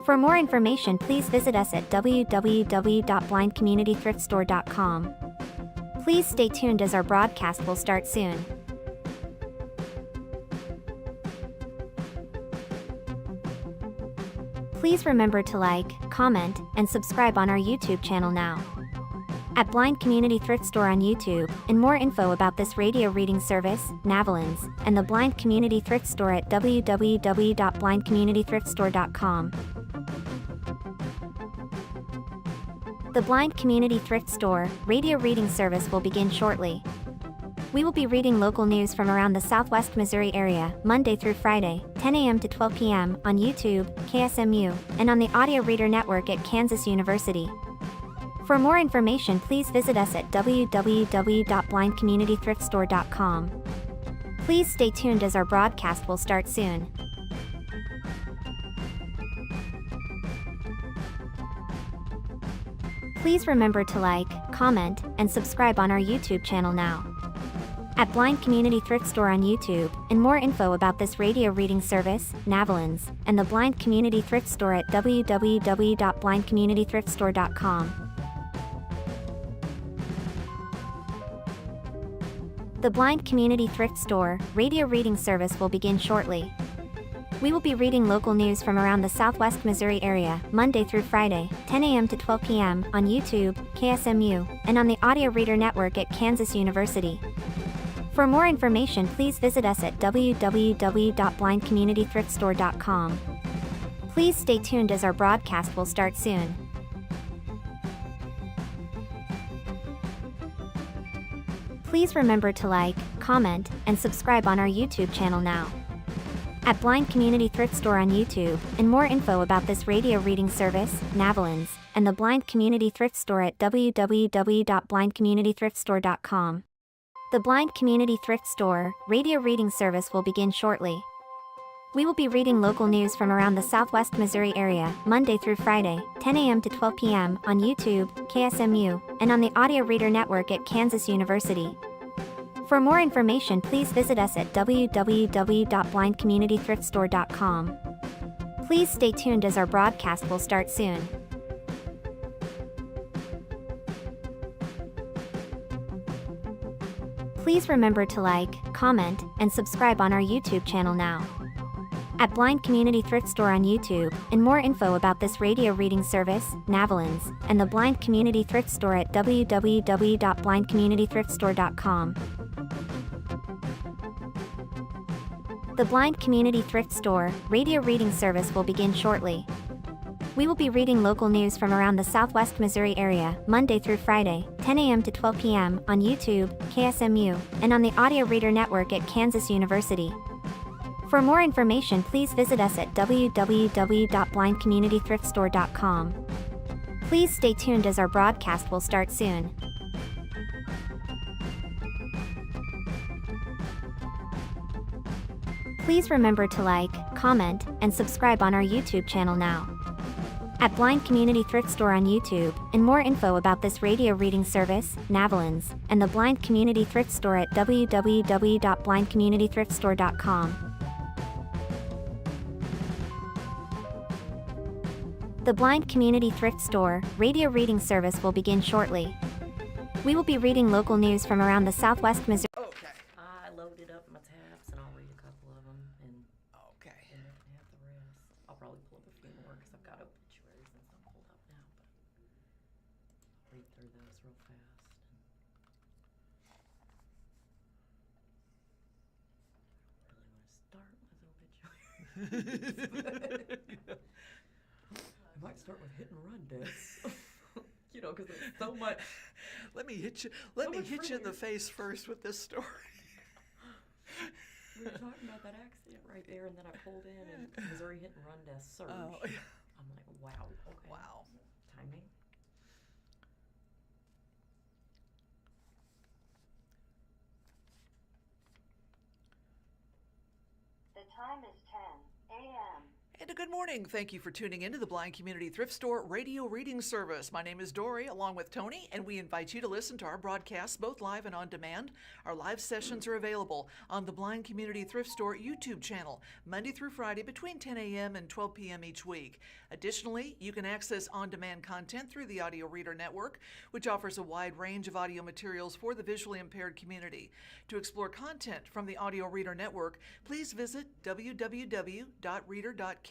For more information, please visit us at www.blindcommunitythriftstore.com. Please stay tuned as our broadcast will start soon. Please remember to like, comment, and subscribe on our YouTube channel now. At Blind Community Thrift Store on YouTube, and more info about this radio reading service, Navalins, and the Blind Community Thrift Store at www.blindcommunitythriftstore.com. The Blind Community Thrift Store radio reading service will begin shortly. We will be reading local news from around the Southwest Missouri area, Monday through Friday, 10 a.m. to 12 p.m. on YouTube, KSMU, and on the Audio Reader Network at Kansas University. For more information, please visit us at www.blindcommunitythriftstore.com. Please stay tuned as our broadcast will start soon. Please remember to like, comment, and subscribe on our YouTube channel now. At Blind Community Thrift Store on YouTube, and more info about this radio reading service, Navalins, and the Blind Community Thrift Store at www.blindcommunitythriftstore.com. The Blind Community Thrift Store radio reading service will begin shortly. We will be reading local news from around the Southwest Missouri area, Monday through Friday, 10 a.m. to 12 p.m. on YouTube, KSMU, and on the Audio Reader Network at Kansas University. For more information, please visit us at www.blindcommunitythriftstore.com. Please stay tuned as our broadcast will start soon. Please remember to like, comment, and subscribe on our YouTube channel now. At Blind Community Thrift Store on YouTube, and more info about this radio reading service, Navalins, and the Blind Community Thrift Store at www.blindcommunitythriftstore.com. The Blind Community Thrift Store radio reading service will begin shortly. We will be reading local news from around the Southwest Missouri area, Monday through Friday, 10 a.m. to 12 p.m. on YouTube, KSMU, and on the Audio Reader Network at Kansas University. For more information, please visit us at www.blindcommunitythriftstore.com. Please stay tuned as our broadcast will start soon. Please remember to like, comment, and subscribe on our YouTube channel now. At Blind Community Thrift Store on YouTube, and more info about this radio reading service, Navalins, and the Blind Community Thrift Store at www.blindcommunitythriftstore.com. The Blind Community Thrift Store radio reading service will begin shortly. We will be reading local news from around the Southwest Missouri area, Monday through Friday, 10 a.m. to 12 p.m. on YouTube, KSMU, and on the Audio Reader Network at Kansas University. For more information, please visit us at www.blindcommunitythriftstore.com. Please stay tuned as our broadcast will start soon. Please remember to like, comment, and subscribe on our YouTube channel now. At Blind Community Thrift Store on YouTube, and more info about this radio reading service, Navalins, and the Blind Community Thrift Store at www.blindcommunitythriftstore.com. The Blind Community Thrift Store radio reading service will begin shortly. We will be reading local news from around the Southwest Missouri. Okay. I loaded up my tabs and I'll read a couple of them and Okay. and have the rest. I'll probably pull up a few more because I've got obituaries and stuff pulled up now, but I'll read through those real fast. I really want to start with obituaries. I might start with hit and run deaths. You know, because there's so much. Let me hit you in the face first with this story. We were talking about that accident right there, and then I pulled in, and Missouri hit and run deaths surged. Oh, yeah. I'm like, wow, okay. Wow. Timing. The time is 10 a.m. And a good morning. Thank you for tuning in to the Blind Community Thrift Store radio reading service. My name is Dory, along with Tony, and we invite you to listen to our broadcasts both live and on demand. Our live sessions are available on the Blind Community Thrift Store YouTube channel, Monday through Friday between 10 a.m. and 12 p.m. each week. Additionally, you can access on-demand content through the Audio Reader Network, which offers a wide range of audio materials for the visually impaired community. To explore content from the Audio Reader Network, please visit www.reader.ku.edu.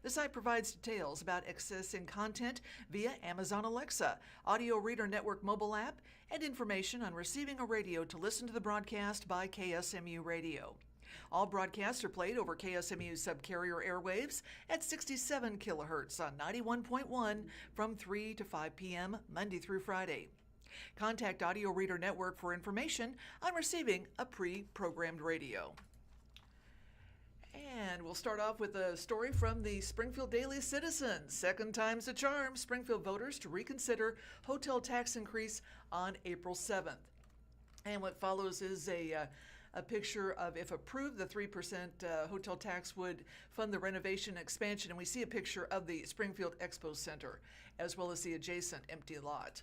The site provides details about accessing content via Amazon Alexa, Audio Reader Network mobile app, and information on receiving a radio to listen to the broadcast by KSMU Radio. All broadcasts are played over KSMU subcarrier airwaves at 67 kilohertz on 91.1 from 3 to 5 p.m. Monday through Friday. Contact Audio Reader Network for information on receiving a pre-programmed radio. And we'll start off with a story from the Springfield Daily Citizen. Second time's a charm. Springfield voters to reconsider hotel tax increase on April 7th. And what follows is a picture of, if approved, the 3% hotel tax would fund the renovation and expansion. And we see a picture of the Springfield Expo Center, as well as the adjacent empty lot.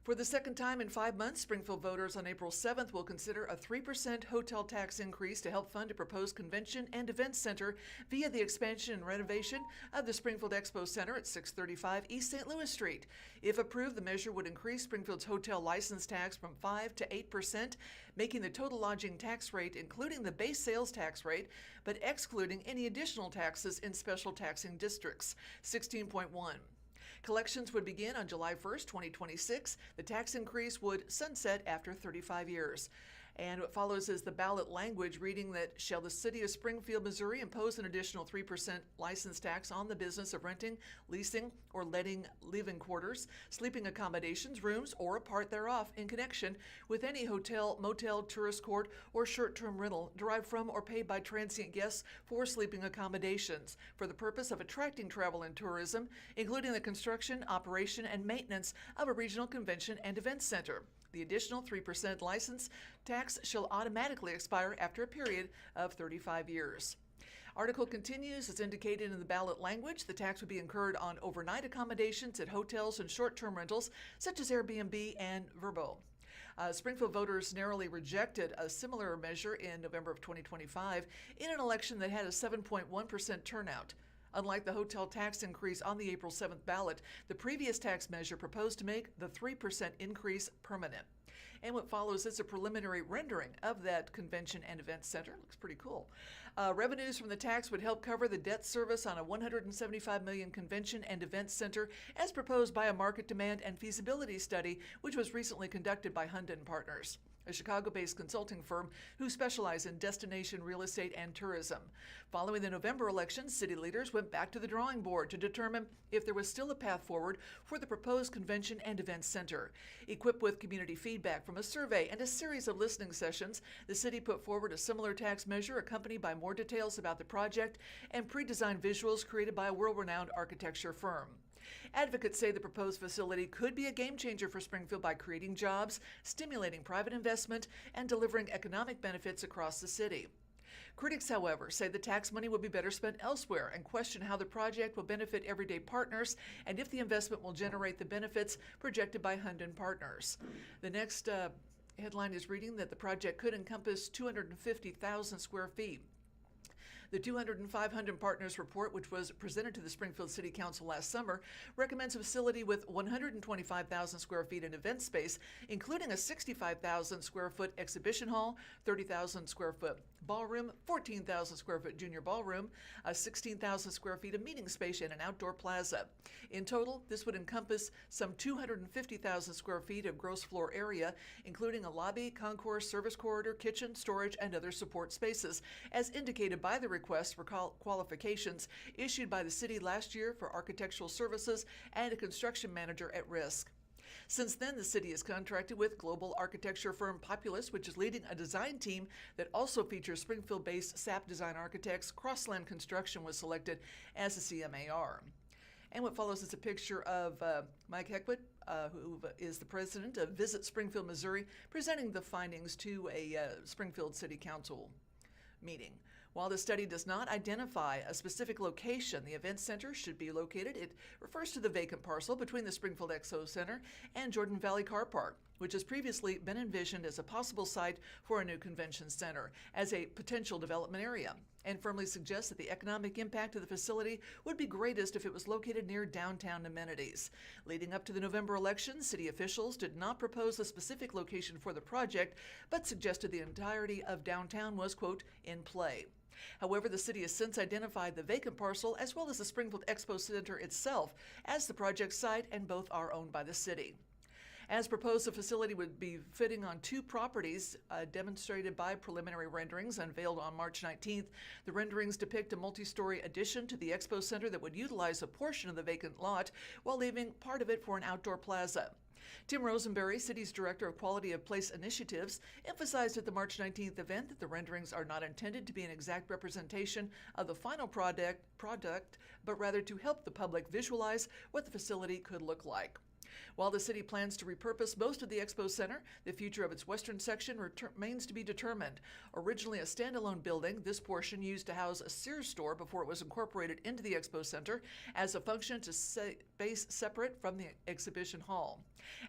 For the second time in 5 months, Springfield voters on April 7th will consider a 3% hotel tax increase to help fund a proposed convention and events center via the expansion and renovation of the Springfield Expo Center at 635 East St. Louis Street. If approved, the measure would increase Springfield's hotel license tax from 5 to 8%, making the total lodging tax rate, including the base sales tax rate, but excluding any additional taxes in special taxing districts, 16.1. Collections would begin on July 1st, 2026. The tax increase would sunset after 35 years. And what follows is the ballot language reading that shall the city of Springfield, Missouri impose an additional 3% license tax on the business of renting, leasing, or letting living quarters, sleeping accommodations, rooms, or a part thereof in connection with any hotel, motel, tourist court, or short-term rental derived from or paid by transient guests for sleeping accommodations for the purpose of attracting travel and tourism, including the construction, operation, and maintenance of a regional convention and events center. The additional 3% license tax shall automatically expire after a period of 35 years. Article continues, as indicated in the ballot language, the tax would be incurred on overnight accommodations at hotels and short-term rentals, such as Airbnb and Vrbo. Springfield voters narrowly rejected a similar measure in November of 2025 in an election that had a 7.1% turnout. Unlike the hotel tax increase on the April 7th ballot, the previous tax measure proposed to make the 3% increase permanent. And what follows is a preliminary rendering of that convention and event center. Looks pretty cool. Revenues from the tax would help cover the debt service on a $175 million convention and event center as proposed by a market demand and feasibility study, which was recently conducted by Hunden Partners, a Chicago-based consulting firm who specialize in destination real estate and tourism. Following the November election, city leaders went back to the drawing board to determine if there was still a path forward for the proposed convention and events center. Equipped with community feedback from a survey and a series of listening sessions, the city put forward a similar tax measure accompanied by more details about the project and pre-designed visuals created by a world-renowned architecture firm. Advocates say the proposed facility could be a game changer for Springfield by creating jobs, stimulating private investment, and delivering economic benefits across the city. Critics, however, say the tax money would be better spent elsewhere and question how the project will benefit everyday partners and if the investment will generate the benefits projected by Hunden Partners. The next headline is reading that the project could encompass 250,000 square feet. The 205 Hunden Partners report, which was presented to the Springfield City Council last summer, recommends a facility with 125,000 square feet in event space, including a 65,000 square foot exhibition hall, 30,000 square foot ballroom, 14,000 square foot junior ballroom, a 16,000 square feet of meeting space, and an outdoor plaza. In total, this would encompass some 250,000 square feet of gross floor area, including a lobby, concourse, service corridor, kitchen, storage, and other support spaces, as indicated by the request for qualifications issued by the city last year for architectural services and a construction manager at risk. Since then, the city has contracted with global architecture firm Populous, which is leading a design team that also features Springfield-based SAP design architects. Crossland Construction was selected as the CMAR. And what follows is a picture of Mike Heckwood, who is the president of Visit Springfield, Missouri, presenting the findings to a Springfield City Council meeting. While the study does not identify a specific location the event center should be located, it refers to the vacant parcel between the Springfield Expo Center and Jordan Valley Car Park, which has previously been envisioned as a possible site for a new convention center as a potential development area, and firmly suggests that the economic impact of the facility would be greatest if it was located near downtown amenities. Leading up to the November election, city officials did not propose a specific location for the project, but suggested the entirety of downtown was, quote, in play. However, the city has since identified the vacant parcel as well as the Springfield Expo Center itself as the project site, and both are owned by the city. As proposed, the facility would be fitting on two properties, demonstrated by preliminary renderings unveiled on March 19th. The renderings depict a multi-story addition to the Expo Center that would utilize a portion of the vacant lot while leaving part of it for an outdoor plaza. Tim Rosenberry, city's director of Quality of Place Initiatives, emphasized at the March 19th event that the renderings are not intended to be an exact representation of the final product, but rather to help the public visualize what the facility could look like. While the city plans to repurpose most of the Expo Center, the future of its western section remains to be determined. Originally a standalone building, this portion used to house a Sears store before it was incorporated into the Expo Center as a function to space separate from the exhibition hall.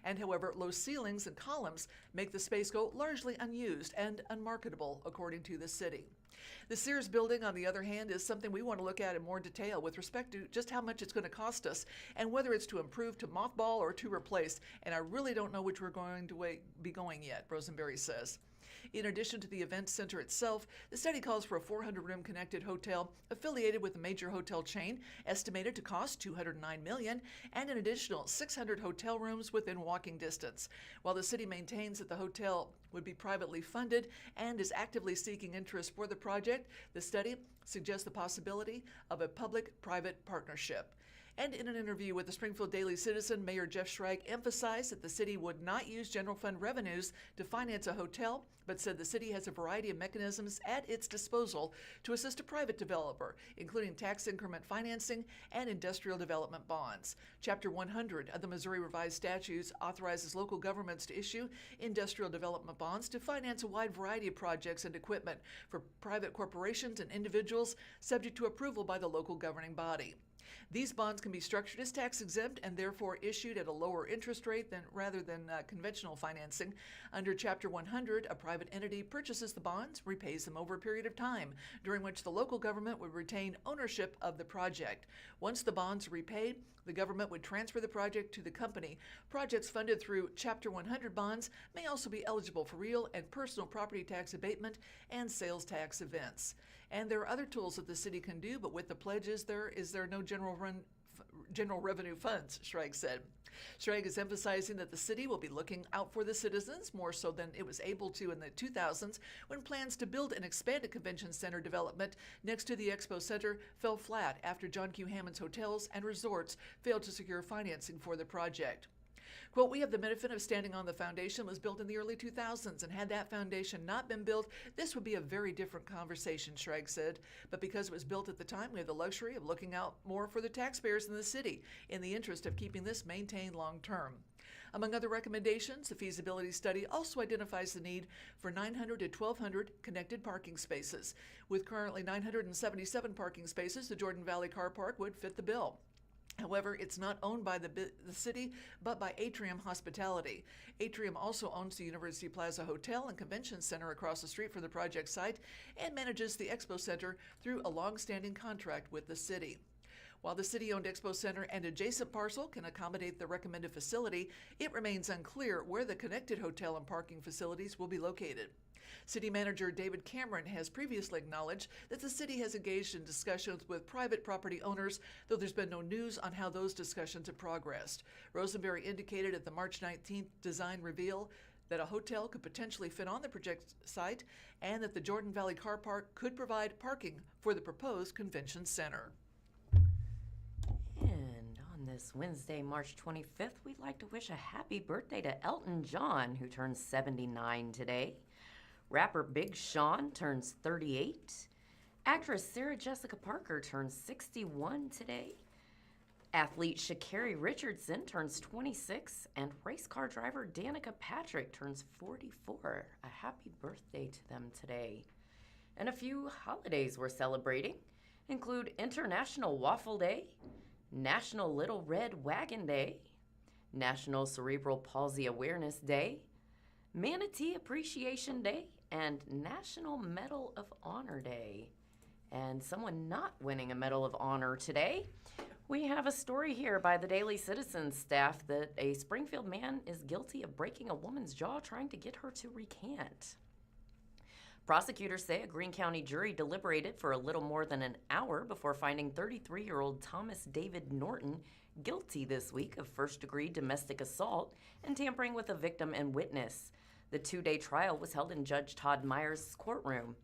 And however, low ceilings and columns make the space go largely unused and unmarketable, according to the city. The Sears building, on the other hand, is something we want to look at in more detail with respect to just how much it's going to cost us and whether it's to improve, to mothball, or to replace. And I really don't know which we're going to be going yet, Rosenberry says. In addition to the event center itself, the study calls for a 400-room connected hotel affiliated with a major hotel chain, estimated to cost $209 million, and an additional 600 hotel rooms within walking distance. While the city maintains that the hotel would be privately funded and is actively seeking interest for the project, the study suggests the possibility of a public-private partnership. And in an interview with the Springfield Daily Citizen, Mayor Jeff Schreig emphasized that the city would not use general fund revenues to finance a hotel, but said the city has a variety of mechanisms at its disposal to assist a private developer, including tax increment financing and industrial development bonds. Chapter 100 of the Missouri Revised Statutes authorizes local governments to issue industrial development bonds to finance a wide variety of projects and equipment for private corporations and individuals, subject to approval by the local governing body. These bonds can be structured as tax-exempt and therefore issued at a lower interest rate rather than conventional financing. Under Chapter 100, a private entity purchases the bonds, repays them over a period of time, during which the local government would retain ownership of the project. Once the bonds are repaid, the government would transfer the project to the company. Projects funded through Chapter 100 bonds may also be eligible for real and personal property tax abatement and sales tax events. And there are other tools that the city can do, but with the pledges, there are no general revenue funds, Schreig said. Schreig is emphasizing that the city will be looking out for the citizens more so than it was able to in the 2000s, when plans to build an expanded convention center development next to the Expo Center fell flat after John Q. Hammond's Hotels and Resorts failed to secure financing for the project. Quote, "We have the benefit of standing on the foundation that was built in the early 2000s, and had that foundation not been built, this would be a very different conversation," Schreig said. But because it was built at the time, we have the luxury of looking out more for the taxpayers in the city in the interest of keeping this maintained long term. Among other recommendations, the feasibility study also identifies the need for 900 to 1,200 connected parking spaces. With currently 977 parking spaces, the Jordan Valley Car Park would fit the bill. However, it's not owned by the city, but by Atrium Hospitality. Atrium also owns the University Plaza Hotel and Convention Center across the street from the project site and manages the Expo Center through a long-standing contract with the city. While the city-owned Expo Center and adjacent parcel can accommodate the recommended facility, it remains unclear where the connected hotel and parking facilities will be located. City Manager David Cameron has previously acknowledged that the city has engaged in discussions with private property owners, though there's been no news on how those discussions have progressed. Rosenberry indicated at the March 19th design reveal that a hotel could potentially fit on the project site and that the Jordan Valley Car Park could provide parking for the proposed convention center. And on this Wednesday, March 25th, we'd like to wish a happy birthday to Elton John, who turns 79 today. Rapper Big Sean turns 38. Actress Sarah Jessica Parker turns 61 today. Athlete Sha'Carri Richardson turns 26. And race car driver Danica Patrick turns 44. A happy birthday to them today. And a few holidays we're celebrating include International Waffle Day, National Little Red Wagon Day, National Cerebral Palsy Awareness Day, Manatee Appreciation Day, and National Medal of Honor Day. And someone not winning a Medal of Honor today, we have a story here by the Daily Citizen staff that a Springfield man is guilty of breaking a woman's jaw trying to get her to recant. Prosecutors say a Greene County jury deliberated for a little more than an hour before finding 33-year-old Thomas David Norton guilty this week of first-degree domestic assault and tampering with a victim and witness. The two-day trial was held in Judge Todd Myers' courtroom.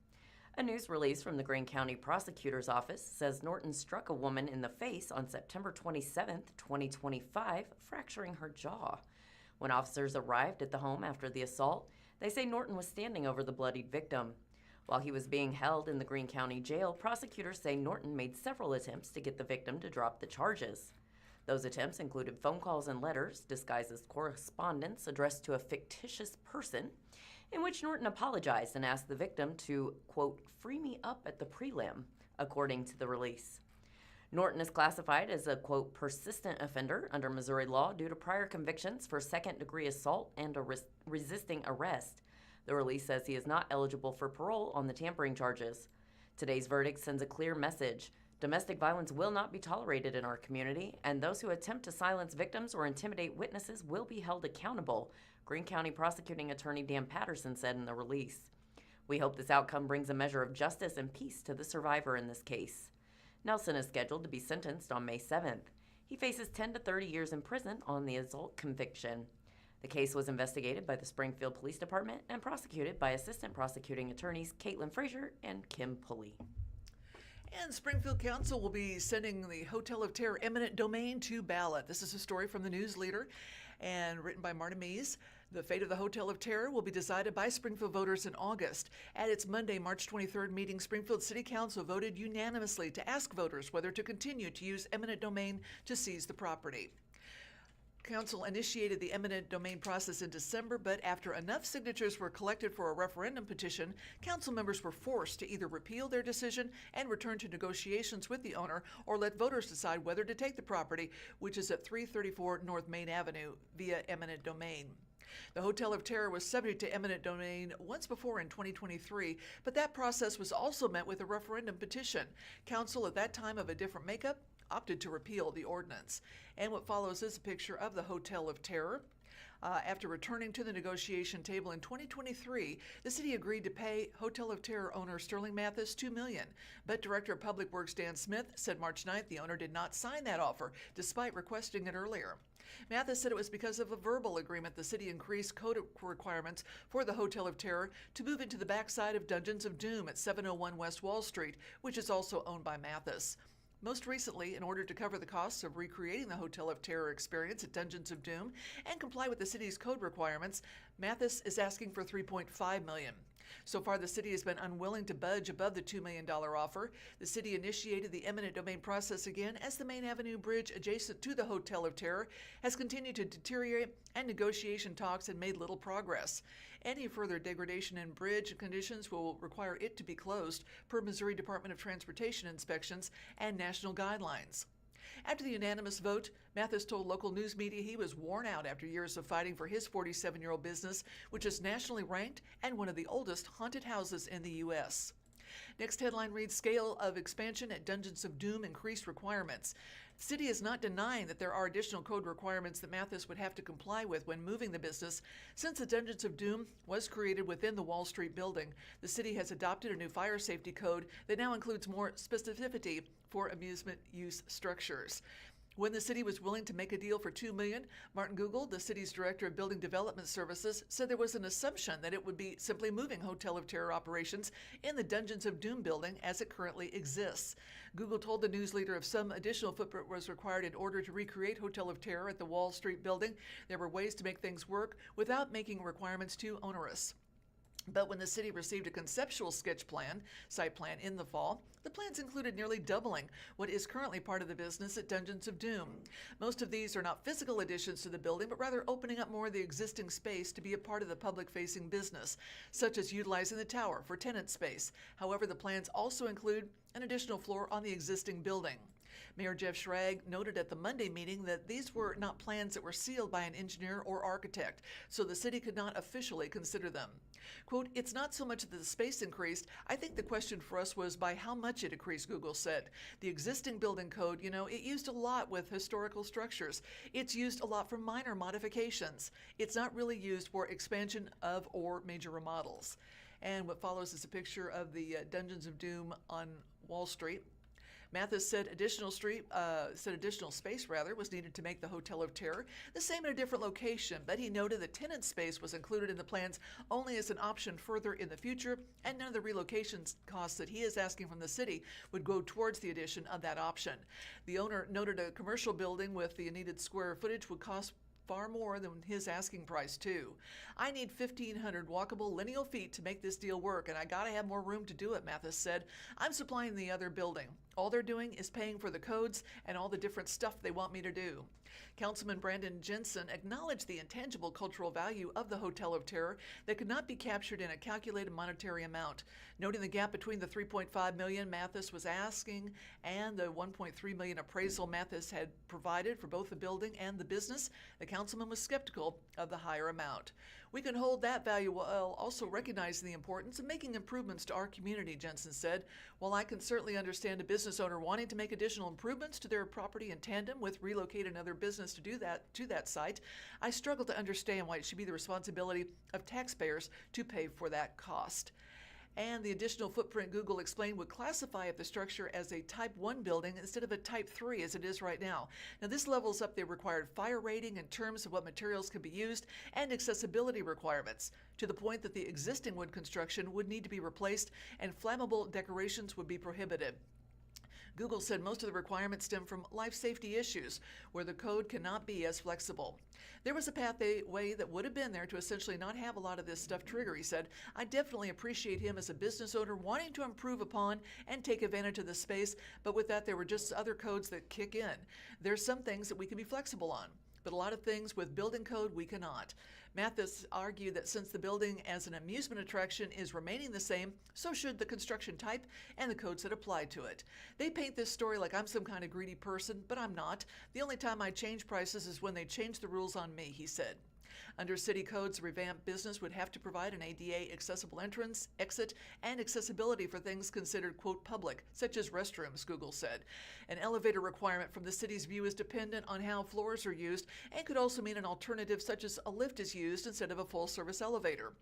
A news release from the Greene County Prosecutor's Office says Norton struck a woman in the face on September 27, 2025, fracturing her jaw. When officers arrived at the home after the assault, they say Norton was standing over the bloodied victim. While he was being held in the Greene County Jail, prosecutors say Norton made several attempts to get the victim to drop the charges. Those attempts included phone calls and letters disguised as correspondence addressed to a fictitious person, in which Norton apologized and asked the victim to, quote, free me up at the prelim, according to the release. Norton is classified as a, quote, persistent offender under Missouri law due to prior convictions for second-degree assault and resisting arrest. The release says he is not eligible for parole on the tampering charges. Today's verdict sends a clear message. Domestic violence will not be tolerated in our community, and those who attempt to silence victims or intimidate witnesses will be held accountable, Greene County Prosecuting Attorney Dan Patterson said in the release. We hope this outcome brings a measure of justice and peace to the survivor in this case. Nelson is scheduled to be sentenced on May 7th. He faces 10 to 30 years in prison on the assault conviction. The case was investigated by the Springfield Police Department and prosecuted by Assistant Prosecuting Attorneys Caitlin Frazier and Kim Pulley. And Springfield Council will be sending the Hotel of Terror eminent domain to ballot. This is a story from the News-Leader and written by Marta Mees. The fate of the Hotel of Terror will be decided by Springfield voters in August. At its Monday, March 23rd meeting, Springfield City Council voted unanimously to ask voters whether to continue to use eminent domain to seize the property. Council initiated the eminent domain process in December, but after enough signatures were collected for a referendum petition, council members were forced to either repeal their decision and return to negotiations with the owner or let voters decide whether to take the property, which is at 334 North Main Avenue, via eminent domain. The Hotel of Terror was subject to eminent domain once before in 2023, but that process was also met with a referendum petition. Council at that time of a different makeup opted to repeal the ordinance. And what follows is a picture of the Hotel of Terror. After returning to the negotiation table in 2023, the city agreed to pay Hotel of Terror owner Sterling Mathis $2 million, but Director of Public Works Dan Smith said March 9th the owner did not sign that offer, despite requesting it earlier. Mathis said it was because of a verbal agreement the city increased code requirements for the Hotel of Terror to move into the backside of Dungeons of Doom at 701 West Wall Street, which is also owned by Mathis. Most recently, in order to cover the costs of recreating the Hotel of Terror experience at Dungeons of Doom and comply with the city's code requirements, Mathis is asking for $3.5 million. So far, the city has been unwilling to budge above the $2 million offer. The city initiated the eminent domain process again as the Main Avenue Bridge adjacent to the Hotel of Terror has continued to deteriorate and negotiation talks had made little progress. Any further degradation in bridge conditions will require it to be closed per Missouri Department of Transportation inspections and national guidelines. After the unanimous vote, Mathis told local news media he was worn out after years of fighting for his 47-year-old business, which is nationally ranked and one of the oldest haunted houses in the U.S. Next headline reads, Scale of Expansion at Dungeons of Doom Increased Requirements. The city is not denying that there are additional code requirements that Mathis would have to comply with when moving the business. Since the Dungeons of Doom was created within the Wall Street building, the city has adopted a new fire safety code that now includes more specificity for amusement use structures. When the city was willing to make a deal for $2 million, Martin Google, the city's director of building development services, said there was an assumption that it would be simply moving Hotel of Terror operations in the Dungeons of Doom building as it currently exists. Google told the News-Leader if some additional footprint was required in order to recreate Hotel of Terror at the Wall Street building, there were ways to make things work without making requirements too onerous. But when the city received a conceptual sketch plan, site plan in the fall, the plans included nearly doubling what is currently part of the business at Dungeons of Doom. Most of these are not physical additions to the building, but rather opening up more of the existing space to be a part of the public-facing business, such as utilizing the tower for tenant space. However, the plans also include an additional floor on the existing building. Mayor Jeff Schrag noted at the Monday meeting that these were not plans that were sealed by an engineer or architect, so the city could not officially consider them. Quote, "It's not so much that the space increased. I think the question for us was by how much it increased," Google said. "The existing building code, it used a lot with historical structures. It's used a lot for minor modifications. It's not really used for expansion of or major remodels." And what follows is a picture of the Dungeons of Doom on Wall Street. Mathis said additional space was needed to make the Hotel of Terror the same in a different location, but he noted that tenant space was included in the plans only as an option further in the future, and none of the relocation costs that he is asking from the city would go towards the addition of that option. The owner noted a commercial building with the needed square footage would cost far more than his asking price, too. "I need 1,500 walkable lineal feet to make this deal work, and I gotta have more room to do it," Mathis said. "I'm supplying the other building. All they're doing is paying for the codes and all the different stuff they want me to do." Councilman Brandon Jensen acknowledged the intangible cultural value of the Hotel of Terror that could not be captured in a calculated monetary amount, noting the gap between the $3.5 million Mathis was asking and the $1.3 million appraisal Mathis had provided for both the building and the business. The councilman was skeptical of the higher amount. "We can hold that value while also recognizing the importance of making improvements to our community," Jensen said. "While I can certainly understand a business owner wanting to make additional improvements to their property in tandem with relocating another business to do that to that site, I struggle to understand why it should be the responsibility of taxpayers to pay for that cost." And the additional footprint Google explained would classify the structure as a Type 1 building instead of a Type 3 as it is right now. Now, this levels up the required fire rating in terms of what materials can be used and accessibility requirements, to the point that the existing wood construction would need to be replaced and flammable decorations would be prohibited. Google said most of the requirements stem from life safety issues, where the code cannot be as flexible. "There was a pathway that would have been there to essentially not have a lot of this stuff trigger," he said. "I definitely appreciate him as a business owner wanting to improve upon and take advantage of the space, but with that there were just other codes that kick in. There's some things that we can be flexible on, but a lot of things with building code we cannot." Mathis argued that since the building as an amusement attraction is remaining the same, so should the construction type and the codes that apply to it. "They paint this story like I'm some kind of greedy person, but I'm not. The only time I change prices is when they change the rules on me," he said. Under city codes, a revamped business would have to provide an ADA accessible entrance, exit, and accessibility for things considered, quote, public, such as restrooms, Google said. An elevator requirement from the city's view is dependent on how floors are used and could also mean an alternative such as a lift is used instead of a full-service elevator.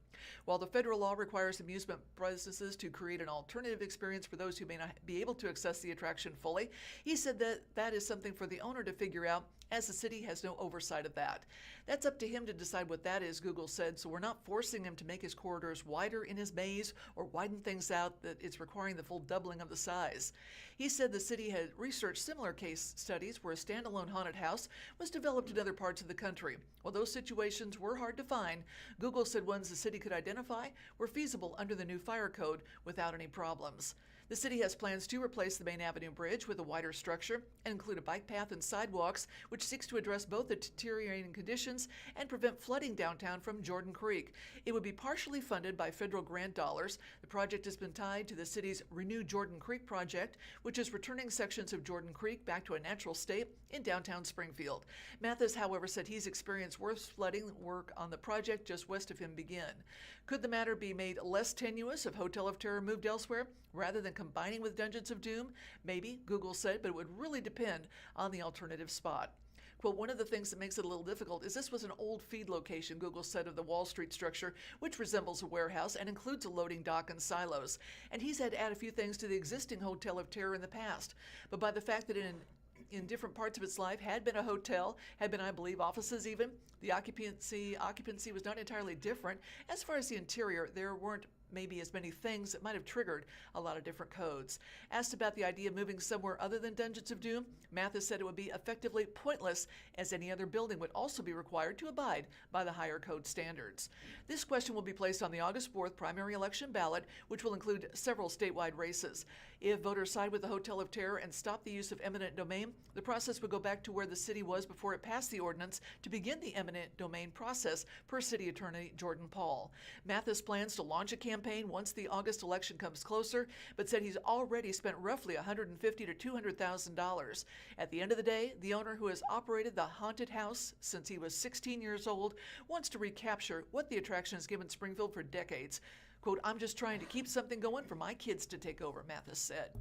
While the federal law requires amusement businesses to create an alternative experience for those who may not be able to access the attraction fully, he said that is something for the owner to figure out, as the city has no oversight of that. "That's up to him to decide what that is," Google said, "so we're not forcing him to make his corridors wider in his maze or widen things out that it's requiring the full doubling of the size." He said the city had researched similar case studies where a standalone haunted house was developed in other parts of the country. While those situations were hard to find, Google said ones the city could identify were feasible under the new fire code without any problems. The city has plans to replace the Main Avenue Bridge with a wider structure and include a bike path and sidewalks, which seeks to address both the deteriorating conditions and prevent flooding downtown from Jordan Creek. It would be partially funded by federal grant dollars. The project has been tied to the city's Renew Jordan Creek project, which is returning sections of Jordan Creek back to a natural state in downtown Springfield. Mathis, however, said he's experienced worse flooding work on the project just west of him begin. Could the matter be made less tenuous if Hotel of Terror moved elsewhere, rather than combining with Dungeons of Doom? Maybe, Google said, but it would really depend on the alternative spot. Quote, "One of the things that makes it a little difficult is this was an old feed location," Google said of the Wall Street structure, which resembles a warehouse and includes a loading dock and silos. And he's had to add a few things to the existing Hotel of Terror in the past. But by the fact that in different parts of its life had been a hotel, had been, I believe, offices even, the occupancy was not entirely different. As far as the interior, there weren't maybe as many things that might have triggered a lot of different codes. Asked about the idea of moving somewhere other than Dungeons of Doom, Mathis said it would be effectively pointless, as any other building would also be required to abide by the higher code standards. This question will be placed on the August 4th primary election ballot, which will include several statewide races. If voters side with the Hotel of Terror and stop the use of eminent domain, the process would go back to where the city was before it passed the ordinance to begin the eminent domain process, per City Attorney Jordan Paul. Mathis plans to launch a campaign once the August election comes closer, but said he's already spent roughly $150,000 to $200,000. At the end of the day, the owner, who has operated the haunted house since he was 16 years old, wants to recapture what the attraction has given Springfield for decades. Quote, "I'm just trying to keep something going for my kids to take over," Mathis said.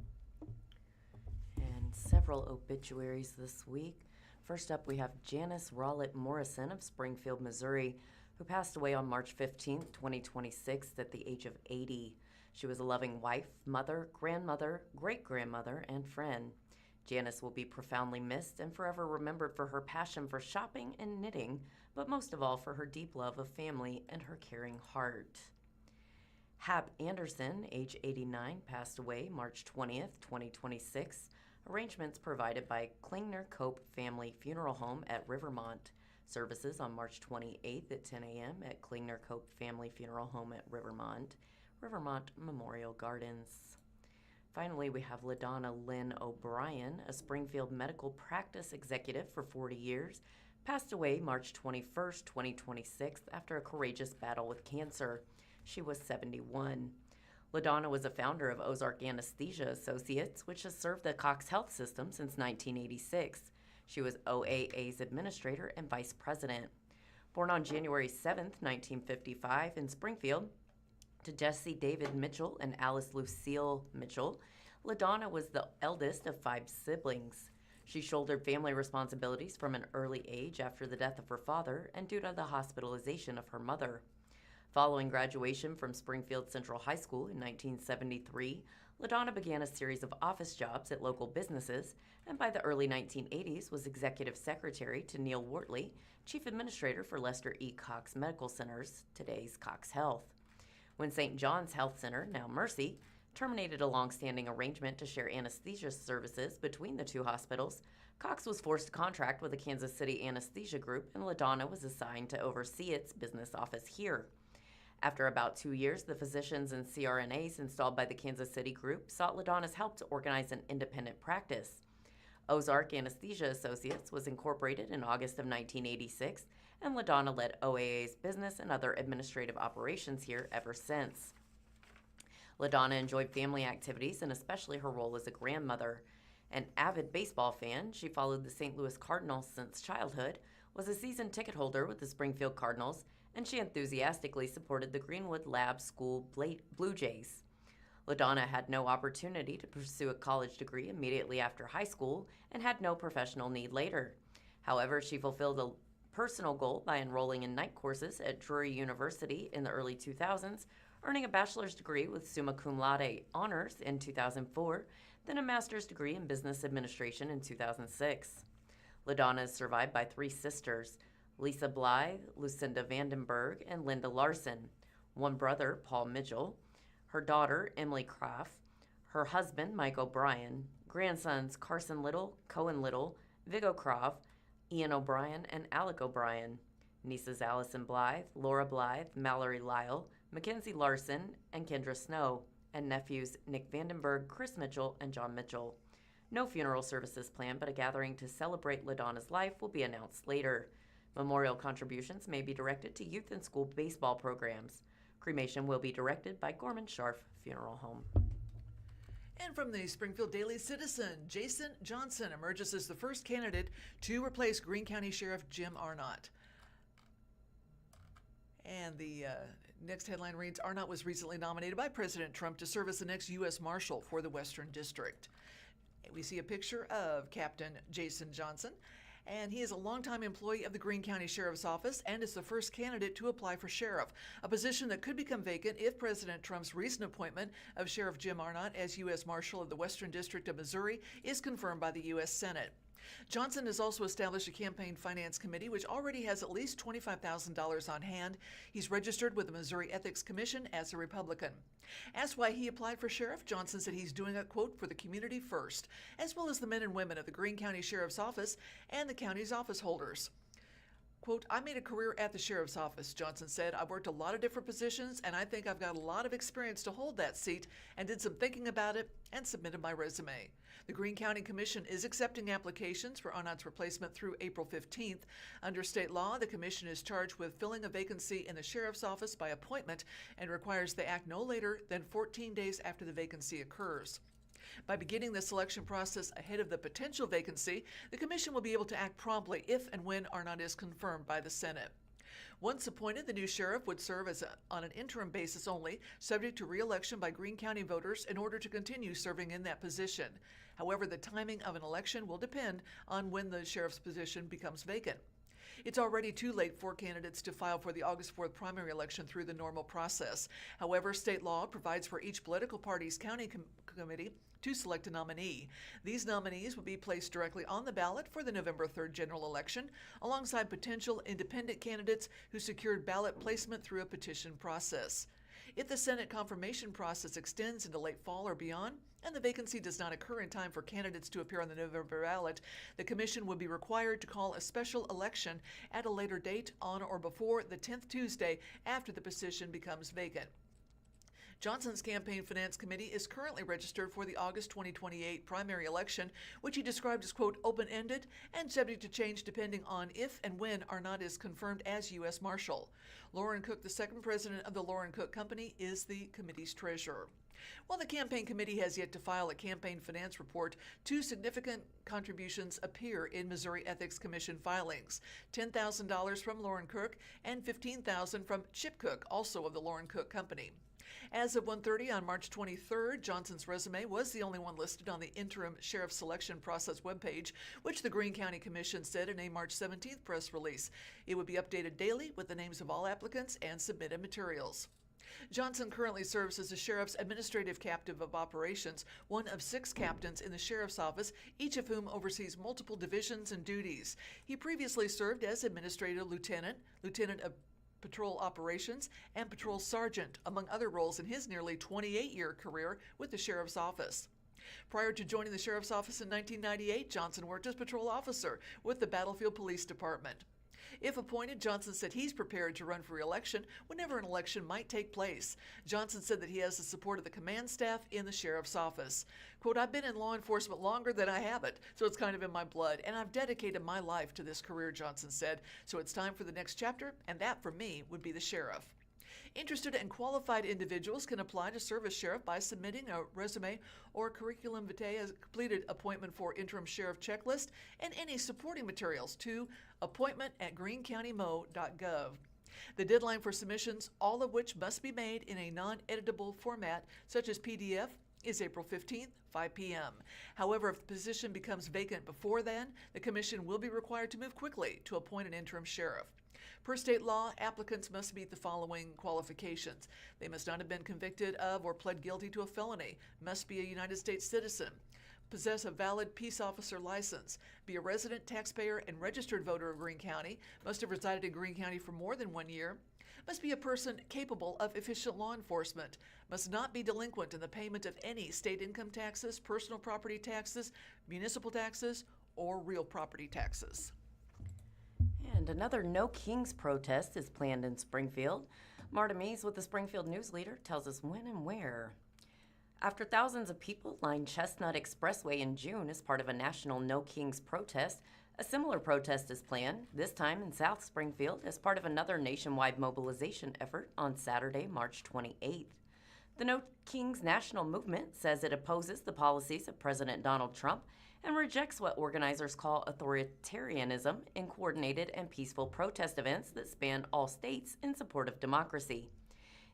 And several obituaries this week. First up, we have Janice Rollett Morrison of Springfield, Missouri, who passed away on March 15, 2026 at the age of 80. She was a loving wife, mother, grandmother, great-grandmother, and friend. Janice will be profoundly missed and forever remembered for her passion for shopping and knitting, but most of all for her deep love of family and her caring heart. Hap Anderson, age 89, passed away March 20th, 2026. Arrangements provided by Klingner Cope Family Funeral Home at Rivermont. Services on March 28th at 10 a.m. at Klingner Cope Family Funeral Home at Rivermont Memorial Gardens. Finally, we have LaDonna Lynn O'Brien, a Springfield medical practice executive for 40 years, passed away March 21st, 2026 after a courageous battle with cancer. She was 71. LaDonna was a founder of Ozarks Anesthesia Associates, which has served the Cox Health System since 1986. She was OAA's administrator and vice president. Born on January 7, 1955 in Springfield to Jesse David Mitchell and Alice Lucille Mitchell, LaDonna was the eldest of 5 siblings. She shouldered family responsibilities from an early age after the death of her father and due to the hospitalization of her mother. Following graduation from Springfield Central High School in 1973, LaDonna began a series of office jobs at local businesses, and by the early 1980s was executive secretary to Neil Wortley, chief administrator for Lester E. Cox Medical Centers, today's Cox Health. When St. John's Health Center, now Mercy, terminated a long-standing arrangement to share anesthesia services between the two hospitals, Cox was forced to contract with the Kansas City Anesthesia Group, and LaDonna was assigned to oversee its business office here. After about 2 years, the physicians and CRNAs installed by the Kansas City group sought LaDonna's help to organize an independent practice. Ozarks Anesthesia Associates was incorporated in August of 1986, and LaDonna led OAA's business and other administrative operations here ever since. LaDonna enjoyed family activities and especially her role as a grandmother. An avid baseball fan, she followed the St. Louis Cardinals since childhood, was a season ticket holder with the Springfield Cardinals, and she enthusiastically supported the Greenwood Lab School Blue Jays. LaDonna had no opportunity to pursue a college degree immediately after high school and had no professional need later. However, she fulfilled a personal goal by enrolling in night courses at Drury University in the early 2000s, earning a bachelor's degree with summa cum laude honors in 2004, then a master's degree in business administration in 2006. LaDonna is survived by 3 sisters, Lisa Blythe, Lucinda Vandenberg, and Linda Larson, one brother, Paul Mitchell, her daughter, Emily Croft, her husband, Mike O'Brien, grandsons Carson Little, Cohen Little, Vigo Croft, Ian O'Brien, and Alec O'Brien, nieces Allison Blythe, Laura Blythe, Mallory Lyle, Mackenzie Larson, and Kendra Snow, and nephews Nick Vandenberg, Chris Mitchell, and John Mitchell. No funeral services planned, but a gathering to celebrate LaDonna's life will be announced later. Memorial contributions may be directed to youth and school baseball programs. Cremation will be directed by Gorman Scharf Funeral Home. And from the Springfield Daily Citizen, Jason Johnson emerges as the first candidate to replace Greene County Sheriff Jim Arnott. And the next headline reads, Arnott was recently nominated by President Trump to serve as the next U.S. Marshal for the Western District. We see a picture of Captain Jason Johnson, and he is a longtime employee of the Greene County Sheriff's Office and is the first candidate to apply for sheriff, a position that could become vacant if President Trump's recent appointment of Sheriff Jim Arnott as U.S. Marshal of the Western District of Missouri is confirmed by the U.S. Senate. Johnson has also established a campaign finance committee, which already has at least $25,000 on hand. He's registered with the Missouri Ethics Commission as a Republican. Asked why he applied for sheriff, Johnson said he's doing it, quote, for the community first, as well as the men and women of the Greene County Sheriff's Office and the county's office holders. Quote, I made a career at the sheriff's office, Johnson said. I've worked a lot of different positions, and I think I've got a lot of experience to hold that seat, and did some thinking about it and submitted my resume. The Greene County Commission is accepting applications for Arnott's replacement through April 15th. Under state law, the commission is charged with filling a vacancy in the sheriff's office by appointment and requires they act no later than 14 days after the vacancy occurs. By beginning the selection process ahead of the potential vacancy, the commission will be able to act promptly if and when Arnott is confirmed by the Senate. Once appointed, the new sheriff would serve on an interim basis only, subject to re-election by Greene County voters in order to continue serving in that position. However, the timing of an election will depend on when the sheriff's position becomes vacant. It's already too late for candidates to file for the August 4th primary election through the normal process. However, state law provides for each political party's county committee to select a nominee. These nominees will be placed directly on the ballot for the November 3rd general election, alongside potential independent candidates who secured ballot placement through a petition process. If the Senate confirmation process extends into late fall or beyond, and the vacancy does not occur in time for candidates to appear on the November ballot, the commission would be required to call a special election at a later date on or before the 10th Tuesday after the position becomes vacant. Johnson's campaign finance committee is currently registered for the August 2028 primary election, which he described as, quote, open-ended and subject to change depending on if and when Arnott is confirmed as U.S. Marshal. Lauren Cook, the second president of the Lauren Cook Company, is the committee's treasurer. While the campaign committee has yet to file a campaign finance report, two significant contributions appear in Missouri Ethics Commission filings: $10,000 from Lauren Cook and $15,000 from Chip Cook, also of the Lauren Cook Company. As of 1:30 on March 23rd, Johnson's resume was the only one listed on the interim sheriff selection process webpage, which the Greene County Commission said in a March 17th press release. It would be updated daily with the names of all applicants and submitted materials. Johnson currently serves as the sheriff's administrative captain of operations, one of 6 captains in the sheriff's office, each of whom oversees multiple divisions and duties. He previously served as administrative lieutenant, lieutenant of patrol operations, and patrol sergeant, among other roles in his nearly 28-year career with the sheriff's office. Prior to joining the sheriff's office in 1998, Johnson worked as patrol officer with the Battlefield Police Department. If appointed, Johnson said he's prepared to run for re-election whenever an election might take place. Johnson said that he has the support of the command staff in the sheriff's office. Quote, I've been in law enforcement longer than I have it, so it's kind of in my blood, and I've dedicated my life to this career, Johnson said. So it's time for the next chapter, and that for me would be the sheriff. Interested and qualified individuals can apply to serve as sheriff by submitting a resume or curriculum vitae as a completed appointment for interim sheriff checklist and any supporting materials to appointment@greenecountymo.gov. The deadline for submissions, all of which must be made in a non-editable format such as PDF, is April 15th, 5 p.m. However, if the position becomes vacant before then, the commission will be required to move quickly to appoint an interim sheriff. Per state law, applicants must meet the following qualifications. They must not have been convicted of or pled guilty to a felony, must be a United States citizen, possess a valid peace officer license, be a resident, taxpayer, and registered voter of Greene County, must have resided in Greene County for more than 1 year, must be a person capable of efficient law enforcement, must not be delinquent in the payment of any state income taxes, personal property taxes, municipal taxes, or real property taxes. And another No Kings protest is planned in Springfield. Marta Mees with the Springfield News-Leader tells us when and where. After thousands of people lined Chestnut Expressway in June as part of a national No Kings protest, a similar protest is planned, this time in South Springfield, as part of another nationwide mobilization effort on Saturday, March 28th. The No Kings national movement says it opposes the policies of President Donald Trump and rejects what organizers call authoritarianism in coordinated and peaceful protest events that span all states in support of democracy.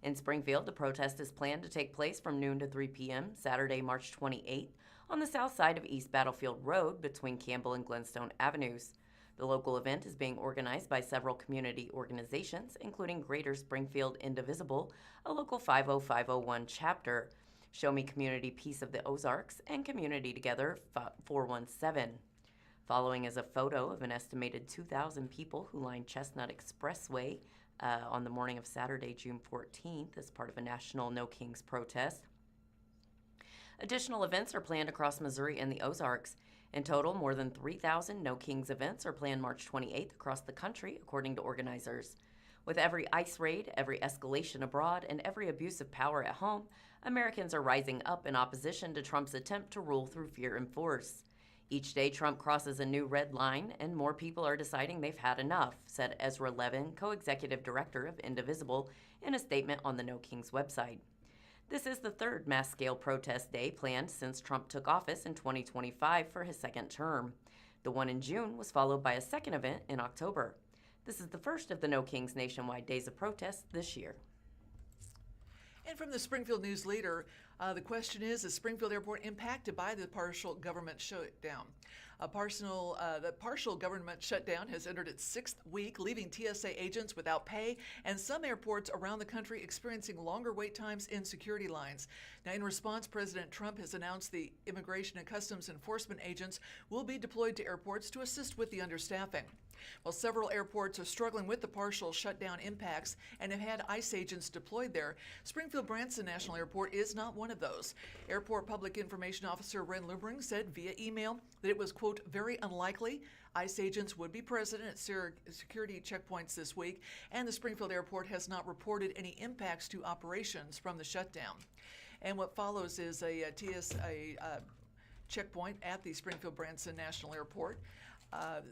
In Springfield, the protest is planned to take place from noon to 3 p.m. Saturday, March 28th, on the south side of East Battlefield Road between Campbell and Glenstone Avenues. The local event is being organized by several community organizations, including Greater Springfield Indivisible, a local 50501 chapter, Show Me Community Peace of the Ozarks, and Community Together 417. Following is a photo of an estimated 2,000 people who lined Chestnut Expressway on the morning of Saturday, June 14th, as part of a national No Kings protest. Additional events are planned across Missouri and the Ozarks. In total, more than 3,000 No Kings events are planned March 28th across the country, according to organizers. With every ICE raid, every escalation abroad, and every abuse of power at home, Americans are rising up in opposition to Trump's attempt to rule through fear and force. Each day, Trump crosses a new red line, and more people are deciding they've had enough, said Ezra Levin, co-executive director of Indivisible, in a statement on the No Kings website. This is the third mass-scale protest day planned since Trump took office in 2025 for his second term. The one in June was followed by a second event in October. This is the first of the No Kings nationwide days of protest this year. And from the Springfield News-Leader, the question is Springfield Airport impacted by the partial government shutdown? The partial government shutdown has entered its sixth week, leaving TSA agents without pay and some airports around the country experiencing longer wait times in security lines. Now, in response, President Trump has announced the Immigration and Customs Enforcement agents will be deployed to airports to assist with the understaffing. While several airports are struggling with the partial shutdown impacts and have had ICE agents deployed there, Springfield Branson National Airport is not one of those. Airport Public Information Officer Ren Lubring said via email that it was, quote, very unlikely ICE agents would be present at security checkpoints this week, and the Springfield Airport has not reported any impacts to operations from the shutdown. And what follows is a TSA checkpoint at the Springfield Branson National Airport.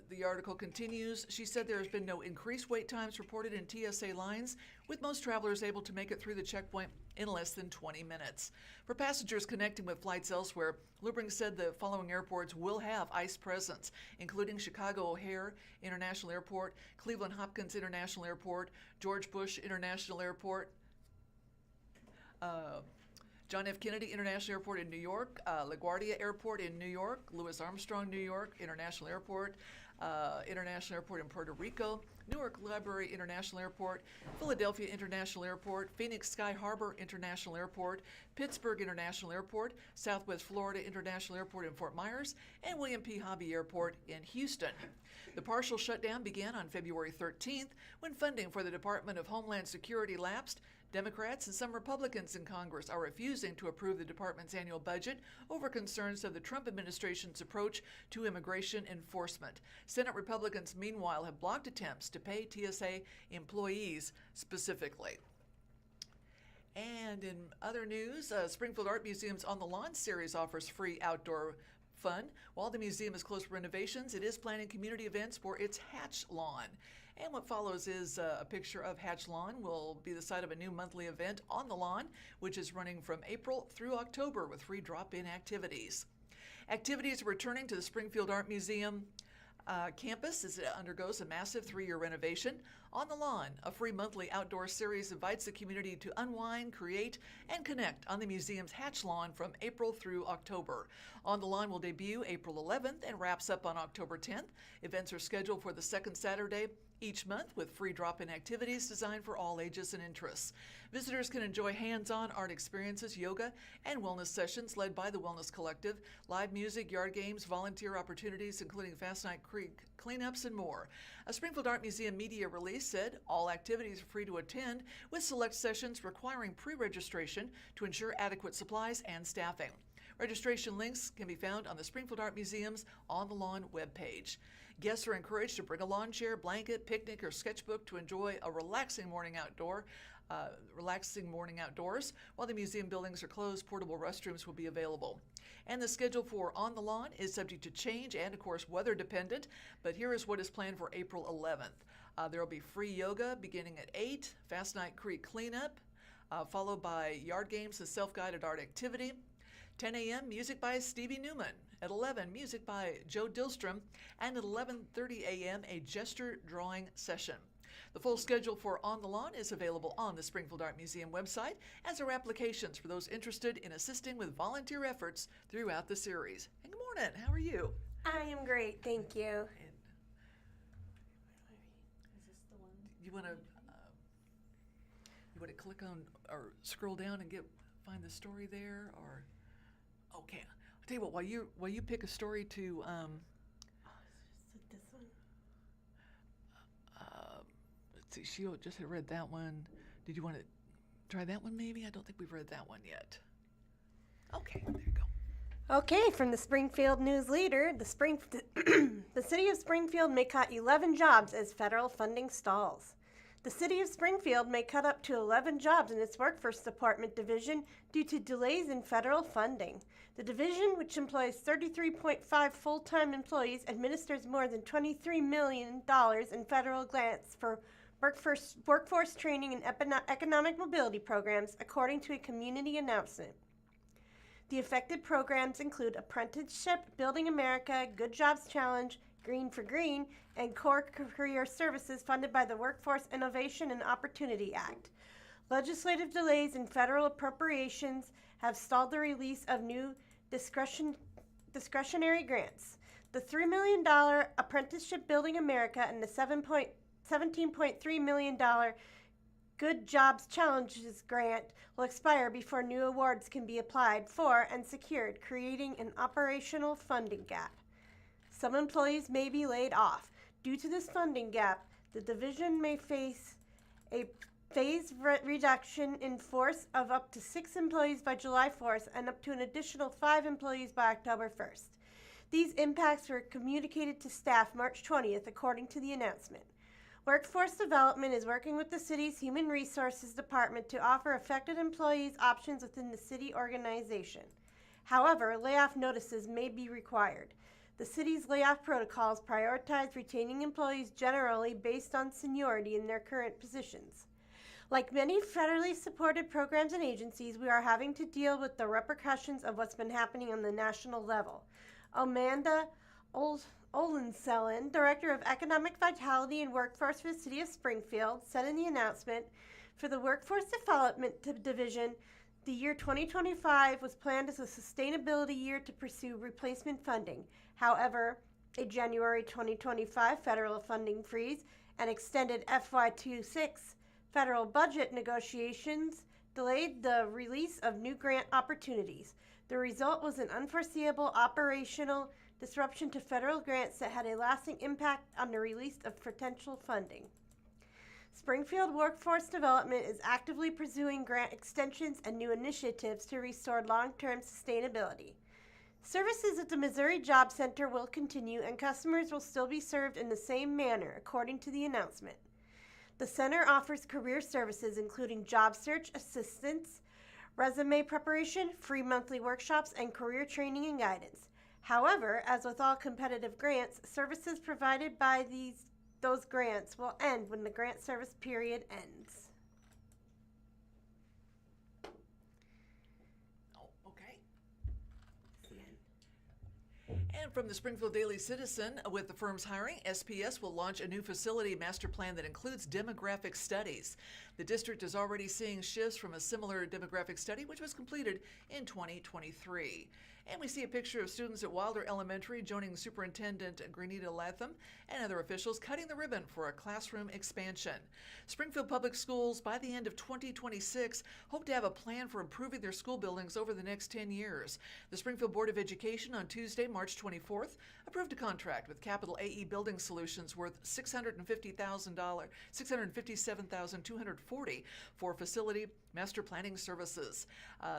The article continues. She said there has been no increased wait times reported in TSA lines, with most travelers able to make it through the checkpoint in less than 20 minutes. For passengers connecting with flights elsewhere, Lubring said the following airports will have ICE presence, including Chicago O'Hare International Airport, Cleveland Hopkins International Airport, George Bush International Airport, John F. Kennedy International Airport in New York, LaGuardia Airport in New York, Louis Armstrong New York International Airport in Puerto Rico, Newark Library International Airport, Philadelphia International Airport, Phoenix Sky Harbor International Airport, Pittsburgh International Airport, Southwest Florida International Airport in Fort Myers, and William P. Hobby Airport in Houston. The partial shutdown began on February 13th when funding for the Department of Homeland Security lapsed. Democrats and some Republicans in Congress are refusing to approve the department's annual budget over concerns of the Trump administration's approach to immigration enforcement. Senate Republicans, meanwhile, have blocked attempts to pay TSA employees specifically. And in other news, Springfield Art Museum's On the Lawn series offers free outdoor fun. While the museum is closed for renovations, it is planning community events for its Hatch Lawn. And what follows is a picture of Hatch Lawn. Will be the site of a new monthly event on the lawn, which is running from April through October with free drop-in activities. Activities are returning to the Springfield Art Museum campus as it undergoes a massive 3-year renovation. On the Lawn, a free monthly outdoor series invites the community to unwind, create, and connect on the museum's Hatch Lawn from April through October. On the Lawn will debut April 11th and wraps up on October 10th. Events are scheduled for the second Saturday each month with free drop-in activities designed for all ages and interests. Visitors can enjoy hands-on art experiences, yoga, and wellness sessions led by the Wellness Collective, live music, yard games, volunteer opportunities, including Fast Night Creek cleanups, and more. A Springfield Art Museum media release said all activities are free to attend, with select sessions requiring pre-registration to ensure adequate supplies and staffing. Registration links can be found on the Springfield Art Museum's On the Lawn webpage. Guests are encouraged to bring a lawn chair, blanket, picnic, or sketchbook to enjoy a relaxing morning outdoors. While the museum buildings are closed, portable restrooms will be available. And the schedule for On the Lawn is subject to change and, of course, weather dependent. But here is what is planned for April 11th. There will be free yoga beginning at 8, Fast Night Creek cleanup, followed by yard games and self-guided art activity. 10 a.m., music by Stevie Newman. At 11, music by Joe Dillstrom. And at 11:30 a.m., a gesture drawing session. The full schedule for On the Lawn is available on the Springfield Art Museum website, as are applications for those interested in assisting with volunteer efforts throughout the series. And good morning, how are you? I am great, thank you. And Is this the one? you want to click on or scroll down and find the story there, or okay? I'll tell you what. While you pick a story to see, she just had read that one. Did you want to try that one maybe? I don't think we've read that one yet. Okay, there you go. Okay, from the Springfield News-Leader, the City of Springfield may cut 11 jobs as federal funding stalls. The City of Springfield may cut up to 11 jobs in its Workforce Department division due to delays in federal funding. The division, which employs 33.5 full-time employees, administers more than $23 million in federal grants for workforce training and economic mobility programs, according to a community announcement. The affected programs include Apprenticeship, Building America, Good Jobs Challenge, Green for Green, and Core Career Services funded by the Workforce Innovation and Opportunity Act. Legislative delays in federal appropriations have stalled the release of new discretionary grants. The $3 million Apprenticeship Building America and the $17.3 million Good Jobs Challenges grant will expire before new awards can be applied for and secured, creating an operational funding gap. Some employees may be laid off. Due to this funding gap, the division may face a phased reduction in force of up to 6 employees by July 4th and up to an additional 5 employees by October 1st. These impacts were communicated to staff March 20th, according to the announcement. Workforce Development is working with the city's Human Resources Department to offer affected employees options within the city organization. However, layoff notices may be required. The city's layoff protocols prioritize retaining employees generally based on seniority in their current positions. Like many federally supported programs and agencies, we are having to deal with the repercussions of what's been happening on the national level. Amanda Olensellen, Director of Economic Vitality and Workforce for the City of Springfield, said in the announcement, for the Workforce Development Division, the year 2025 was planned as a sustainability year to pursue replacement funding. However, a January 2025 federal funding freeze and extended FY26 federal budget negotiations delayed the release of new grant opportunities. The result was an unforeseeable operational disruption to federal grants that had a lasting impact on the release of potential funding. Springfield Workforce Development is actively pursuing grant extensions and new initiatives to restore long-term sustainability. Services at the Missouri Job Center will continue and customers will still be served in the same manner, according to the announcement. The center offers career services including job search assistance, resume preparation, free monthly workshops, and career training and guidance. However, as with all competitive grants, services provided by those grants will end when the grant service period ends. Oh, okay. And from the Springfield Daily Citizen, with the firm's hiring, SPS will launch a new facility master plan that includes demographic studies. The district is already seeing shifts from a similar demographic study, which was completed in 2023. And we see a picture of students at Wilder Elementary joining Superintendent Grenita Latham and other officials cutting the ribbon for a classroom expansion. Springfield Public Schools, by the end of 2026, hope to have a plan for improving their school buildings over the next 10 years. The Springfield Board of Education on Tuesday, March 24th, approved a contract with Capital AE Building Solutions worth $657,240 for facility master planning services.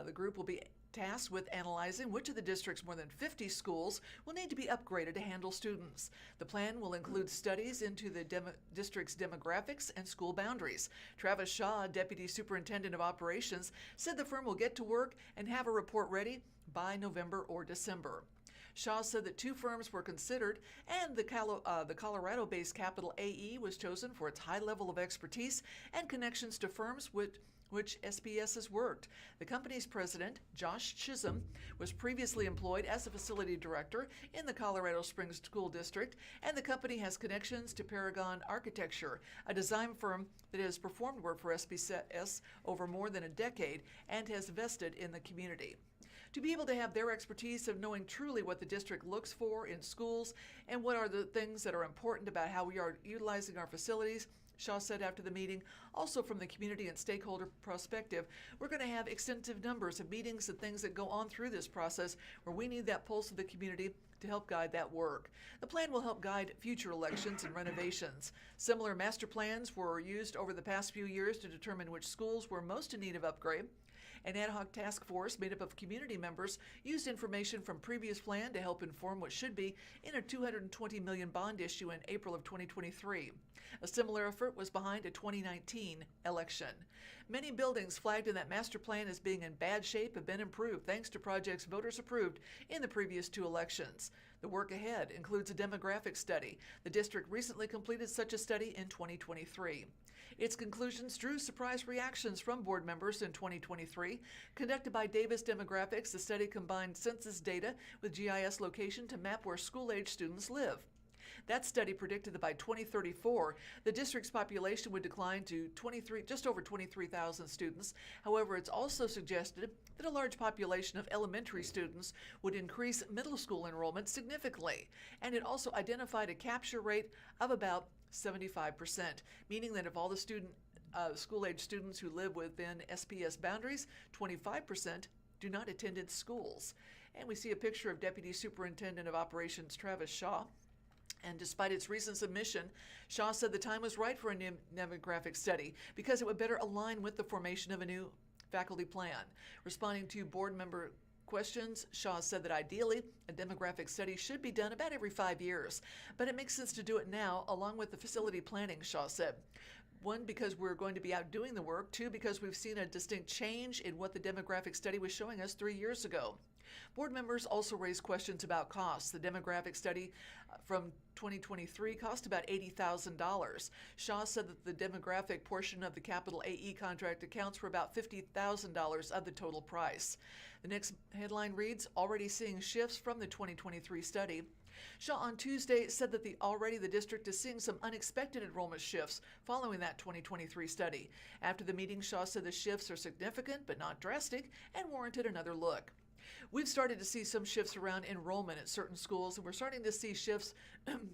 The group will be tasked with analyzing which of the district's more than 50 schools will need to be upgraded to handle students. The plan will include studies into the district's demographics and school boundaries. Travis Shaw, Deputy Superintendent of Operations, said the firm will get to work and have a report ready by November or December. Shaw said that 2 firms were considered, and the Colorado-based Capital AE was chosen for its high level of expertise and connections to firms which SPS has worked. The company's president, Josh Chisholm, was previously employed as a facility director in the Colorado Springs School District, and the company has connections to Paragon Architecture, a design firm that has performed work for SPS over more than a decade and has vested in the community. To be able to have their expertise of knowing truly what the district looks for in schools and what are the things that are important about how we are utilizing our facilities, Shaw said after the meeting. Also, from the community and stakeholder perspective, we're going to have extensive numbers of meetings and things that go on through this process where we need that pulse of the community to help guide that work. The plan will help guide future elections and renovations. Similar master plans were used over the past few years to determine which schools were most in need of upgrade. An ad hoc task force made up of community members used information from previous plan to help inform what should be in a $220 million bond issue in April of 2023. A similar effort was behind a 2019 election. Many buildings flagged in that master plan as being in bad shape have been improved thanks to projects voters approved in the previous 2 elections. The work ahead includes a demographic study. The district recently completed such a study in 2023. Its conclusions drew surprise reactions from board members in 2023. Conducted by Davis Demographics, the study combined census data with GIS location to map where school-age students live. That study predicted that by 2034, the district's population would decline to just over 23,000 students. However, it's also suggested that a large population of elementary students would increase middle school enrollment significantly. And it also identified a capture rate of about 75%, meaning that of all the school-age students who live within SPS boundaries, 25% do not attend its schools. And we see a picture of Deputy Superintendent of Operations Travis Shaw. And despite its recent submission, Shaw said the time was right for a new demographic study because it would better align with the formation of a new faculty plan. Responding to board member questions, Shaw said that ideally, a demographic study should be done about every 5 years, but it makes sense to do it now along with the facility planning, Shaw said. 1, because we're going to be out doing the work. 2, because we've seen a distinct change in what the demographic study was showing us 3 years ago. Board members also raised questions about costs. The demographic study from 2023 cost about $80,000. Shaw said that the demographic portion of the capital AE contract accounts for about $50,000 of the total price. The next headline reads, already seeing shifts from the 2023 study. Shaw on Tuesday said that the district is seeing some unexpected enrollment shifts following that 2023 study. After the meeting, Shaw said the shifts are significant but not drastic and warranted another look. We've started to see some shifts around enrollment at certain schools, and we're starting to see shifts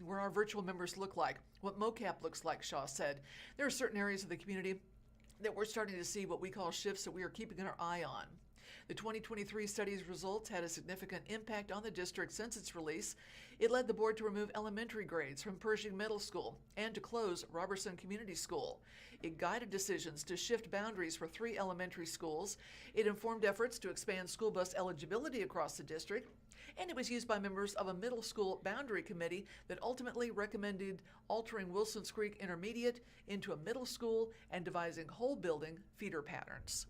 where our virtual members look like, what MOCAP looks like, Shaw said. There are certain areas of the community that we're starting to see what we call shifts that we are keeping our eye on. The 2023 study's results had a significant impact on the district since its release. It led the board to remove elementary grades from Pershing Middle School and to close Robertson Community School. It guided decisions to shift boundaries for 3 elementary schools. It informed efforts to expand school bus eligibility across the district. And it was used by members of a middle school boundary committee that ultimately recommended altering Wilson's Creek Intermediate into a middle school and devising whole building feeder patterns.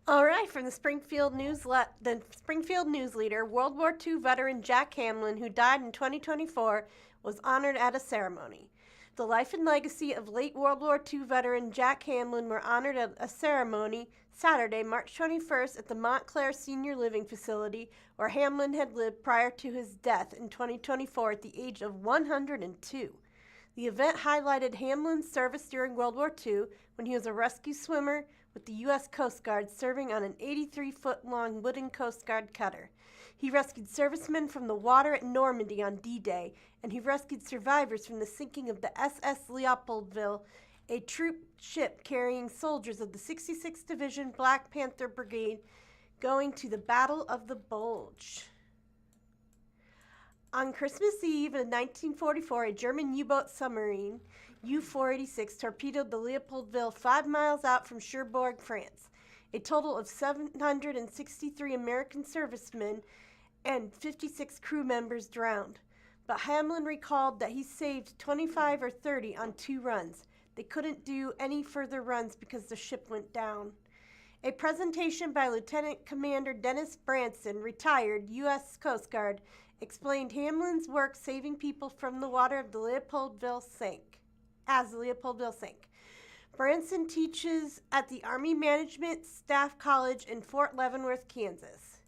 All right, from the Springfield News-Leader, World War II veteran Jack Hamlin, who died in 2024, was honored at a ceremony. The life and legacy of late World War II veteran Jack Hamlin were honored at a ceremony Saturday, March 21st at the Montclair Senior Living Facility, where Hamlin had lived prior to his death in 2024 at the age of 102. The event highlighted Hamlin's service during World War II when he was a rescue swimmer with the U.S. Coast Guard serving on an 83-foot-long wooden Coast Guard cutter. He rescued servicemen from the water at Normandy on D-Day, and he rescued survivors from the sinking of the SS Leopoldville, a troop ship carrying soldiers of the 66th Division Black Panther Brigade going to the Battle of the Bulge. On Christmas Eve in 1944, a German U-boat submarine, U-486, torpedoed the Leopoldville 5 miles out from Cherbourg, France. A total of 763 American servicemen and 56 crew members drowned. But Hamlin recalled that he saved 25 or 30 on 2 runs. They couldn't do any further runs because the ship went down. A presentation by Lieutenant Commander Dennis Branson, retired U.S. Coast Guard, explained Hamlin's work saving people from the water of the Leopoldville sank. Branson teaches at the Army Management Staff College in Fort Leavenworth, Kansas.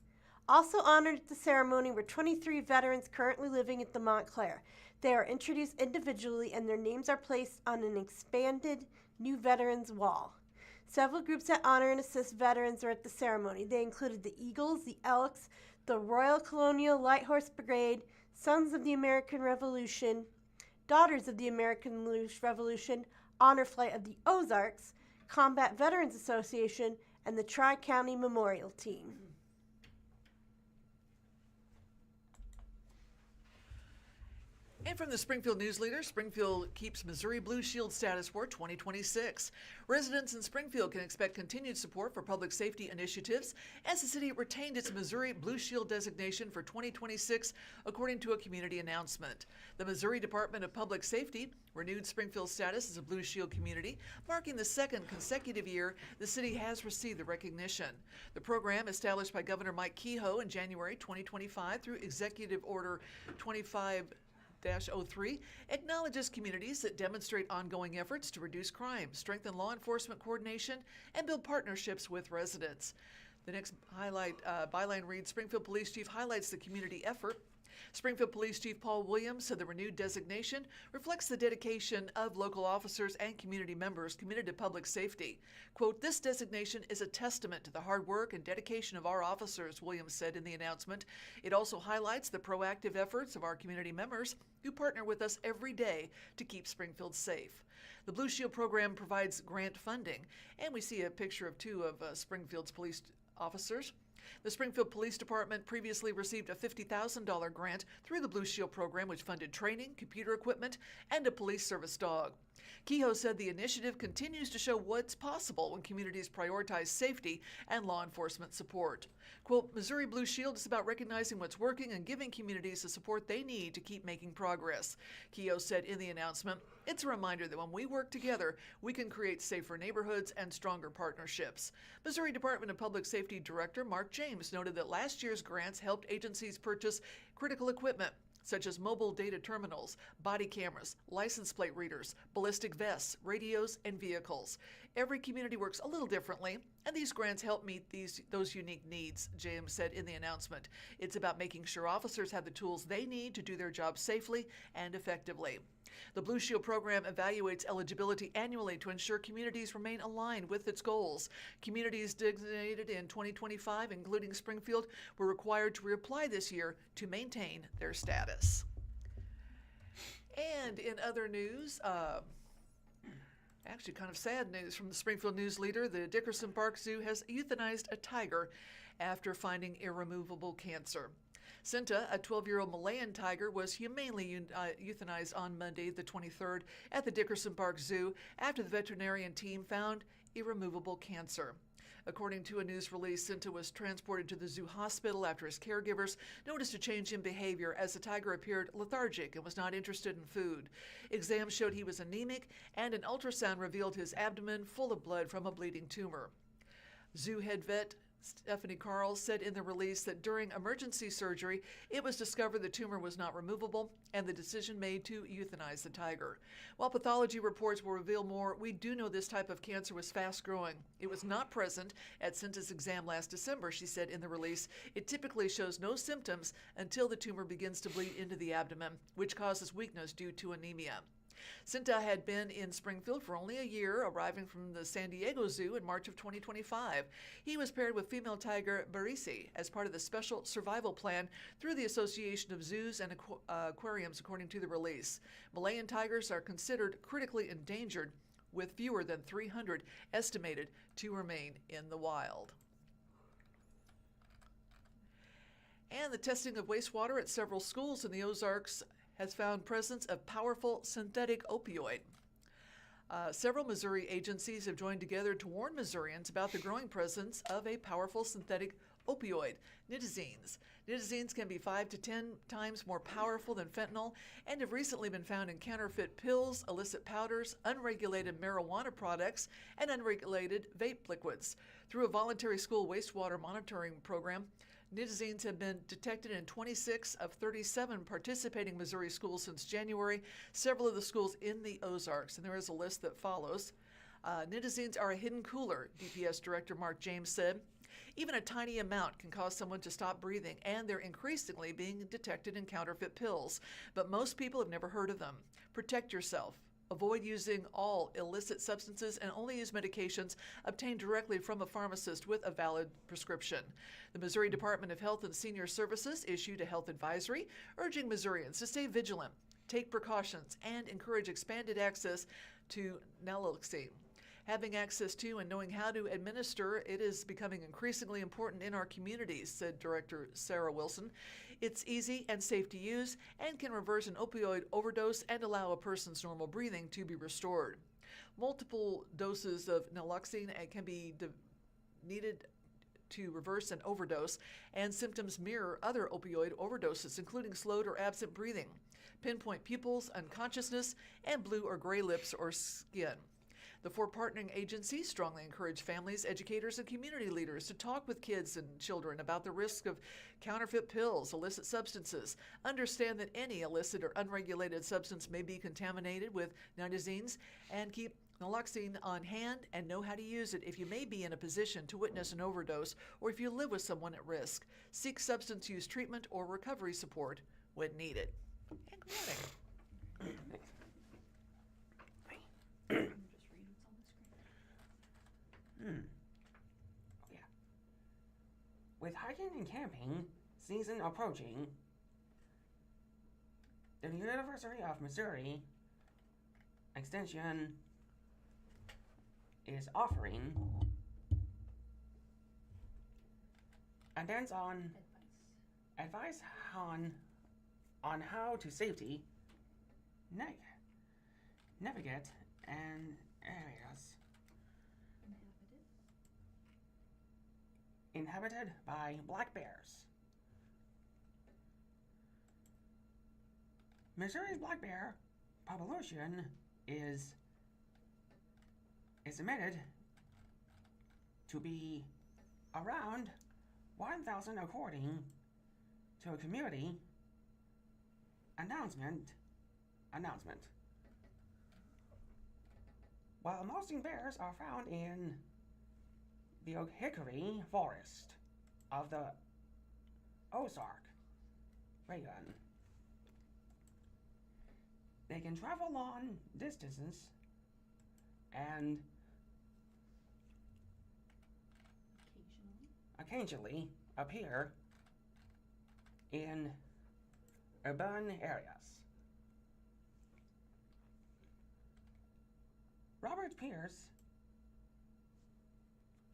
Also honored at the ceremony were 23 veterans currently living at the Montclair. They are introduced individually and their names are placed on an expanded new veterans wall. Several groups that honor and assist veterans were at the ceremony. They included the Eagles, the Elks, the Royal Colonial Light Horse Brigade, Sons of the American Revolution, Daughters of the American Revolution Honor Flight of the Ozarks, Combat Veterans Association, and the Tri-County Memorial Team. And from the Springfield News-Leader, Springfield keeps Missouri Blue Shield status for 2026. Residents in Springfield can expect continued support for public safety initiatives as the city retained its Missouri Blue Shield designation for 2026, according to a community announcement. The Missouri Department of Public Safety renewed Springfield's status as a Blue Shield community, marking the second consecutive year the city has received the recognition. The program, established by Governor Mike Kehoe in January 2025 through Executive Order 25-03, acknowledges communities that demonstrate ongoing efforts to reduce crime, strengthen law enforcement coordination, and build partnerships with residents. The next byline reads, Springfield Police Chief highlights the community effort. Springfield Police Chief Paul Williams said the renewed designation reflects the dedication of local officers and community members committed to public safety. Quote, this designation is a testament to the hard work and dedication of our officers, Williams said in the announcement. It also highlights the proactive efforts of our community members who partner with us every day to keep Springfield safe. The Blue Shield program provides grant funding, and we see a picture of two of Springfield's police officers. The Springfield Police Department previously received a $50,000 grant through the Blue Shield program, which funded training, computer equipment, and a police service dog. Kehoe said the initiative continues to show what's possible when communities prioritize safety and law enforcement support. Quote, Missouri Blue Shield is about recognizing what's working and giving communities the support they need to keep making progress. Kehoe said in the announcement, it's a reminder that when we work together, we can create safer neighborhoods and stronger partnerships. Missouri Department of Public Safety Director Mark James noted that last year's grants helped agencies purchase critical equipment, such as mobile data terminals, body cameras, license plate readers, ballistic vests, radios, and vehicles. Every community works a little differently, and these grants help meet those unique needs, James said in the announcement. It's about making sure officers have the tools they need to do their job safely and effectively. The Blue Shield program evaluates eligibility annually to ensure communities remain aligned with its goals. Communities designated in 2025, including Springfield, were required to reapply this year to maintain their status. And in other news, actually kind of sad news from the Springfield News-Leader, the Dickerson Park Zoo has euthanized a tiger after finding irremovable cancer. Cinta, a 12-year-old Malayan tiger, was humanely euthanized on Monday, the 23rd, at the Dickerson Park Zoo after the veterinarian team found irremovable cancer. According to a news release, Cinta was transported to the zoo hospital after his caregivers noticed a change in behavior as the tiger appeared lethargic and was not interested in food. Exams showed he was anemic, and an ultrasound revealed his abdomen full of blood from a bleeding tumor. Zoo head vet Stephanie Carl said in the release that during emergency surgery, it was discovered the tumor was not removable and the decision made to euthanize the tiger. While pathology reports will reveal more, we do know this type of cancer was fast growing. It was not present at Cinta's exam last December, she said in the release. It typically shows no symptoms until the tumor begins to bleed into the abdomen, which causes weakness due to anemia. Cinta had been in Springfield for only a year, arriving from the San Diego Zoo in March of 2025. He was paired with female tiger Barisi as part of the special survival plan through the Association of Zoos and Aquariums, according to the release. Malayan tigers are considered critically endangered, with fewer than 300 estimated to remain in the wild. And the testing of wastewater at several schools in the Ozarks has found presence of powerful synthetic opioid. Several Missouri agencies have joined together to warn Missourians about the growing presence of a powerful synthetic opioid, nitazines. Nitazines can be 5 to 10 times more powerful than fentanyl and have recently been found in counterfeit pills, illicit powders, unregulated marijuana products, and unregulated vape liquids. Through a voluntary school wastewater monitoring program, nitazines have been detected in 26 of 37 participating Missouri schools since January, several of the schools in the Ozarks, and there is a list that follows. Nitazines are a hidden cooler, DPS Director Mark James said. Even a tiny amount can cause someone to stop breathing, and they're increasingly being detected in counterfeit pills. But most people have never heard of them. Protect yourself. Avoid using all illicit substances and only use medications obtained directly from a pharmacist with a valid prescription. The Missouri Department of Health and Senior Services issued a health advisory urging Missourians to stay vigilant take precautions, and encourage expanded access to naloxone. Having access to and knowing how to administer it is becoming increasingly important in our communities, said Director Sarah Wilson. It's easy and safe to use and can reverse an opioid overdose and allow a person's normal breathing to be restored. Multiple doses of naloxone can be needed to reverse an overdose, and symptoms mirror other opioid overdoses, including slowed or absent breathing, pinpoint pupils, unconsciousness, and blue or gray lips or skin. The four partnering agencies strongly encourage families, educators, and community leaders to talk with kids and children about the risk of counterfeit pills, illicit substances, understand that any illicit or unregulated substance may be contaminated with nitazenes, and keep naloxone on hand and know how to use it if you may be in a position to witness an overdose or if you live with someone at risk. Seek substance use treatment or recovery support when needed. And good morning. Yeah. With hiking and camping season approaching, the University of Missouri Extension is offering a hands-on advice on how to safely navigate an areas inhabited by black bears. Missouri's black bear population is estimated to be around 1,000 according to a community announcement. While most bears are found in the oak hickory forest of the Ozarks region, they can travel long distances and occasionally appear in urban areas. Robert Pierce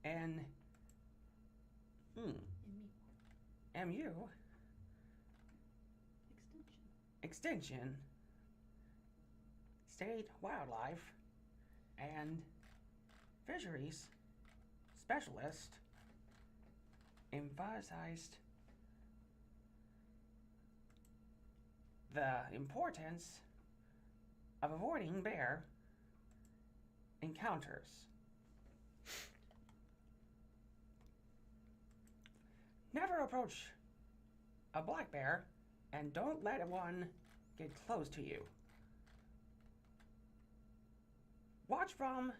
and MU Extension State Wildlife and Fisheries Specialist emphasized the importance of avoiding bear encounters. Never approach a black bear and don't let one get close to you. Watch from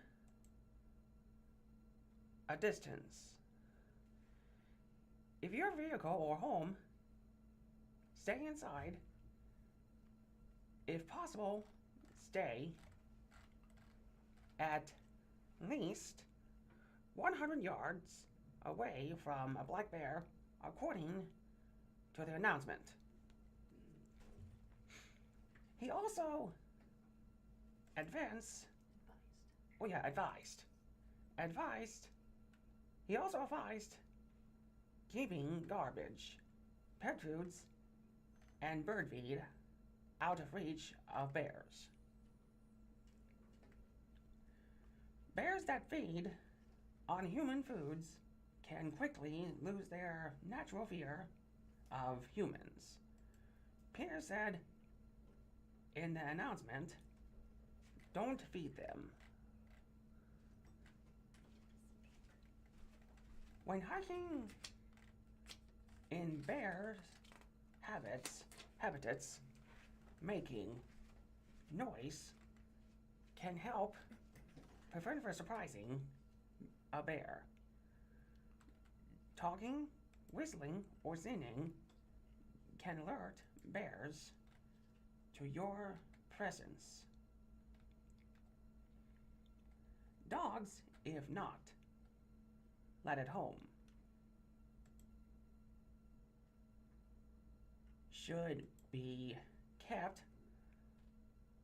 a distance. If your vehicle or home, stay inside. If possible, stay at least 100 yards away from a black bear, according to the announcement. He also advised. He also advised keeping garbage, pet foods, and bird feed out of reach of bears. Bears that feed on human foods can quickly lose their natural fear of humans. Pierce said in the announcement, "Don't feed them." When hiking in bears' habitats, making noise can help prevent from surprising a bear. Talking, whistling, or singing can alert bears to your presence. Dogs, if not let at home, should be kept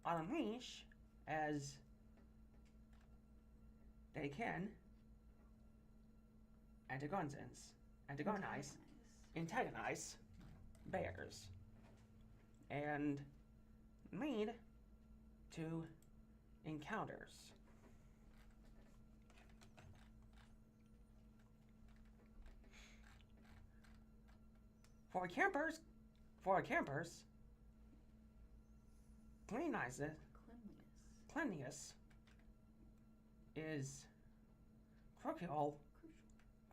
on a leash as they can antagonize bears and lead to encounters. For campers, cleanliness is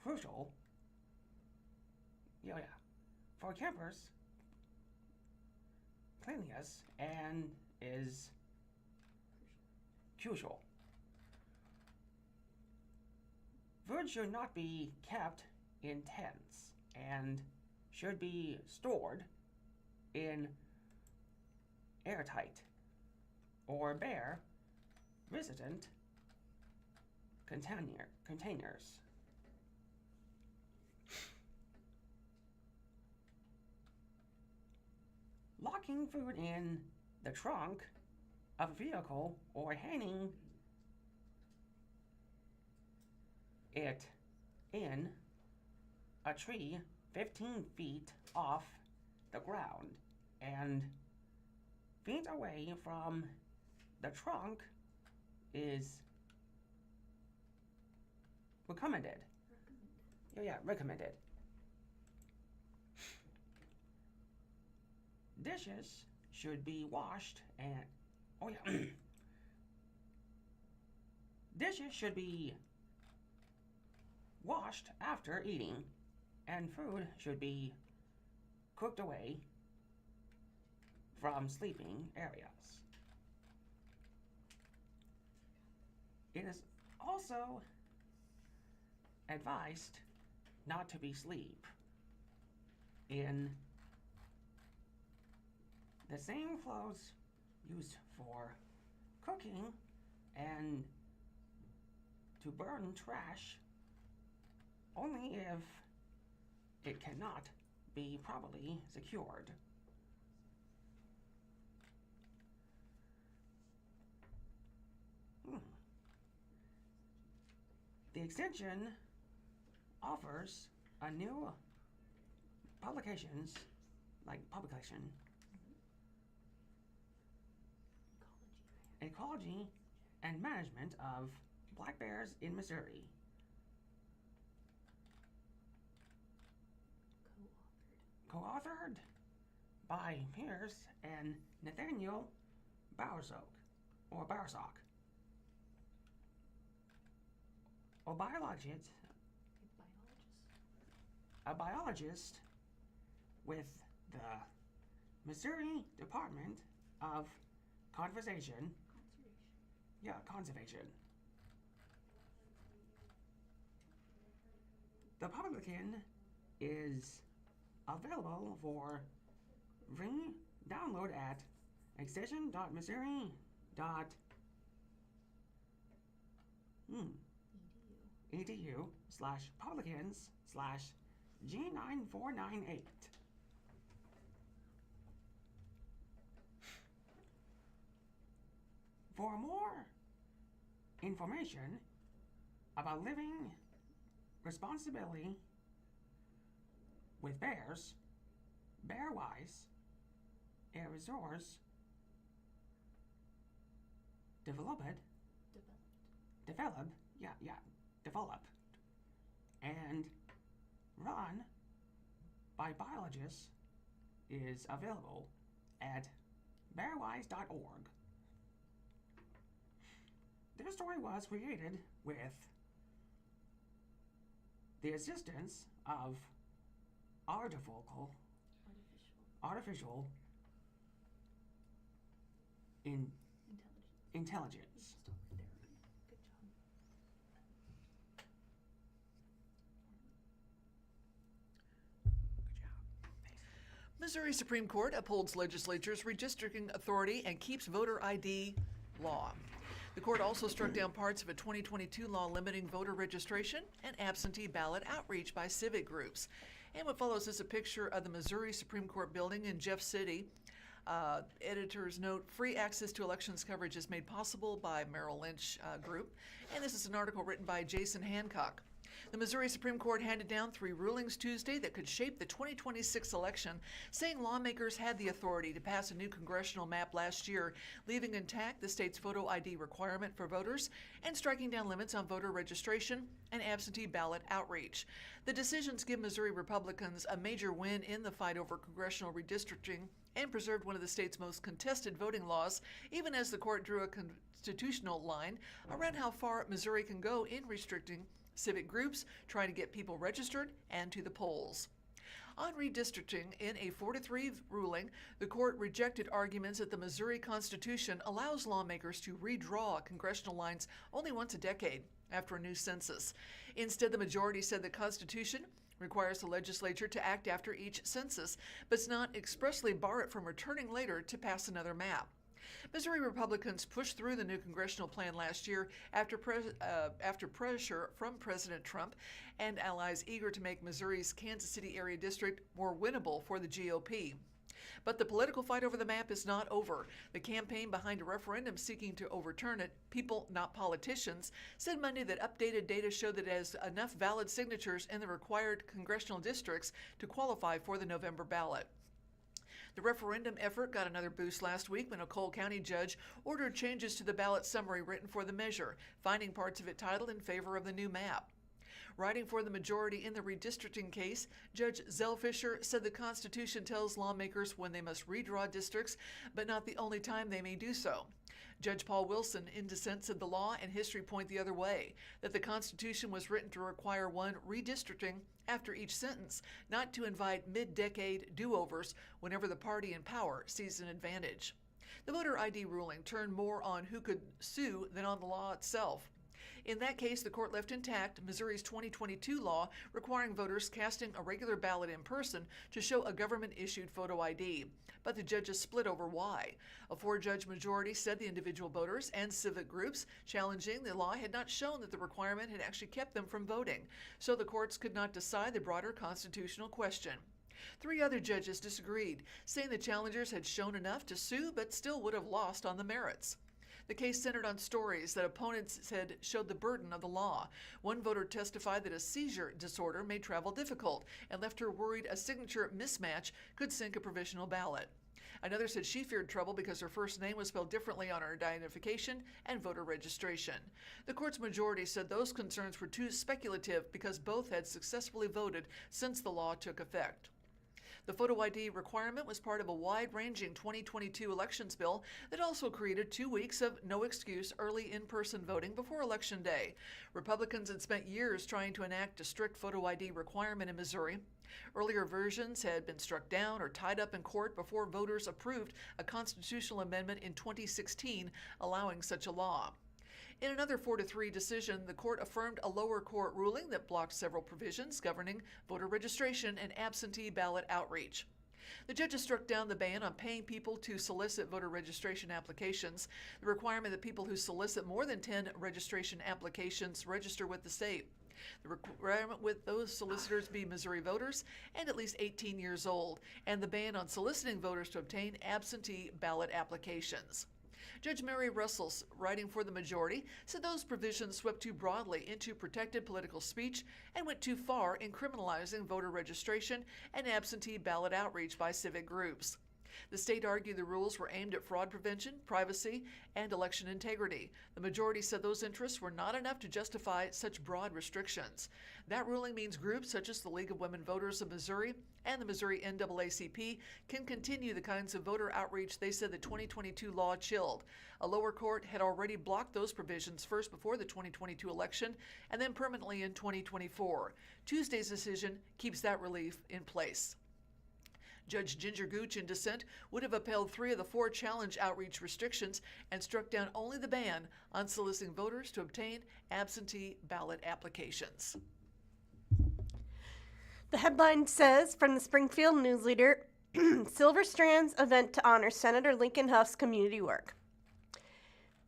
crucial. Yeah. For campers, cleanliness and is crucial. Food should not be kept in tents and should be stored in airtight or bear resistant containers. Locking food in the trunk of a vehicle or hanging it in a tree 15 feet off the ground and feet away from the trunk is recommended. Recommended. Dishes should be washed and dishes should be washed after eating, and food should be cooked away from sleeping areas. It is also advised not to be sleep in the same clothes used for cooking and to burn trash only if it cannot be properly secured. The extension offers a new publication ecology and management of black bears in Missouri. Co-authored by Pierce and Nathaniel Bowersock. A biologist with the Missouri Department of Conservation. The publication is available for free download at extension.missouri.edu/publicans/G9498. For more information about living responsibly with bears, Bearwise, a resource developed and run by biologists, is available at bearwise.org. This story was created with the assistance of artificial intelligence. Missouri Supreme Court upholds legislature's redistricting authority and keeps voter ID law. The court also struck down parts of a 2022 law limiting voter registration and absentee ballot outreach by civic groups. And what follows is a picture of the Missouri Supreme Court building in Jeff City. Editors note, free access to elections coverage is made possible by Merrill Lynch Group. And this is an article written by Jason Hancock. The Missouri Supreme Court handed down 3 rulings Tuesday that could shape the 2026 election, saying lawmakers had the authority to pass a new congressional map last year, leaving intact the state's photo ID requirement for voters and striking down limits on voter registration and absentee ballot outreach. The decisions give Missouri Republicans a major win in the fight over congressional redistricting and preserved one of the state's most contested voting laws, even as the court drew a constitutional line around how far Missouri can go in restricting civic groups trying to get people registered and to the polls. On redistricting, in a 4-3 ruling, the court rejected arguments that the Missouri Constitution allows lawmakers to redraw congressional lines only once a decade after a new census. Instead, the majority said the Constitution requires the legislature to act after each census, but does not expressly bar it from returning later to pass another map. Missouri Republicans pushed through the new congressional plan last year after pressure from President Trump and allies eager to make Missouri's Kansas City area district more winnable for the GOP. But the political fight over the map is not over. The campaign behind a referendum seeking to overturn it, People Not Politicians, said Monday that updated data showed that it has enough valid signatures in the required congressional districts to qualify for the November ballot. The referendum effort got another boost last week when a Cole County judge ordered changes to the ballot summary written for the measure, finding parts of it titled in favor of the new map. Writing for the majority in the redistricting case, Judge Zellfisher said the Constitution tells lawmakers when they must redraw districts, but not the only time they may do so. Judge Paul Wilson, in dissent, said the law and history point the other way, that the Constitution was written to require one redistricting after each sentence, not to invite mid-decade do-overs whenever the party in power sees an advantage. The voter ID ruling turned more on who could sue than on the law itself. In that case, the court left intact Missouri's 2022 law requiring voters casting a regular ballot in person to show a government-issued photo ID. But the judges split over why. A 4-judge majority said the individual voters and civic groups challenging the law had not shown that the requirement had actually kept them from voting, so the courts could not decide the broader constitutional question. 3 other judges disagreed, saying the challengers had shown enough to sue but still would have lost on the merits. The case centered on stories that opponents said showed the burden of the law. One voter testified that a seizure disorder made travel difficult and left her worried a signature mismatch could sink a provisional ballot. Another said she feared trouble because her first name was spelled differently on her identification and voter registration. The court's majority said those concerns were too speculative because both had successfully voted since the law took effect. The photo ID requirement was part of a wide-ranging 2022 elections bill that also created 2 weeks of no-excuse early in-person voting before Election Day. Republicans had spent years trying to enact a strict photo ID requirement in Missouri. Earlier versions had been struck down or tied up in court before voters approved a constitutional amendment in 2016 allowing such a law. In another 4-3 decision, the court affirmed a lower court ruling that blocked several provisions governing voter registration and absentee ballot outreach. The judges struck down the ban on paying people to solicit voter registration applications, the requirement that people who solicit more than 10 registration applications register with the state. The requirement with those solicitors be Missouri voters and at least 18 years old, and the ban on soliciting voters to obtain absentee ballot applications. Judge Mary Russell, writing for the majority, said those provisions swept too broadly into protected political speech and went too far in criminalizing voter registration and absentee ballot outreach by civic groups. The state argued the rules were aimed at fraud prevention, privacy, and election integrity. The majority said those interests were not enough to justify such broad restrictions. That ruling means groups such as the League of Women Voters of Missouri and the Missouri NAACP can continue the kinds of voter outreach they said the 2022 law chilled. A lower court had already blocked those provisions first before the 2022 election and then permanently in 2024. Tuesday's decision keeps that relief in place. Judge Ginger Gooch, in dissent, would have upheld 3 of the 4 challenge outreach restrictions and struck down only the ban on soliciting voters to obtain absentee ballot applications. The headline says, from the Springfield News-Leader, Silver Strands event to honor Senator Lincoln Huff's community work.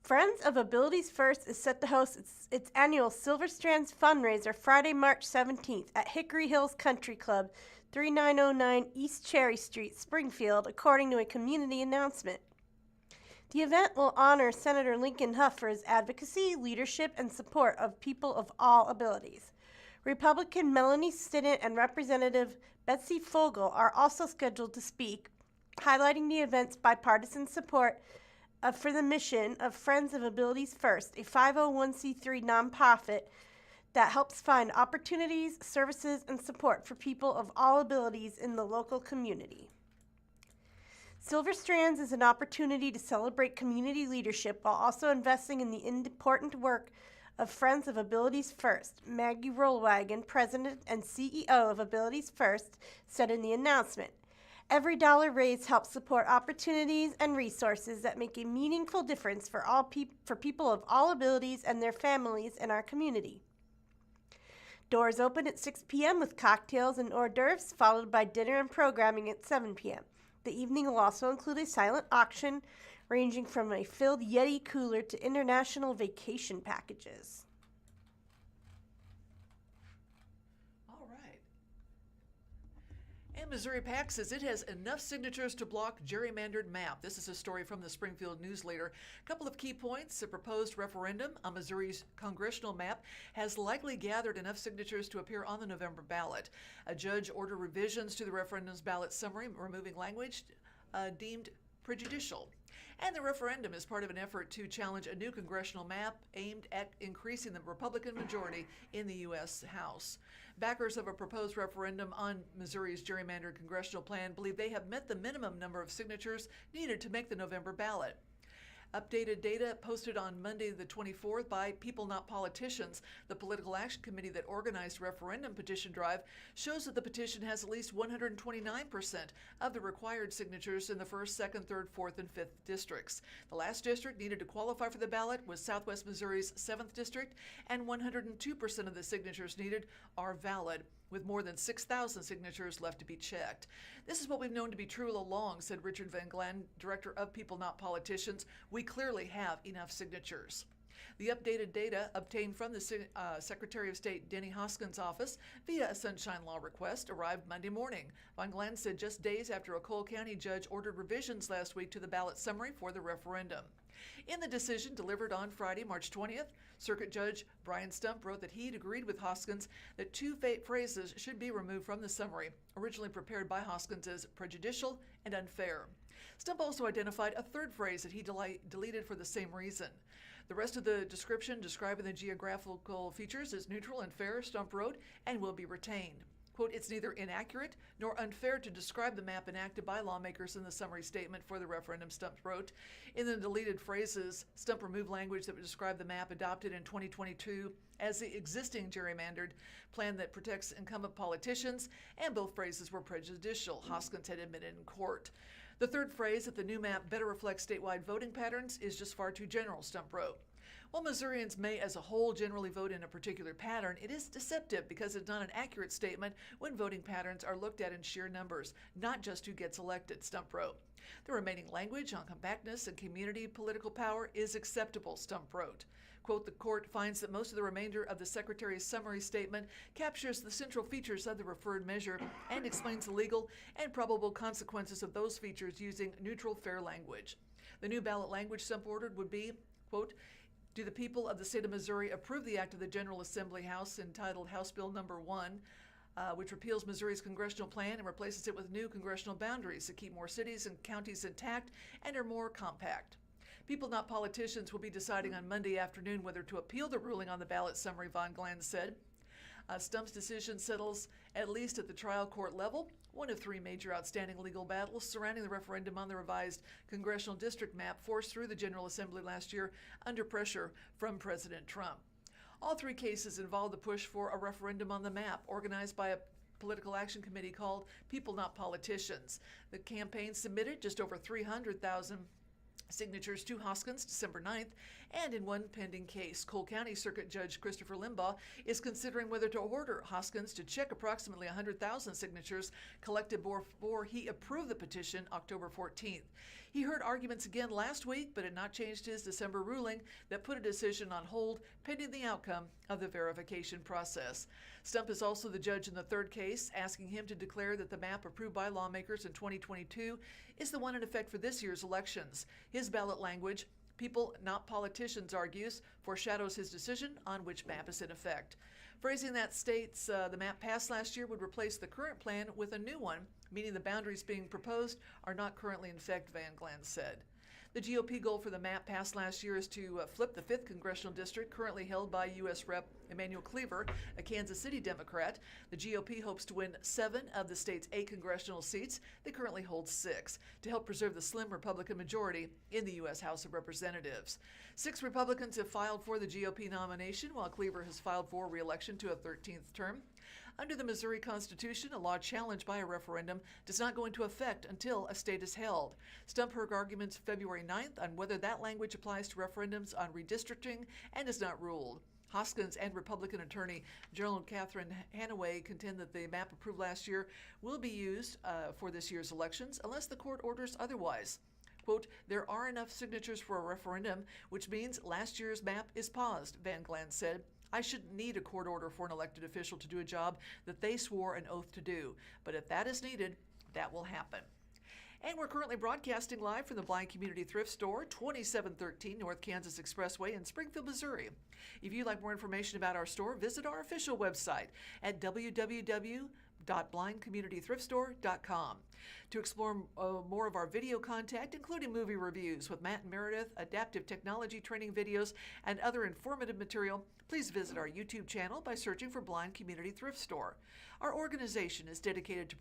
Friends of Abilities First is set to host its annual Silver Strands fundraiser Friday, March 17th at Hickory Hills Country Club, 3909 East Cherry Street, Springfield, according to a community announcement. The event will honor Senator Lincoln Huff for his advocacy, leadership, and support of people of all abilities. Republican Melanie Stinnett and Representative Betsy Fogel are also scheduled to speak, highlighting the event's bipartisan support for the mission of Friends of Abilities First, a 501c3 nonprofit that helps find opportunities, services, and support for people of all abilities in the local community. Silver Strands is an opportunity to celebrate community leadership while also investing in the important work of Friends of Abilities First. Maggie Rollwagon, President and CEO of Abilities First, said in the announcement, "Every dollar raised helps support opportunities and resources that make a meaningful difference for people of all abilities and their families in our community." Doors open at 6 p.m. with cocktails and hors d'oeuvres, followed by dinner and programming at 7 p.m. The evening will also include a silent auction ranging from a filled Yeti cooler to international vacation packages. All right. And Missouri PAC says it has enough signatures to block gerrymandered map. This is a story from the Springfield News-Leader. A couple of key points. A proposed referendum on Missouri's congressional map has likely gathered enough signatures to appear on the November ballot. A judge ordered revisions to the referendum's ballot summary, removing language deemed prejudicial. And the referendum is part of an effort to challenge a new congressional map aimed at increasing the Republican majority in the U.S. House. Backers of a proposed referendum on Missouri's gerrymandered congressional plan believe they have met the minimum number of signatures needed to make the November ballot. Updated data posted on Monday the 24th by People Not Politicians, the political action committee that organized referendum petition drive, shows that the petition has at least 129% of the required signatures in the 1st, 2nd, 3rd, 4th, and 5th districts. The last district needed to qualify for the ballot was Southwest Missouri's 7th district, and 102% of the signatures needed are valid, with more than 6,000 signatures left to be checked. This is what we've known to be true all along, said Richard Van Glen, director of People Not Politicians. We clearly have enough signatures. The updated data obtained from the Secretary of State Denny Hoskins' office via a Sunshine Law request arrived Monday morning. Van Glen said just days after a Cole County judge ordered revisions last week to the ballot summary for the referendum. In the decision delivered on Friday, March 20th, Circuit Judge Brian Stump wrote that he'd agreed with Hoskins that two phrases should be removed from the summary, originally prepared by Hoskins as prejudicial and unfair. Stump also identified a third phrase that he deleted for the same reason. The rest of the description describing the geographical features is neutral and fair, Stump wrote, and will be retained. Quote, "It's neither inaccurate nor unfair to describe the map enacted by lawmakers in the summary statement for the referendum," Stump wrote. In the deleted phrases, Stump removed language that would describe the map adopted in 2022 as the existing gerrymandered plan that protects incumbent politicians, and both phrases were prejudicial, Hoskins had admitted in court. The third phrase, that the new map better reflects statewide voting patterns, is just far too general, Stump wrote. While Missourians may as a whole generally vote in a particular pattern, it is deceptive because it's not an accurate statement when voting patterns are looked at in sheer numbers, not just who gets elected, Stump wrote. The remaining language on compactness and community political power is acceptable, Stump wrote. Quote, "The court finds that most of the remainder of the Secretary's summary statement captures the central features of the referred measure and explains the legal and probable consequences of those features using neutral, fair language." The new ballot language Stump ordered would be, quote, "Do the people of the state of Missouri approve the act of the General Assembly House entitled House Bill Number 1, which repeals Missouri's congressional plan and replaces it with new congressional boundaries that keep more cities and counties intact and are more compact?" People Not Politicians will be deciding on Monday afternoon whether to appeal the ruling on the ballot summary, Van Glen said. Stump's decision settles, at least at the trial court level, one of three major outstanding legal battles surrounding the referendum on the revised congressional district map forced through the General Assembly last year under pressure from President Trump. All three cases involve the push for a referendum on the map, organized by a political action committee called People Not Politicians. The campaign submitted just over 300,000 signatures to Hoskins December 9th, and in one pending case, Cole County Circuit Judge Christopher Limbaugh is considering whether to order Hoskins to check approximately 100,000 signatures collected before he approved the petition October 14th. He heard arguments again last week, but had not changed his December ruling that put a decision on hold pending the outcome of the verification process. Stump is also the judge in the third case, asking him to declare that the map approved by lawmakers in 2022 is the one in effect for this year's elections. His ballot language, "People, not politicians," argues, foreshadows his decision on which map is in effect. Phrasing that states the map passed last year would replace the current plan with a new one, meaning the boundaries being proposed are not currently in effect, Van Glan said. The GOP goal for the map passed last year is to flip the 5th congressional district currently held by U.S. Rep. Emmanuel Cleaver, a Kansas City Democrat. The GOP hopes to win 7 of the state's 8 congressional seats. They currently hold 6 to help preserve the slim Republican majority in the U.S. House of Representatives. 6 Republicans have filed for the GOP nomination, while Cleaver has filed for re-election to a 13th term. Under the Missouri Constitution, a law challenged by a referendum does not go into effect until a state is held. Stump heard arguments February 9th on whether that language applies to referendums on redistricting and is not ruled. Hoskins and Republican Attorney General Catherine Hanaway contend that the map approved last year will be used for this year's elections unless the court orders otherwise. Quote, "There are enough signatures for a referendum, which means last year's map is paused," Van Glan said. "I shouldn't need a court order for an elected official to do a job that they swore an oath to do. But if that is needed, that will happen." And we're currently broadcasting live from the Blind Community Thrift Store, 2713 North Kansas Expressway in Springfield, Missouri. If you'd like more information about our store, visit our official website at www.blindcommunitythriftstore.com. To explore more of our video content, including movie reviews with Matt and Meredith, adaptive technology training videos, and other informative material, please visit our YouTube channel by searching for Blind Community Thrift Store. Our organization is dedicated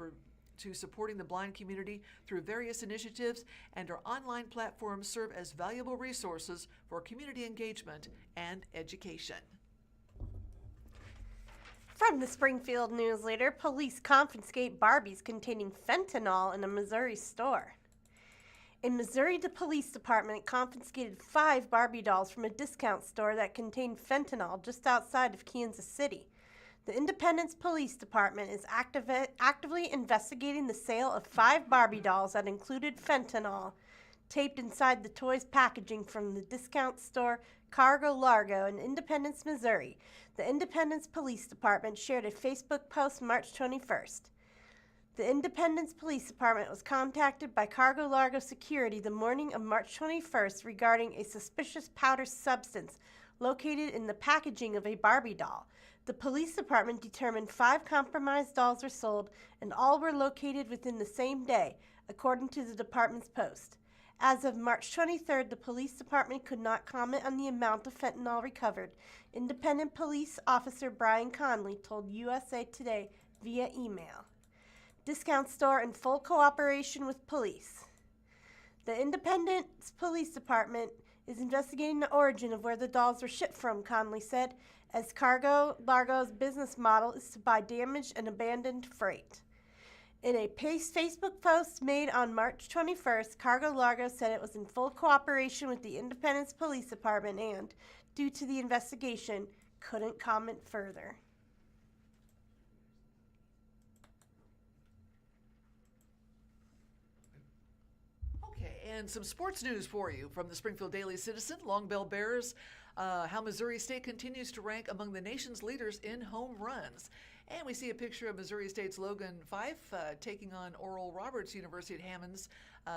to supporting the blind community through various initiatives, and our online platforms serve as valuable resources for community engagement and education. From the Springfield News-Leader, police confiscate Barbies containing fentanyl in a Missouri store. In Missouri, the police department confiscated 5 Barbie dolls from a discount store that contained fentanyl just outside of Kansas City. The Independence Police Department is actively investigating the sale of 5 Barbie dolls that included fentanyl taped inside the toys packaging from the discount store Cargo Largo in Independence, Missouri. The Independence Police Department shared a Facebook post March 21st. The Independence Police Department was contacted by Cargo Largo Security the morning of March 21st regarding a suspicious powder substance located in the packaging of a Barbie doll. The police department determined 5 compromised dolls were sold, and all were located within the same day, according to the department's post. As of March 23rd, the police department could not comment on the amount of fentanyl recovered. Independent Police Officer Brian Conley told USA Today via email. Discount store in full cooperation with police. The Independence Police Department is investigating the origin of where the dolls were shipped from, Conley said, as Cargo Largo's business model is to buy damaged and abandoned freight. In a Facebook post made on March 21st, Cargo Largo said it was in full cooperation with the Independence Police Department and, due to the investigation, couldn't comment further. And some sports news for you from the Springfield Daily Citizen. Long Bell Bears, how Missouri State continues to rank among the nation's leaders in home runs. And we see a picture of Missouri State's Logan Fife taking on Oral Roberts University at Hammonds.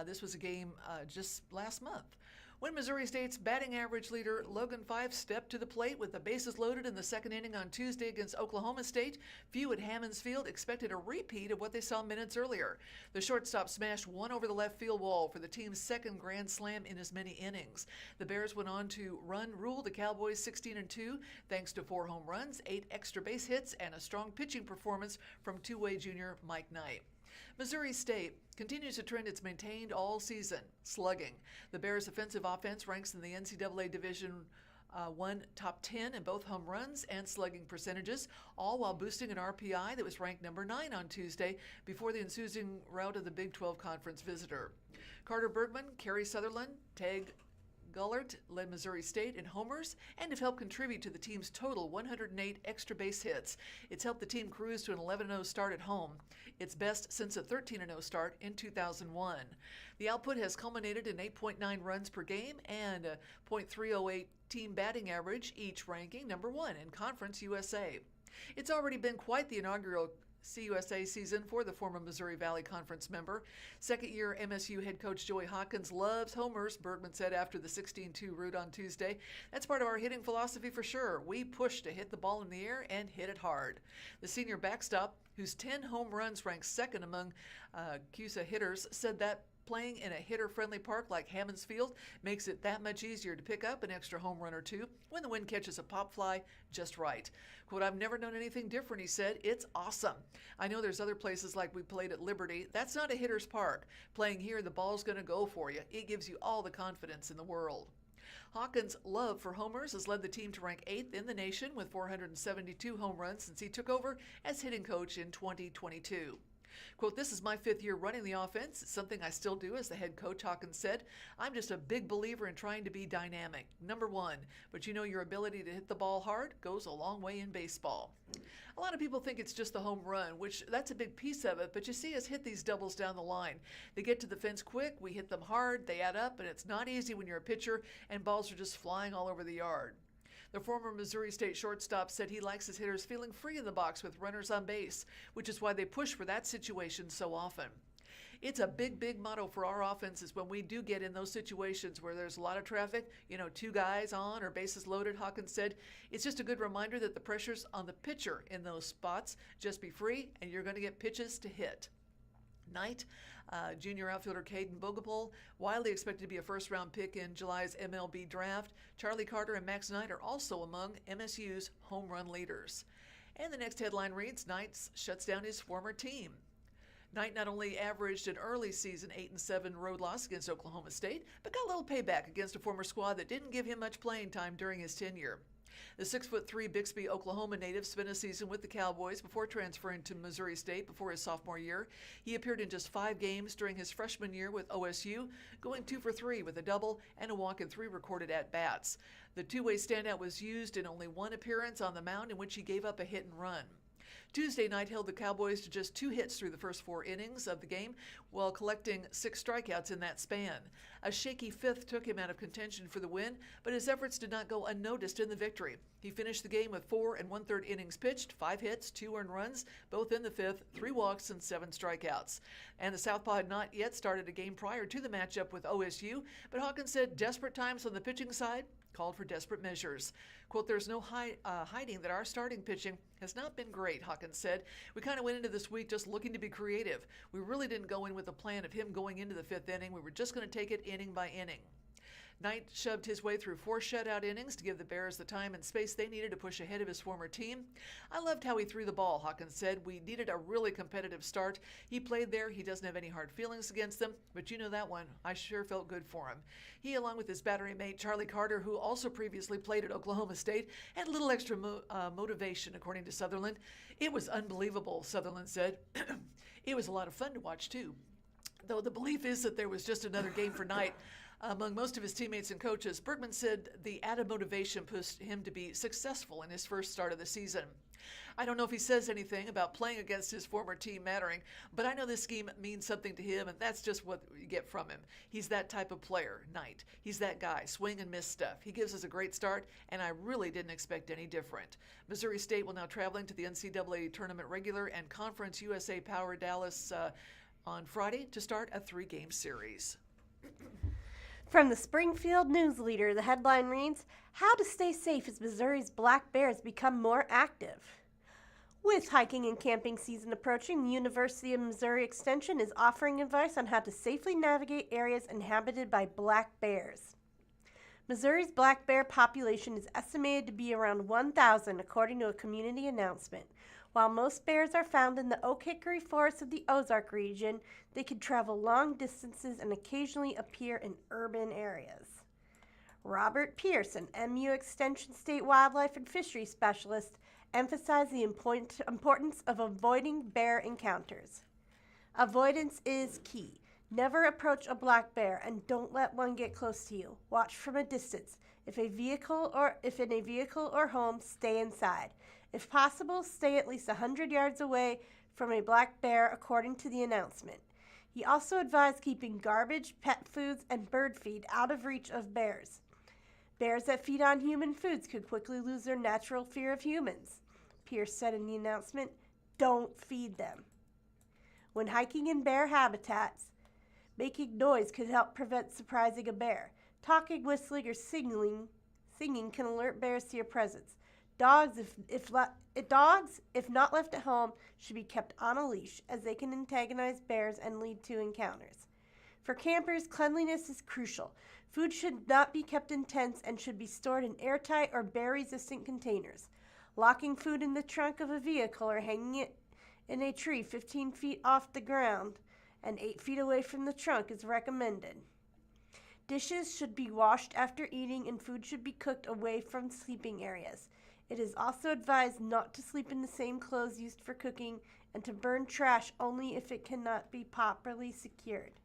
This was a game just last month. When Missouri State's batting average leader Logan Fife stepped to the plate with the bases loaded in the second inning on Tuesday against Oklahoma State, few at Hammonds Field expected a repeat of what they saw minutes earlier. The shortstop smashed one over the left field wall for the team's second grand slam in as many innings. The Bears went on to rule the Cowboys 16-2 thanks to 4 home runs, 8 extra base hits, and a strong pitching performance from two-way junior Mike Knight. Missouri State continues to trend it's maintained all season, slugging. The Bears' offensive offense ranks in the NCAA Division I top 10 in both home runs and slugging percentages, all while boosting an RPI that was ranked number 9 on Tuesday before the ensuing rout of the Big 12 Conference visitor. Carter Bergman, Kerry Sutherland, Tag Gullert led Missouri State in homers and have helped contribute to the team's total 108 extra base hits. It's helped the team cruise to an 11-0 start at home, its best since a 13-0 start in 2001. The output has culminated in 8.9 runs per game and a .308 team batting average, each ranking number 1 in Conference USA. It's already been quite the inaugural CUSA season for the former Missouri Valley Conference member. Second-year MSU head coach Joey Hawkins loves homers, Bergman said after the 16-2 rout on Tuesday. That's part of our hitting philosophy for sure. We push to hit the ball in the air and hit it hard. The senior backstop, whose 10 home runs ranks second among CUSA hitters, said that playing in a hitter-friendly park like Hammons Field makes it that much easier to pick up an extra home run or two when the wind catches a pop fly just right. Quote, I've never known anything different, he said. It's awesome. I know there's other places like we played at Liberty. That's not a hitter's park. Playing here, the ball's going to go for you. It gives you all the confidence in the world. Hawkins' love for homers has led the team to rank 8th in the nation with 472 home runs since he took over as hitting coach in 2022. Quote, this is my 5th year running the offense. It's something I still do as the head coach, Hawkins said. I'm just a big believer in trying to be dynamic, number 1. But you know your ability to hit the ball hard goes a long way in baseball. A lot of people think it's just the home run, which that's a big piece of it, but you see us hit these doubles down the line. They get to the fence quick, we hit them hard, they add up, and it's not easy when you're a pitcher and balls are just flying all over the yard. The former Missouri State shortstop said he likes his hitters feeling free in the box with runners on base, which is why they push for that situation so often. It's a big motto for our offenses when we do get in those situations where there's a lot of traffic, 2 guys on or bases loaded, Hawkins said. It's just a good reminder that the pressure's on the pitcher in those spots. Just be free and you're going to get pitches to hit. Knight, junior outfielder Caden Bogopol, widely expected to be a first-round pick in July's MLB draft. Charlie Carter and Max Knight are also among MSU's home run leaders. And the next headline reads, Knight shuts down his former team. Knight not only averaged an early season 8-7 road loss against Oklahoma State, but got a little payback against a former squad that didn't give him much playing time during his tenure. The 6'3" Bixby, Oklahoma native spent a season with the Cowboys before transferring to Missouri State before his sophomore year. He appeared in just 5 games during his freshman year with OSU, going 2 for 3 with a double and a walk in 3 recorded at-bats. The two-way standout was used in only 1 appearance on the mound in which he gave up a hit and run. Tuesday night held the Cowboys to just 2 hits through the first 4 innings of the game while collecting 6 strikeouts in that span. A shaky 5th took him out of contention for the win, but his efforts did not go unnoticed in the victory. He finished the game with 4 1/3 innings pitched, 5 hits, 2 earned runs, both in the 5th, 3 walks and 7 strikeouts. And the Southpaw had not yet started a game prior to the matchup with OSU, but Hawkins said desperate times on the pitching side called for desperate measures. Quote, there's no hiding that our starting pitching has not been great, Hawkins said. We kind of went into this week just looking to be creative. We really didn't go in with a plan of him going into the 5th inning. We were just going to take it inning by inning. Knight shoved his way through 4 shutout innings to give the Bears the time and space they needed to push ahead of his former team. I loved how he threw the ball, Hawkins said. We needed a really competitive start. He played there. He doesn't have any hard feelings against them, but you know that one. I sure felt good for him. He, along with his battery mate Charlie Carter, who also previously played at Oklahoma State, had a little extra motivation, according to Sutherland. It was unbelievable, Sutherland said. It was a lot of fun to watch, too. Though the belief is that there was just another game for Knight. Among most of his teammates and coaches, Bergman said the added motivation pushed him to be successful in his first start of the season. I don't know if he says anything about playing against his former team mattering, but I know this scheme means something to him, and that's just what you get from him. He's that type of player, Knight. He's that guy, swing and miss stuff. He gives us a great start, and I really didn't expect any different. Missouri State will now traveling to the NCAA Tournament regular and Conference USA Power Dallas on Friday to start a 3-game series. From the Springfield News-Leader, the headline reads, How to Stay Safe as Missouri's Black Bears Become More Active. With hiking and camping season approaching, the University of Missouri Extension is offering advice on how to safely navigate areas inhabited by black bears. Missouri's black bear population is estimated to be around 1,000, according to a community announcement. While most bears are found in the oak hickory forests of the Ozarks region, they can travel long distances and occasionally appear in urban areas. Robert Pierce, an MU Extension State Wildlife and Fisheries Specialist, emphasized the importance of avoiding bear encounters. Avoidance is key. Never approach a black bear and don't let one get close to you. Watch from a distance. If in a vehicle or home, stay inside. If possible, stay at least 100 yards away from a black bear, according to the announcement. He also advised keeping garbage, pet foods, and bird feed out of reach of bears. Bears that feed on human foods could quickly lose their natural fear of humans. Pierce said in the announcement, "Don't feed them." When hiking in bear habitats, making noise could help prevent surprising a bear. Talking, whistling, or singing can alert bears to your presence. Dogs, if not left at home, should be kept on a leash, as they can antagonize bears and lead to encounters. For campers, cleanliness is crucial. Food should not be kept in tents and should be stored in airtight or bear-resistant containers. Locking food in the trunk of a vehicle or hanging it in a tree 15 feet off the ground and 8 feet away from the trunk is recommended. Dishes should be washed after eating and food should be cooked away from sleeping areas. It is also advised not to sleep in the same clothes used for cooking and to burn trash only if it cannot be properly secured.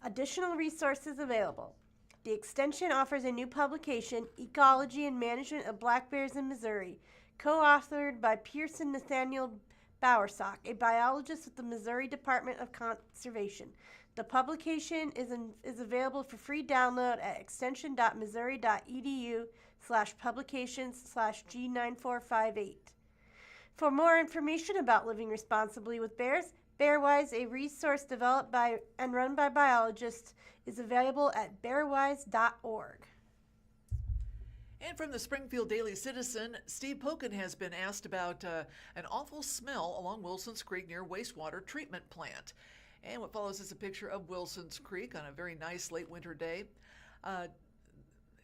Additional resources available. The Extension offers a new publication, Ecology and Management of Black Bears in Missouri, co-authored by Pierce and Nathaniel Bowersock, a biologist with the Missouri Department of Conservation. The publication is available for free download at extension.missouri.edu/publications/G9458. For more information about living responsibly with bears, Bearwise, a resource developed by and run by biologists, is available at bearwise.org. And from the Springfield Daily Citizen, Steve Pokin has been asked about an awful smell along Wilson's Creek near wastewater treatment plant. And what follows is a picture of Wilson's Creek on a very nice late winter day.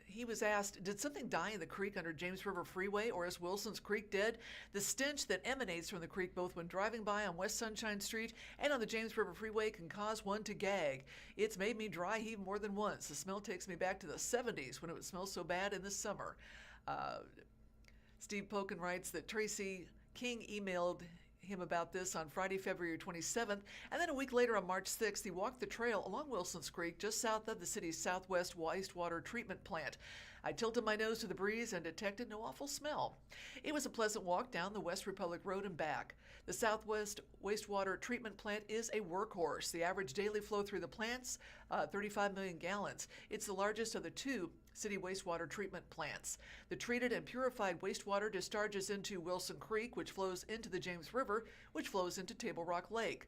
He was asked, did something die in the creek under James River Freeway, or is Wilson's Creek dead? The stench that emanates from the creek both when driving by on West Sunshine Street and on the James River Freeway can cause one to gag. It's made me dry heave more than once. The smell takes me back to the 70s when it would smell so bad in the summer. Steve Pokin writes that Tracy King emailed him about this on Friday, February 27th, and then a week later on March 6th, he walked the trail along Wilson's Creek just south of the city's southwest wastewater treatment plant. I tilted my nose to the breeze and detected no awful smell. It was a pleasant walk down the West Republic Road and back. The Southwest Wastewater Treatment Plant is a workhorse. The average daily flow through the plant's 35 million gallons. It's the largest of the two city wastewater treatment plants. The treated and purified wastewater discharges into Wilson Creek, which flows into the James River, which flows into Table Rock Lake.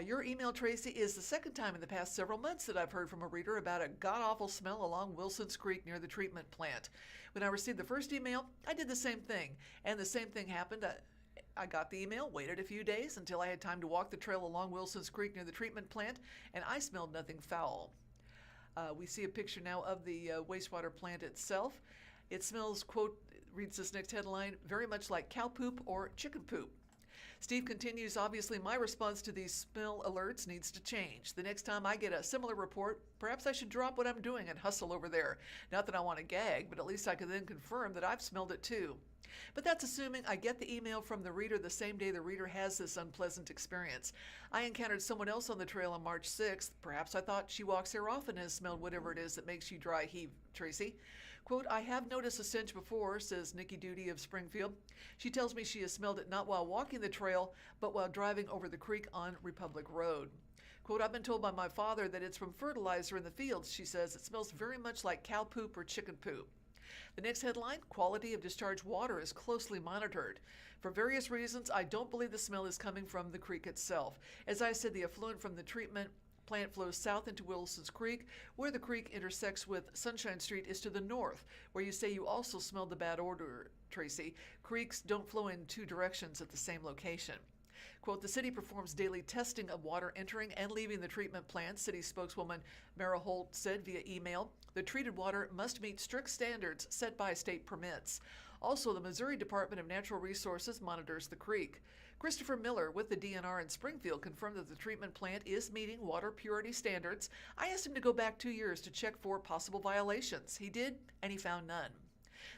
Your email, Tracy, is the second time in the past several months that I've heard from a reader about a god-awful smell along Wilson's Creek near the treatment plant. When I received the first email, I did the same thing, and the same thing happened. I got the email, waited a few days until I had time to walk the trail along Wilson's Creek near the treatment plant, and I smelled nothing foul. We see a picture now of the wastewater plant itself. It smells, quote, reads this next headline, very much like cow poop or chicken poop. Steve continues, obviously my response to these smell alerts needs to change. The next time I get a similar report, perhaps I should drop what I'm doing and hustle over there. Not that I want to gag, but at least I can then confirm that I've smelled it too. But that's assuming I get the email from the reader the same day the reader has this unpleasant experience. I encountered someone else on the trail on March 6th. Perhaps I thought she walks here often and has smelled whatever it is that makes you dry heave, Tracy. Quote, I have noticed a stench before, says Nikki Duty of Springfield. She tells me she has smelled it not while walking the trail, but while driving over the creek on Republic Road. Quote, I've been told by my father that it's from fertilizer in the fields. She says it smells very much like cow poop or chicken poop. The next headline, quality of discharged water is closely monitored. For various reasons, I don't believe the smell is coming from the creek itself. As I said, the effluent from the treatment plant flows south into Wilson's Creek. Where the creek intersects with Sunshine Street is to the north, where you say you also smelled the bad odor, Tracy. Creeks don't flow in two directions at the same location. Quote, the city performs daily testing of water entering and leaving the treatment plant, city spokeswoman Mara Holt said via email. The treated water must meet strict standards set by state permits. Also, the Missouri Department of Natural Resources monitors the creek. Christopher Miller with the DNR in Springfield confirmed that the treatment plant is meeting water purity standards. I asked him to go back 2 years to check for possible violations. He did, and he found none.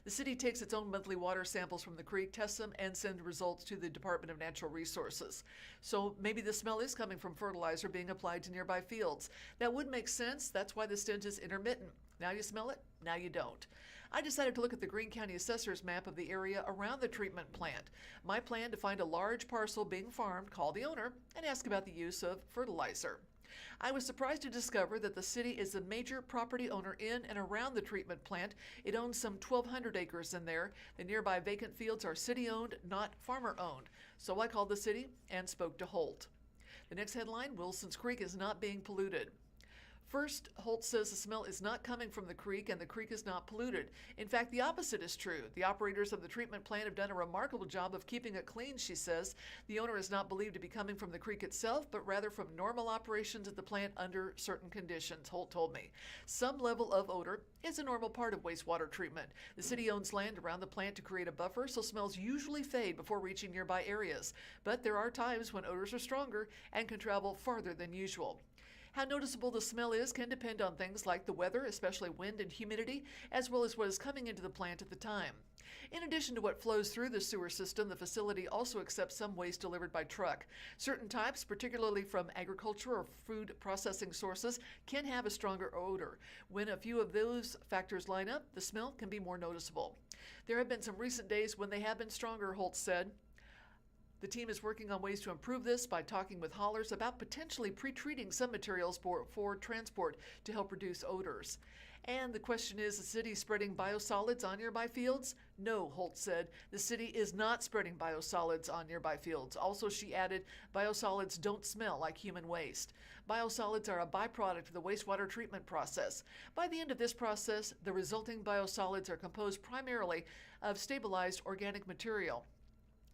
The city takes its own monthly water samples from the creek, tests them, and sends results to the Department of Natural Resources. So maybe the smell is coming from fertilizer being applied to nearby fields. That would make sense. That's why the stench is intermittent. Now you smell it, now you don't. I decided to look at the Greene County Assessor's map of the area around the treatment plant. My plan to find a large parcel being farmed, call the owner, and ask about the use of fertilizer. I was surprised to discover that the city is a major property owner in and around the treatment plant. It owns some 1,200 acres in there. The nearby vacant fields are city-owned, not farmer-owned. So I called the city and spoke to Holt. The next headline, Wilson's Creek is not being polluted. First, Holt says the smell is not coming from the creek and the creek is not polluted. In fact, the opposite is true. The operators of the treatment plant have done a remarkable job of keeping it clean, she says. The owner is not believed to be coming from the creek itself, but rather from normal operations at the plant under certain conditions, Holt told me. Some level of odor is a normal part of wastewater treatment. The city owns land around the plant to create a buffer, so smells usually fade before reaching nearby areas. But there are times when odors are stronger and can travel farther than usual. How noticeable the smell is can depend on things like the weather, especially wind and humidity, as well as what is coming into the plant at the time. In addition to what flows through the sewer system, the facility also accepts some waste delivered by truck. Certain types, particularly from agriculture or food processing sources, can have a stronger odor. When a few of those factors line up, the smell can be more noticeable. There have been some recent days when they have been stronger, Holt said. The team is working on ways to improve this by talking with haulers about potentially pre-treating some materials for transport to help reduce odors. And the question is the city spreading biosolids on nearby fields? No, Holt said. The city is not spreading biosolids on nearby fields. Also, she added, biosolids don't smell like human waste. Biosolids are a byproduct of the wastewater treatment process. By the end of this process, the resulting biosolids are composed primarily of stabilized organic material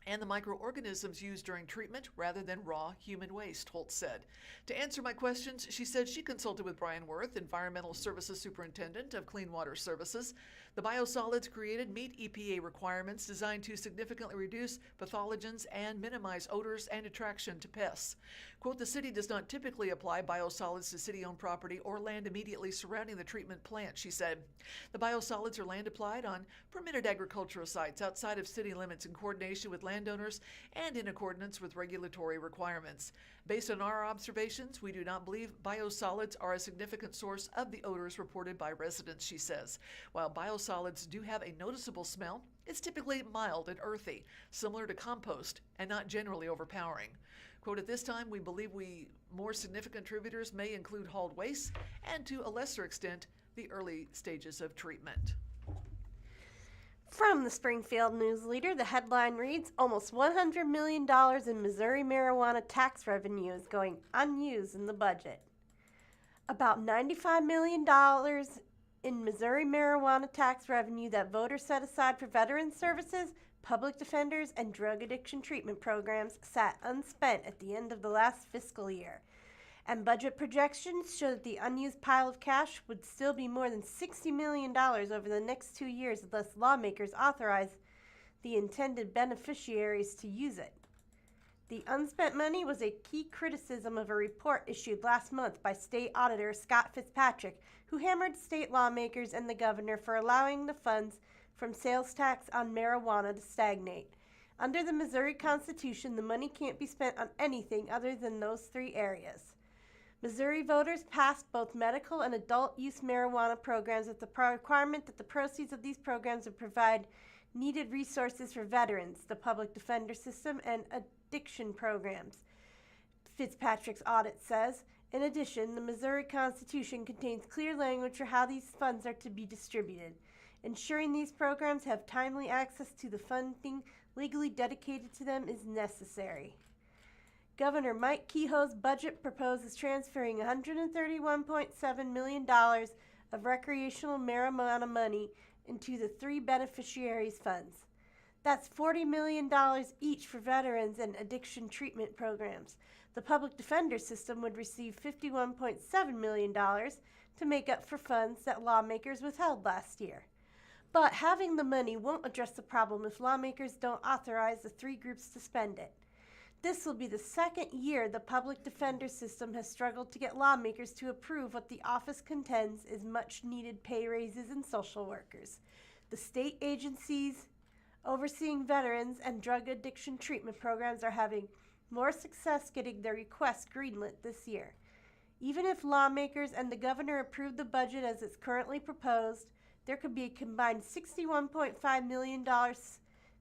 and the microorganisms used during treatment rather than raw human waste, Holt said. To answer my questions, she said she consulted with Brian Worth, Environmental Services Superintendent of Clean Water Services. The biosolids created meet EPA requirements designed to significantly reduce pathogens and minimize odors and attraction to pests. Quote, the city does not typically apply biosolids to city-owned property or land immediately surrounding the treatment plant, she said. The biosolids are land applied on permitted agricultural sites outside of city limits in coordination with landowners and in accordance with regulatory requirements. Based on our observations, we do not believe biosolids are a significant source of the odors reported by residents, she says. While biosolids do have a noticeable smell, it's typically mild and earthy, similar to compost, and not generally overpowering. Quote, at this time, we believe more significant contributors may include hauled waste and, to a lesser extent, the early stages of treatment. From the Springfield News-Leader, the headline reads, almost $100 million in Missouri marijuana tax revenue is going unused in the budget. About $95 million in Missouri marijuana tax revenue that voters set aside for veteran services, public defenders, and drug addiction treatment programs sat unspent at the end of the last fiscal year. And budget projections show that the unused pile of cash would still be more than $60 million over the next 2 years unless lawmakers authorize the intended beneficiaries to use it. The unspent money was a key criticism of a report issued last month by State Auditor Scott Fitzpatrick, who hammered state lawmakers and the governor for allowing the funds from sales tax on marijuana to stagnate. Under the Missouri Constitution, the money can't be spent on anything other than those 3 areas. Missouri voters passed both medical and adult use marijuana programs with the requirement that the proceeds of these programs would provide needed resources for veterans, the public defender system, and addiction programs. Fitzpatrick's audit says, in addition, the Missouri Constitution contains clear language for how these funds are to be distributed. Ensuring these programs have timely access to the funding legally dedicated to them is necessary. Governor Mike Kehoe's budget proposes transferring $131.7 million of recreational marijuana money into the 3 beneficiaries' funds. That's $40 million each for veterans and addiction treatment programs. The public defender system would receive $51.7 million to make up for funds that lawmakers withheld last year. But having the money won't address the problem if lawmakers don't authorize the 3 groups to spend it. This will be the 2nd year the public defender system has struggled to get lawmakers to approve what the office contends is much needed pay raises in social workers. The state agencies overseeing veterans and drug addiction treatment programs are having more success getting their requests greenlit this year. Even if lawmakers and the governor approve the budget as it's currently proposed, there could be a combined $61.5 million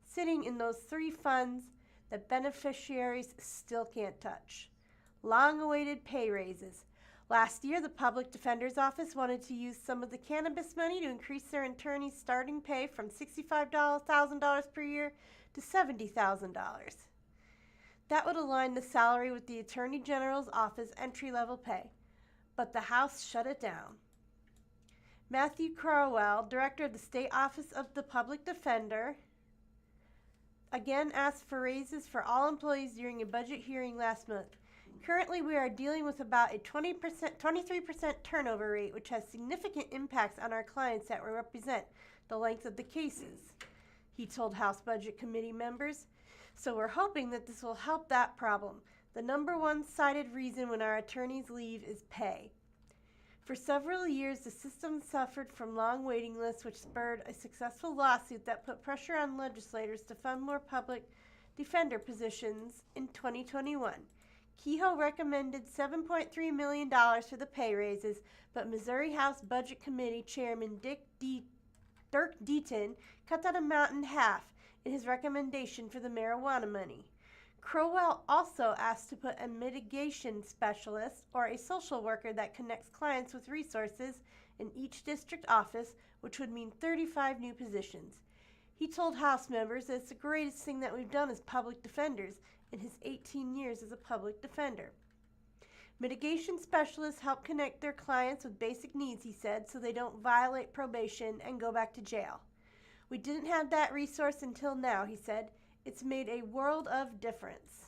sitting in those three funds that beneficiaries still can't touch. Long-awaited pay raises. Last year, the Public Defender's Office wanted to use some of the cannabis money to increase their attorney's starting pay from $65,000 per year to $70,000. That would align the salary with the Attorney General's office entry-level pay, but the House shut it down. Matthew Crowell, director of the State Office of the Public Defender, again asked for raises for all employees during a budget hearing last month. Currently, we are dealing with about a 23% turnover rate, which has significant impacts on our clients that represent the length of the cases, he told House Budget Committee members. So we're hoping that this will help that problem. The number one cited reason when our attorneys leave is pay. For several years, the system suffered from long waiting lists, which spurred a successful lawsuit that put pressure on legislators to fund more public defender positions in 2021. Kehoe recommended $7.3 million for the pay raises, but Missouri House Budget Committee Chairman Dirk Deaton cut that amount in half in his recommendation for the marijuana money. Crowell also asked to put a mitigation specialist or a social worker that connects clients with resources in each district office, which would mean 35 new positions. He told House members that it's the greatest thing that we've done as public defenders in his 18 years as a public defender. Mitigation specialists help connect their clients with basic needs, he said, so they don't violate probation and go back to jail. We didn't have that resource until now, he said. It's made a world of difference.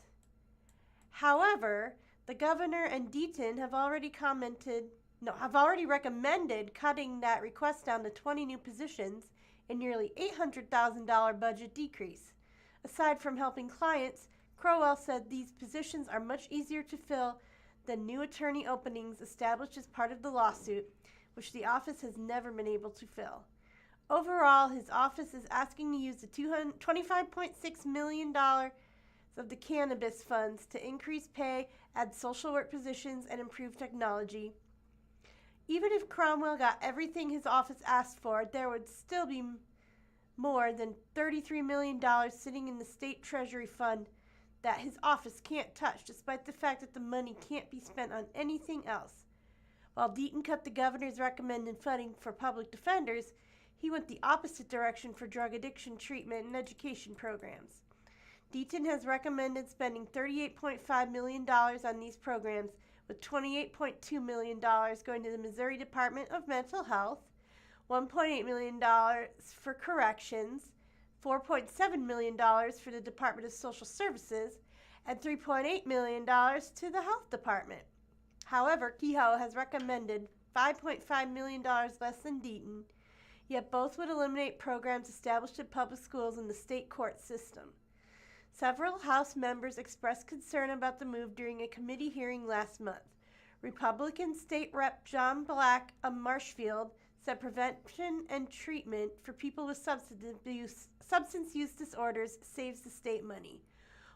However, the governor and Deaton have already recommended cutting that request down to 20 new positions, a nearly $800,000 budget decrease. Aside from helping clients, Crowell said these positions are much easier to fill than new attorney openings established as part of the lawsuit, which the office has never been able to fill. Overall, his office is asking to use the $25.6 million of the cannabis funds to increase pay, add social work positions, and improve technology. Even if Cromwell got everything his office asked for, there would still be more than $33 million sitting in the state treasury fund that his office can't touch, despite the fact that the money can't be spent on anything else. While Deaton cut the governor's recommended funding for public defenders, he went the opposite direction for drug addiction treatment and education programs. Deaton has recommended spending $38.5 million on these programs, with $28.2 million going to the Missouri Department of Mental Health, $1.8 million for corrections, $4.7 million for the Department of Social Services, and $3.8 million to the Health Department. However, Kehoe has recommended $5.5 million less than Deaton, yet both would eliminate programs established at public schools in the state court system. Several House members expressed concern about the move during a committee hearing last month. Republican State Rep. John Black of Marshfield said prevention and treatment for people with substance use disorders saves the state money.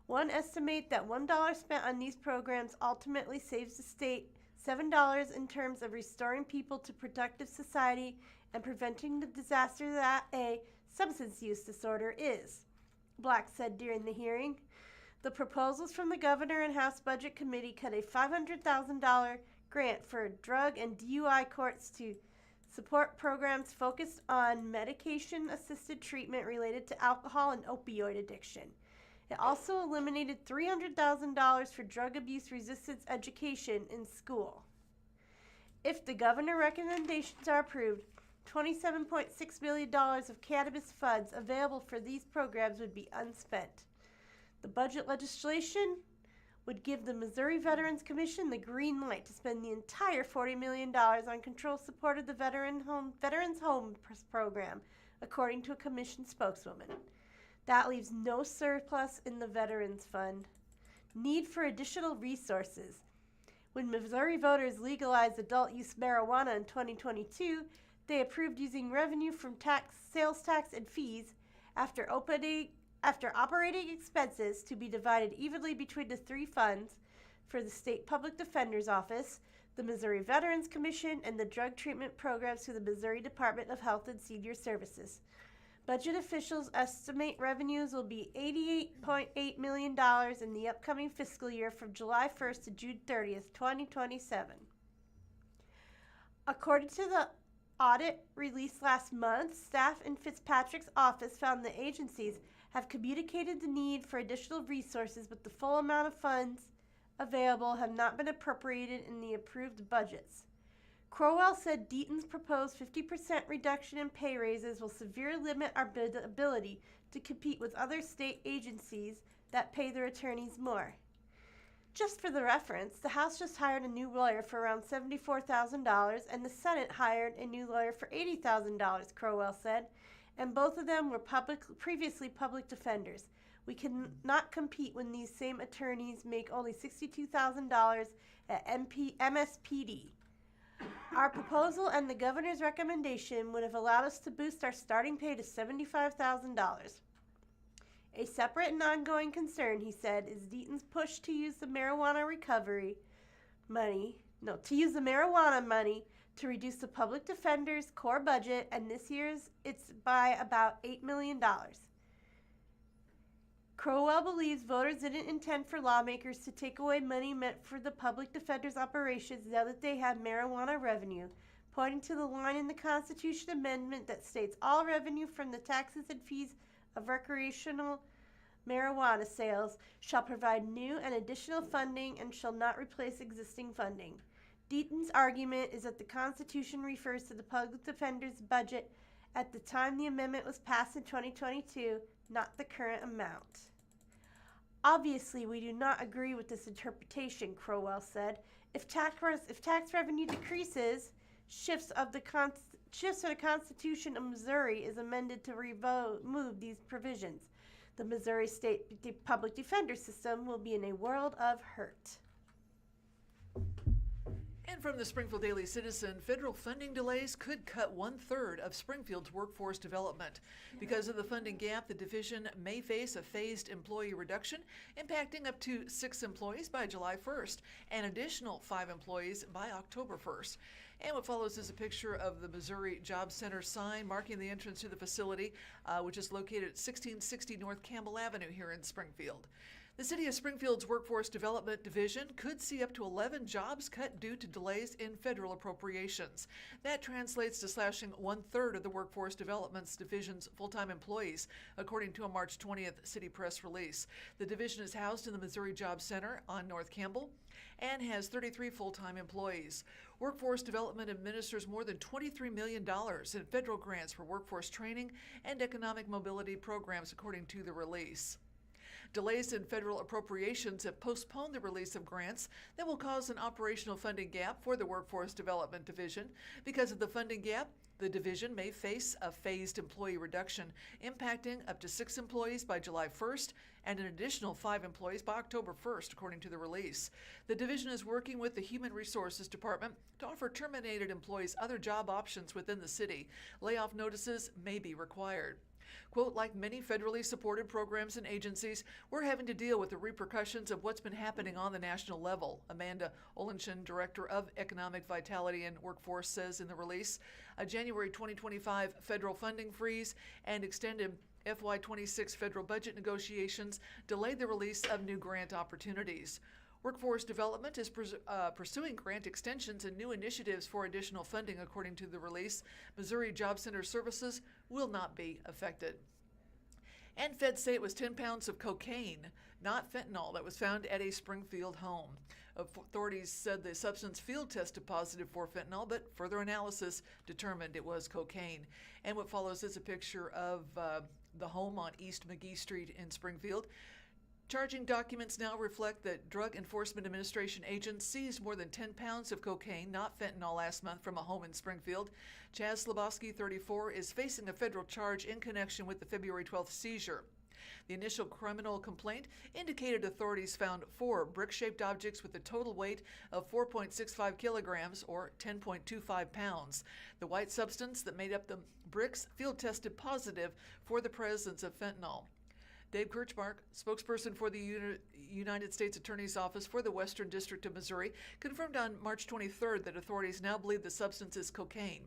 One estimate that $1 spent on these programs ultimately saves the state $7 in terms of restoring people to productive society and preventing the disaster that a substance use disorder is, Black said during the hearing. The proposals from the governor and House Budget Committee cut a $500,000 grant for drug and DUI courts to support programs focused on medication-assisted treatment related to alcohol and opioid addiction. It also eliminated $300,000 for drug abuse resistance education in school. If the governor recommendations are approved, $27.6 million of cannabis funds available for these programs would be unspent. The budget legislation would give the Missouri Veterans Commission the green light to spend the entire $40 million on control support of the Veterans Home Program, according to a commission spokeswoman. That leaves no surplus in the Veterans Fund. Need for additional resources. When Missouri voters legalized adult use marijuana in 2022, they approved using revenue from sales tax and fees after operating expenses to be divided evenly between the three funds for the State Public Defender's Office, the Missouri Veterans Commission, and the Drug Treatment Programs through the Missouri Department of Health and Senior Services. Budget officials estimate revenues will be $88.8 million in the upcoming fiscal year from July 1st to June 30th, 2027. According to the audit released last month, staff in Fitzpatrick's office found the agencies have communicated the need for additional resources, but the full amount of funds available have not been appropriated in the approved budgets. Crowell said Deaton's proposed 50% reduction in pay raises will severely limit our ability to compete with other state agencies that pay their attorneys more. Just for the reference, the House just hired a new lawyer for around $74,000 and the Senate hired a new lawyer for $80,000, Crowell said, and both of them were previously public defenders. We cannot compete when these same attorneys make only $62,000 at MSPD. Our proposal and the governor's recommendation would have allowed us to boost our starting pay to $75,000. A separate and ongoing concern, he said, is Deaton's push to use the marijuana money to reduce the public defender's core budget, and this year's it's by about $8 million. Crowell believes voters didn't intend for lawmakers to take away money meant for the public defender's operations now that they have marijuana revenue, pointing to the line in the Constitution Amendment that states all revenue from the taxes and fees of recreational marijuana sales shall provide new and additional funding and shall not replace existing funding. Deaton's argument is that the Constitution refers to the public defender's budget at the time the amendment was passed in 2022, not the current amount. Obviously, we do not agree with this interpretation, Crowell said. If tax revenue decreases, shifts of the Constitution of Missouri is amended to remove these provisions. The Missouri State Public Defender System will be in a world of hurt. And from the Springfield Daily Citizen, federal funding delays could cut 1/3 of Springfield's workforce development. Because of the funding gap, the division may face a phased employee reduction, impacting up to 6 employees by July 1st, and additional 5 employees by October 1st. And what follows is a picture of the Missouri Job Center sign marking the entrance to the facility, which is located at 1660 North Campbell Avenue here in Springfield. The City of Springfield's Workforce Development Division could see up to 11 jobs cut due to delays in federal appropriations. That translates to slashing 1/3 of the Workforce Development Division's full-time employees, according to a March 20th city press release. The division is housed in the Missouri Job Center on North Campbell and has 33 full-time employees. Workforce Development administers more than $23 million in federal grants for workforce training and economic mobility programs, according to the release. Delays in federal appropriations have postponed the release of grants that will cause an operational funding gap for the Workforce Development Division. Because of the funding gap, the division may face a phased employee reduction, impacting up to 6 employees by July 1st and an additional 5 employees by October 1st, according to the release. The division is working with the Human Resources Department to offer terminated employees other job options within the city. Layoff notices may be required. Quote, like many federally supported programs and agencies, we're having to deal with the repercussions of what's been happening on the national level, Amanda Olenshin, Director of Economic Vitality and Workforce, says in the release. A January 2025 federal funding freeze and extended FY26 federal budget negotiations delayed the release of new grant opportunities. Workforce Development is pursuing grant extensions and new initiatives for additional funding, according to the release. Missouri Job Center services will not be affected. And feds say it was 10 pounds of cocaine, not fentanyl, that was found at a Springfield home. Authorities said the substance field tested positive for fentanyl, but further analysis determined it was cocaine. And what follows is a picture of the home on East McGee Street in Springfield. Charging documents now reflect that Drug Enforcement Administration agents seized more than 10 pounds of cocaine, not fentanyl, last month from a home in Springfield. Chaz Slabowski, 34, is facing a federal charge in connection with the February 12th seizure. The initial criminal complaint indicated authorities found 4 brick-shaped objects with a total weight of 4.65 kilograms or 10.25 pounds. The white substance that made up the bricks field tested positive for the presence of fentanyl. Dave Kirchmark, spokesperson for the United States Attorney's Office for the Western District of Missouri, confirmed on March 23rd that authorities now believe the substance is cocaine.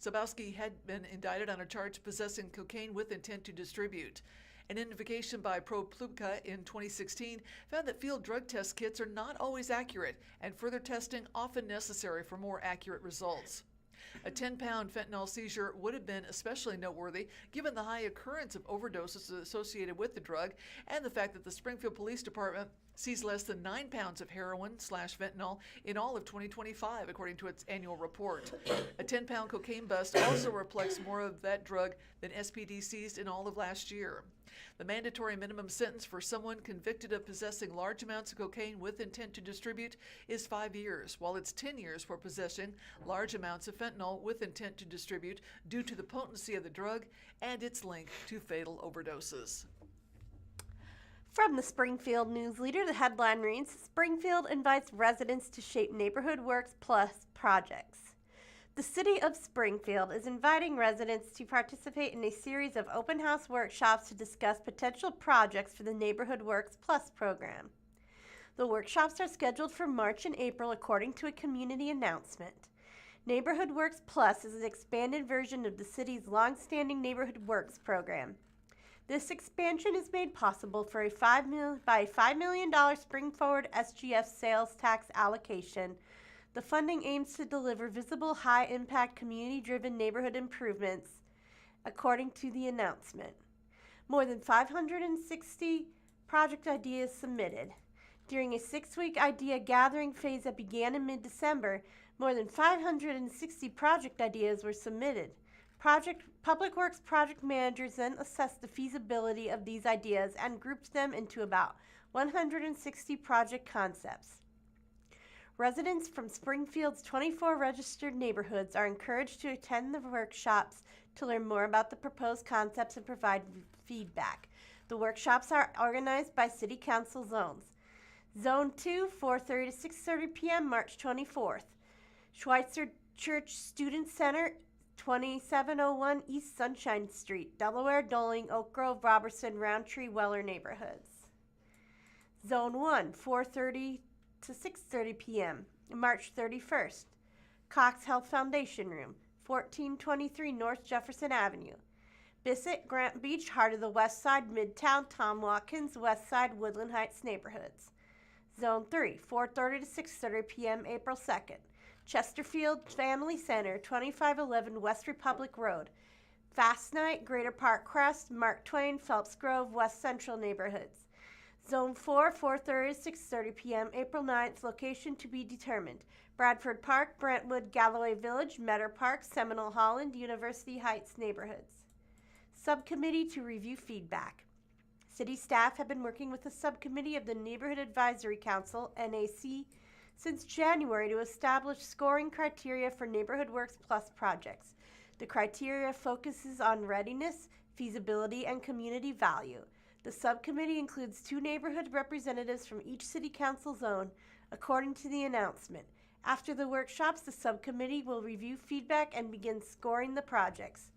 Zabowski had been indicted on a charge of possessing cocaine with intent to distribute. An investigation by ProPublica in 2016 found that field drug test kits are not always accurate, and further testing often necessary for more accurate results. A 10-pound fentanyl seizure would have been especially noteworthy given the high occurrence of overdoses associated with the drug and the fact that the Springfield Police Department seized less than 9 pounds of heroin/fentanyl in all of 2025, according to its annual report. A 10-pound cocaine bust also reflects more of that drug than SPD seized in all of last year. The mandatory minimum sentence for someone convicted of possessing large amounts of cocaine with intent to distribute is 5 years, while it's 10 years for possessing large amounts of fentanyl with intent to distribute due to the potency of the drug and its link to fatal overdoses. From the Springfield News-Leader, the headline reads, Springfield invites residents to shape Neighborhood Works Plus projects. The City of Springfield is inviting residents to participate in a series of open house workshops to discuss potential projects for the Neighborhood Works Plus program. The workshops are scheduled for March and April according to a community announcement. Neighborhood Works Plus is an expanded version of the city's long-standing Neighborhood Works program. This expansion is made possible by a $5 million Spring Forward SGF sales tax allocation. The funding aims to deliver visible, high-impact, community-driven neighborhood improvements, according to the announcement. More than 560 project ideas submitted. During a 6-week idea gathering phase that began in mid-December, more than 560 project ideas were submitted. Public Works project managers then assessed the feasibility of these ideas and grouped them into about 160 project concepts. Residents from Springfield's 24 registered neighborhoods are encouraged to attend the workshops to learn more about the proposed concepts and provide feedback. The workshops are organized by City Council zones. Zone 2, 4:30 to 6:30 p.m., March 24th. Schweitzer Church Student Center, 2701 East Sunshine Street, Delaware, Doling, Oak Grove, Robertson, Roundtree, Weller neighborhoods. Zone 1, 4:30 to 6:30 p.m., March 31st. Cox Health Foundation Room, 1423 North Jefferson Avenue. Bissett, Grant Beach, heart of the West Side, Midtown, Tom Watkins, West Side, Woodland Heights neighborhoods. Zone 3, 4:30 to 6:30 p.m., April 2nd. Chesterfield Family Center, 2511 West Republic Road. Fast Night, Greater Park Crest, Mark Twain, Phelps Grove, West Central neighborhoods. Zone 4, 4:30 to 6:30 p.m., April 9th, location to be determined. Bradford Park, Brentwood, Galloway Village, Meadow Park, Seminole Holland, University Heights neighborhoods. Subcommittee to review feedback. City staff have been working with the subcommittee of the Neighborhood Advisory Council, NAC, since January to establish scoring criteria for Neighborhood Works Plus projects. The criteria focuses on readiness, feasibility, and community value. The subcommittee includes 2 neighborhood representatives from each city council zone, according to the announcement. After the workshops, the subcommittee will review feedback and begin scoring the projects.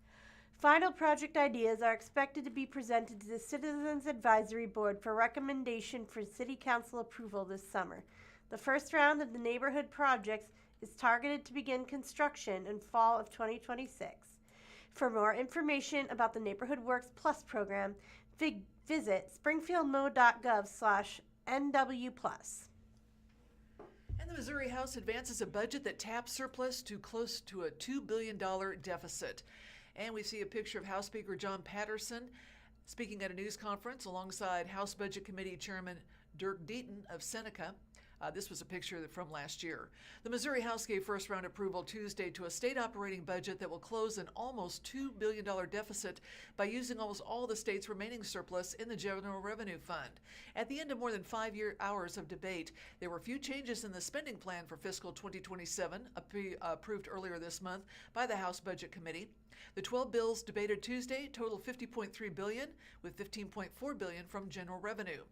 Final project ideas are expected to be presented to the Citizens Advisory Board for recommendation for city council approval this summer. The first round of the neighborhood projects is targeted to begin construction in fall of 2026. For more information about the Neighborhood Works Plus program, visit springfieldmo.gov/NW+. And the Missouri House advances a budget that taps surplus to close to a $2 billion deficit. And we see a picture of House Speaker John Patterson speaking at a news conference alongside House Budget Committee Chairman Dirk Deaton of Seneca. This was a picture from last year. The Missouri House gave first-round approval Tuesday to a state operating budget that will close an almost $2 billion deficit by using almost all the state's remaining surplus in the General Revenue Fund. At the end of more than 5 hours of debate, there were few changes in the spending plan for fiscal 2027, approved earlier this month by the House Budget Committee. The 12 bills debated Tuesday total $50.3 billion, with $15.4 billion from general revenue.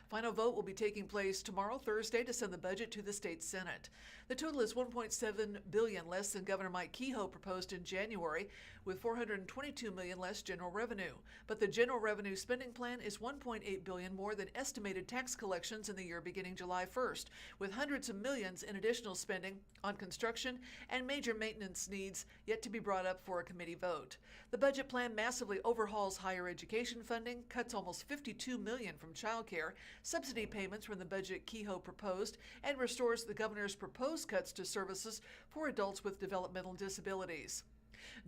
Final vote will be taking place tomorrow, Thursday, to send the budget to the state Senate. The total is $1.7 billion less than Governor Mike Kehoe proposed in January, with $422 million less general revenue. But the general revenue spending plan is $1.8 billion more than estimated tax collections in the year beginning July 1st, with hundreds of millions in additional spending on construction and major maintenance needs yet to be brought up for a committee vote. The budget plan massively overhauls higher education funding, cuts almost $52 million from child care, subsidy payments from the budget Kehoe proposed, and restores the governor's proposed cuts to services for adults with developmental disabilities.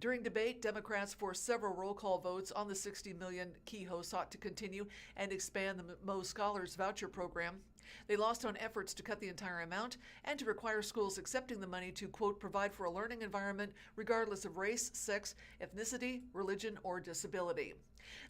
During debate, Democrats forced several roll call votes on the $60 million Kehoe sought to continue and expand the MO Scholars Voucher Program. They lost on efforts to cut the entire amount and to require schools accepting the money to, quote, provide for a learning environment regardless of race, sex, ethnicity, religion, or disability.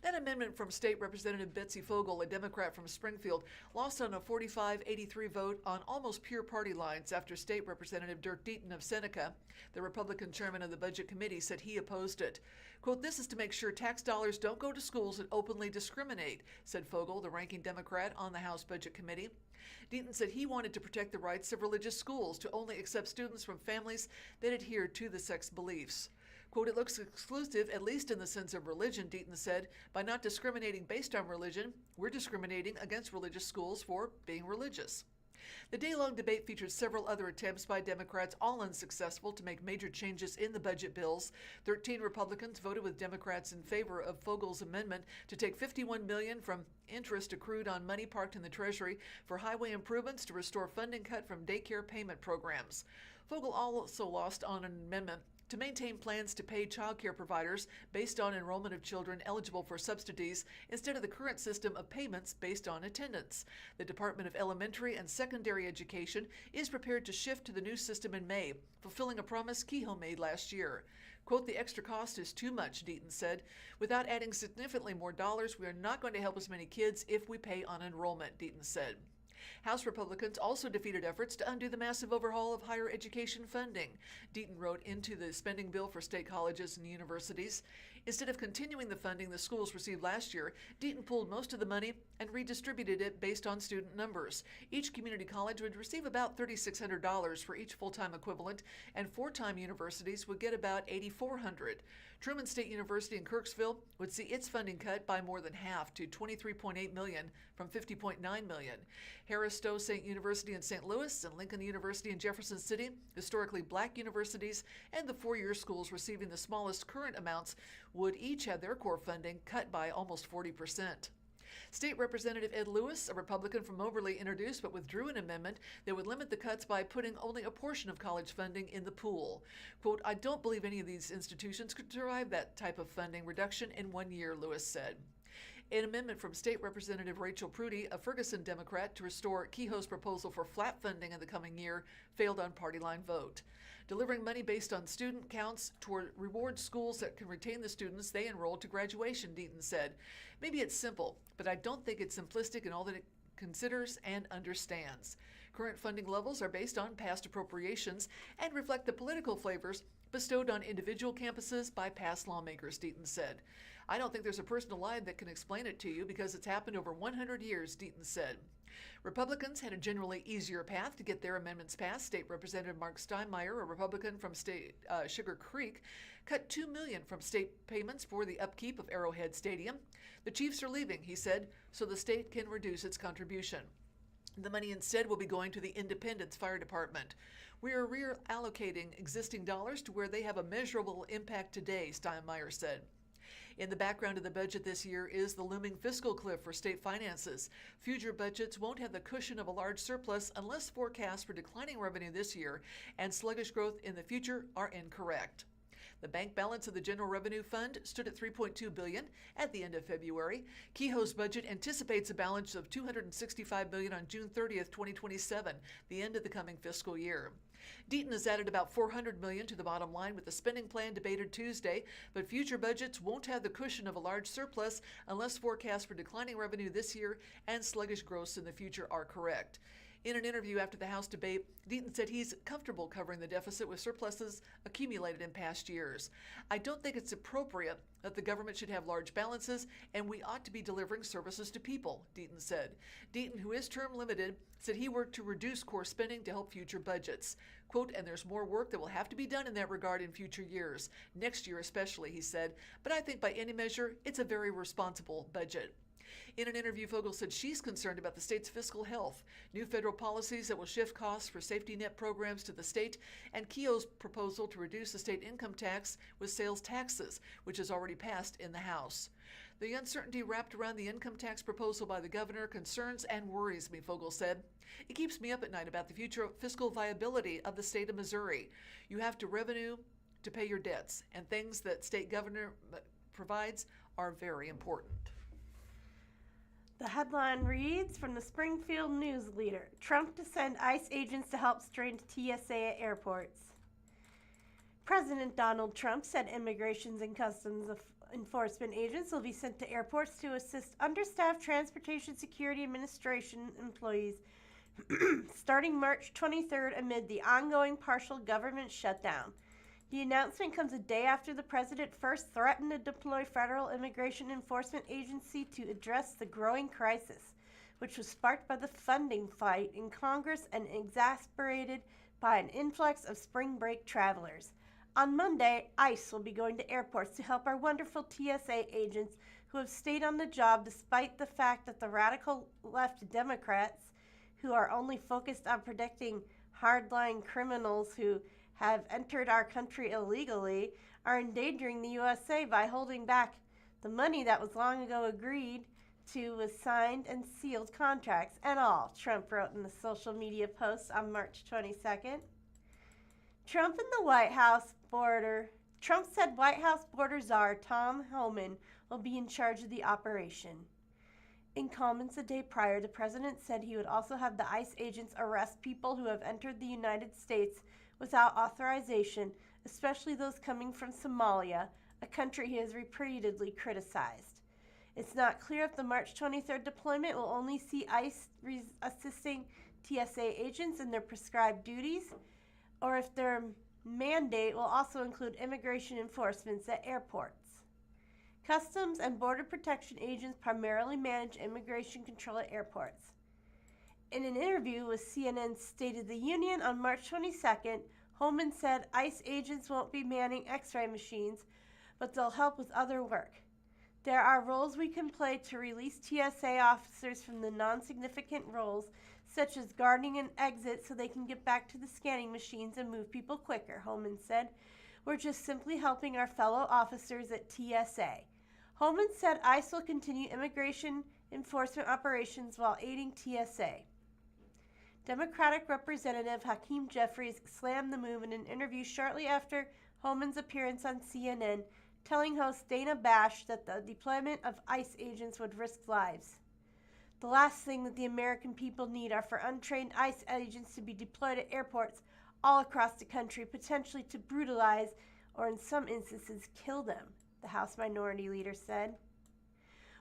That amendment from State Representative Betsy Fogel, a Democrat from Springfield, lost on a 45-83 vote on almost pure party lines after State Representative Dirk Deaton of Seneca, the Republican chairman of the Budget Committee, said he opposed it. Quote, this is to make sure tax dollars don't go to schools that openly discriminate, said Fogel, the ranking Democrat on the House Budget Committee. Deaton said he wanted to protect the rights of religious schools to only accept students from families that adhere to the sex beliefs. Quote, it looks exclusive, at least in the sense of religion, Deaton said. By not discriminating based on religion, we're discriminating against religious schools for being religious. The day-long debate featured several other attempts by Democrats, all unsuccessful, to make major changes in the budget bills. 13 Republicans voted with Democrats in favor of Fogel's amendment to take $51 million from interest accrued on money parked in the Treasury for highway improvements to restore funding cut from daycare payment programs. Fogel also lost on an amendment to maintain plans to pay child care providers based on enrollment of children eligible for subsidies instead of the current system of payments based on attendance. The Department of Elementary and Secondary Education is prepared to shift to the new system in May, fulfilling a promise Kehoe made last year. Quote, the extra cost is too much, Deaton said. Without adding significantly more dollars, we are not going to help as many kids if we pay on enrollment, Deaton said. House Republicans also defeated efforts to undo the massive overhaul of higher education funding. Deaton wrote into the spending bill for state colleges and universities. Instead of continuing the funding the schools received last year, Deaton pulled most of the money and redistributed it based on student numbers. Each community college would receive about $3,600 for each full-time equivalent, and four-time universities would get about $8,400. Truman State University in Kirksville would see its funding cut by more than half to $23.8 million from $50.9 million. Harris-Stowe State University in St. Louis and Lincoln University in Jefferson City, historically black universities, and the four-year schools receiving the smallest current amounts would each have their core funding cut by almost 40%. State Representative Ed Lewis, a Republican from Moberly, introduced but withdrew an amendment that would limit the cuts by putting only a portion of college funding in the pool. Quote, I don't believe any of these institutions could derive that type of funding reduction in 1 year, Lewis said. An amendment from State Representative Rachel Prudy, a Ferguson Democrat, to restore Kehoe's proposal for flat funding in the coming year failed on party line vote. Delivering money based on student counts toward reward schools that can retain the students they enroll to graduation, Deaton said. Maybe it's simple, but I don't think it's simplistic in all that it considers and understands. Current funding levels are based on past appropriations and reflect the political flavors bestowed on individual campuses by past lawmakers, Deaton said. I don't think there's a person alive that can explain it to you because it's happened over 100 years, Deaton said. Republicans had a generally easier path to get their amendments passed. State Representative Mark Steinmeier, a Republican from Sugar Creek, cut $2 million from state payments for the upkeep of Arrowhead Stadium. The Chiefs are leaving, he said, so the state can reduce its contribution. The money instead will be going to the Independence Fire Department. We are reallocating existing dollars to where they have a measurable impact today, Steinmeier said. In the background of the budget this year is the looming fiscal cliff for state finances. Future budgets won't have the cushion of a large surplus unless forecasts for declining revenue this year and sluggish growth in the future are incorrect. The bank balance of the General Revenue Fund stood at $3.2 billion at the end of February. Kehoe's budget anticipates a balance of $265 billion on June 30th, 2027, the end of the coming fiscal year. Deaton has added about $400 million to the bottom line with the spending plan debated Tuesday, but future budgets won't have the cushion of a large surplus unless forecasts for declining revenue this year and sluggish growth in the future are correct. In an interview after the House debate, Deaton said he's comfortable covering the deficit with surpluses accumulated in past years. I don't think it's appropriate that the government should have large balances, and we ought to be delivering services to people, Deaton said. Deaton, who is term limited, said he worked to reduce core spending to help future budgets. Quote, and there's more work that will have to be done in that regard in future years, next year especially, he said, but I think by any measure, it's a very responsible budget. In an interview, Fogel said she's concerned about the state's fiscal health, new federal policies that will shift costs for safety net programs to the state, and Keogh's proposal to reduce the state income tax with sales taxes, which has already passed in the House. The uncertainty wrapped around the income tax proposal by the governor concerns and worries me, Fogel said. It keeps me up at night about the future fiscal viability of the state of Missouri. You have to revenue to pay your debts, and things that state governor provides are very important. The headline reads from the Springfield News-Leader, Trump to send ICE agents to help strain TSA at airports. President Donald Trump said Immigration and Customs Enforcement agents will be sent to airports to assist understaffed Transportation Security Administration employees starting March 23rd amid the ongoing partial government shutdown. The announcement comes a day after the president first threatened to deploy Federal Immigration Enforcement Agency to address the growing crisis, which was sparked by the funding fight in Congress and exacerbated by an influx of spring break travelers. On Monday, ICE will be going to airports to help our wonderful TSA agents who have stayed on the job despite the fact that the radical left Democrats, who are only focused on protecting hardline criminals who have entered our country illegally, are endangering the USA by holding back the money that was long ago agreed to with signed and sealed contracts and all, Trump wrote in the social media post on March 22nd. Trump said White House border czar Tom Homan will be in charge of the operation. In comments a day prior, the president said he would also have the ICE agents arrest people who have entered the United States without authorization, especially those coming from Somalia, a country he has repeatedly criticized. It's not clear if the March 23rd deployment will only see ICE assisting TSA agents in their prescribed duties, or if their mandate will also include immigration enforcements at airports. Customs and Border Protection agents primarily manage immigration control at airports. In an interview with CNN's State of the Union on March 22nd, Holman said ICE agents won't be manning x-ray machines, but they'll help with other work. There are roles we can play to release TSA officers from the non-significant roles, such as guarding an exit so they can get back to the scanning machines and move people quicker, Holman said. We're just simply helping our fellow officers at TSA. Holman said ICE will continue immigration enforcement operations while aiding TSA. Democratic Representative Hakeem Jeffries slammed the move in an interview shortly after Holman's appearance on CNN, telling host Dana Bash that the deployment of ICE agents would risk lives. The last thing that the American people need are for untrained ICE agents to be deployed at airports all across the country, potentially to brutalize or in some instances kill them, the House Minority Leader said.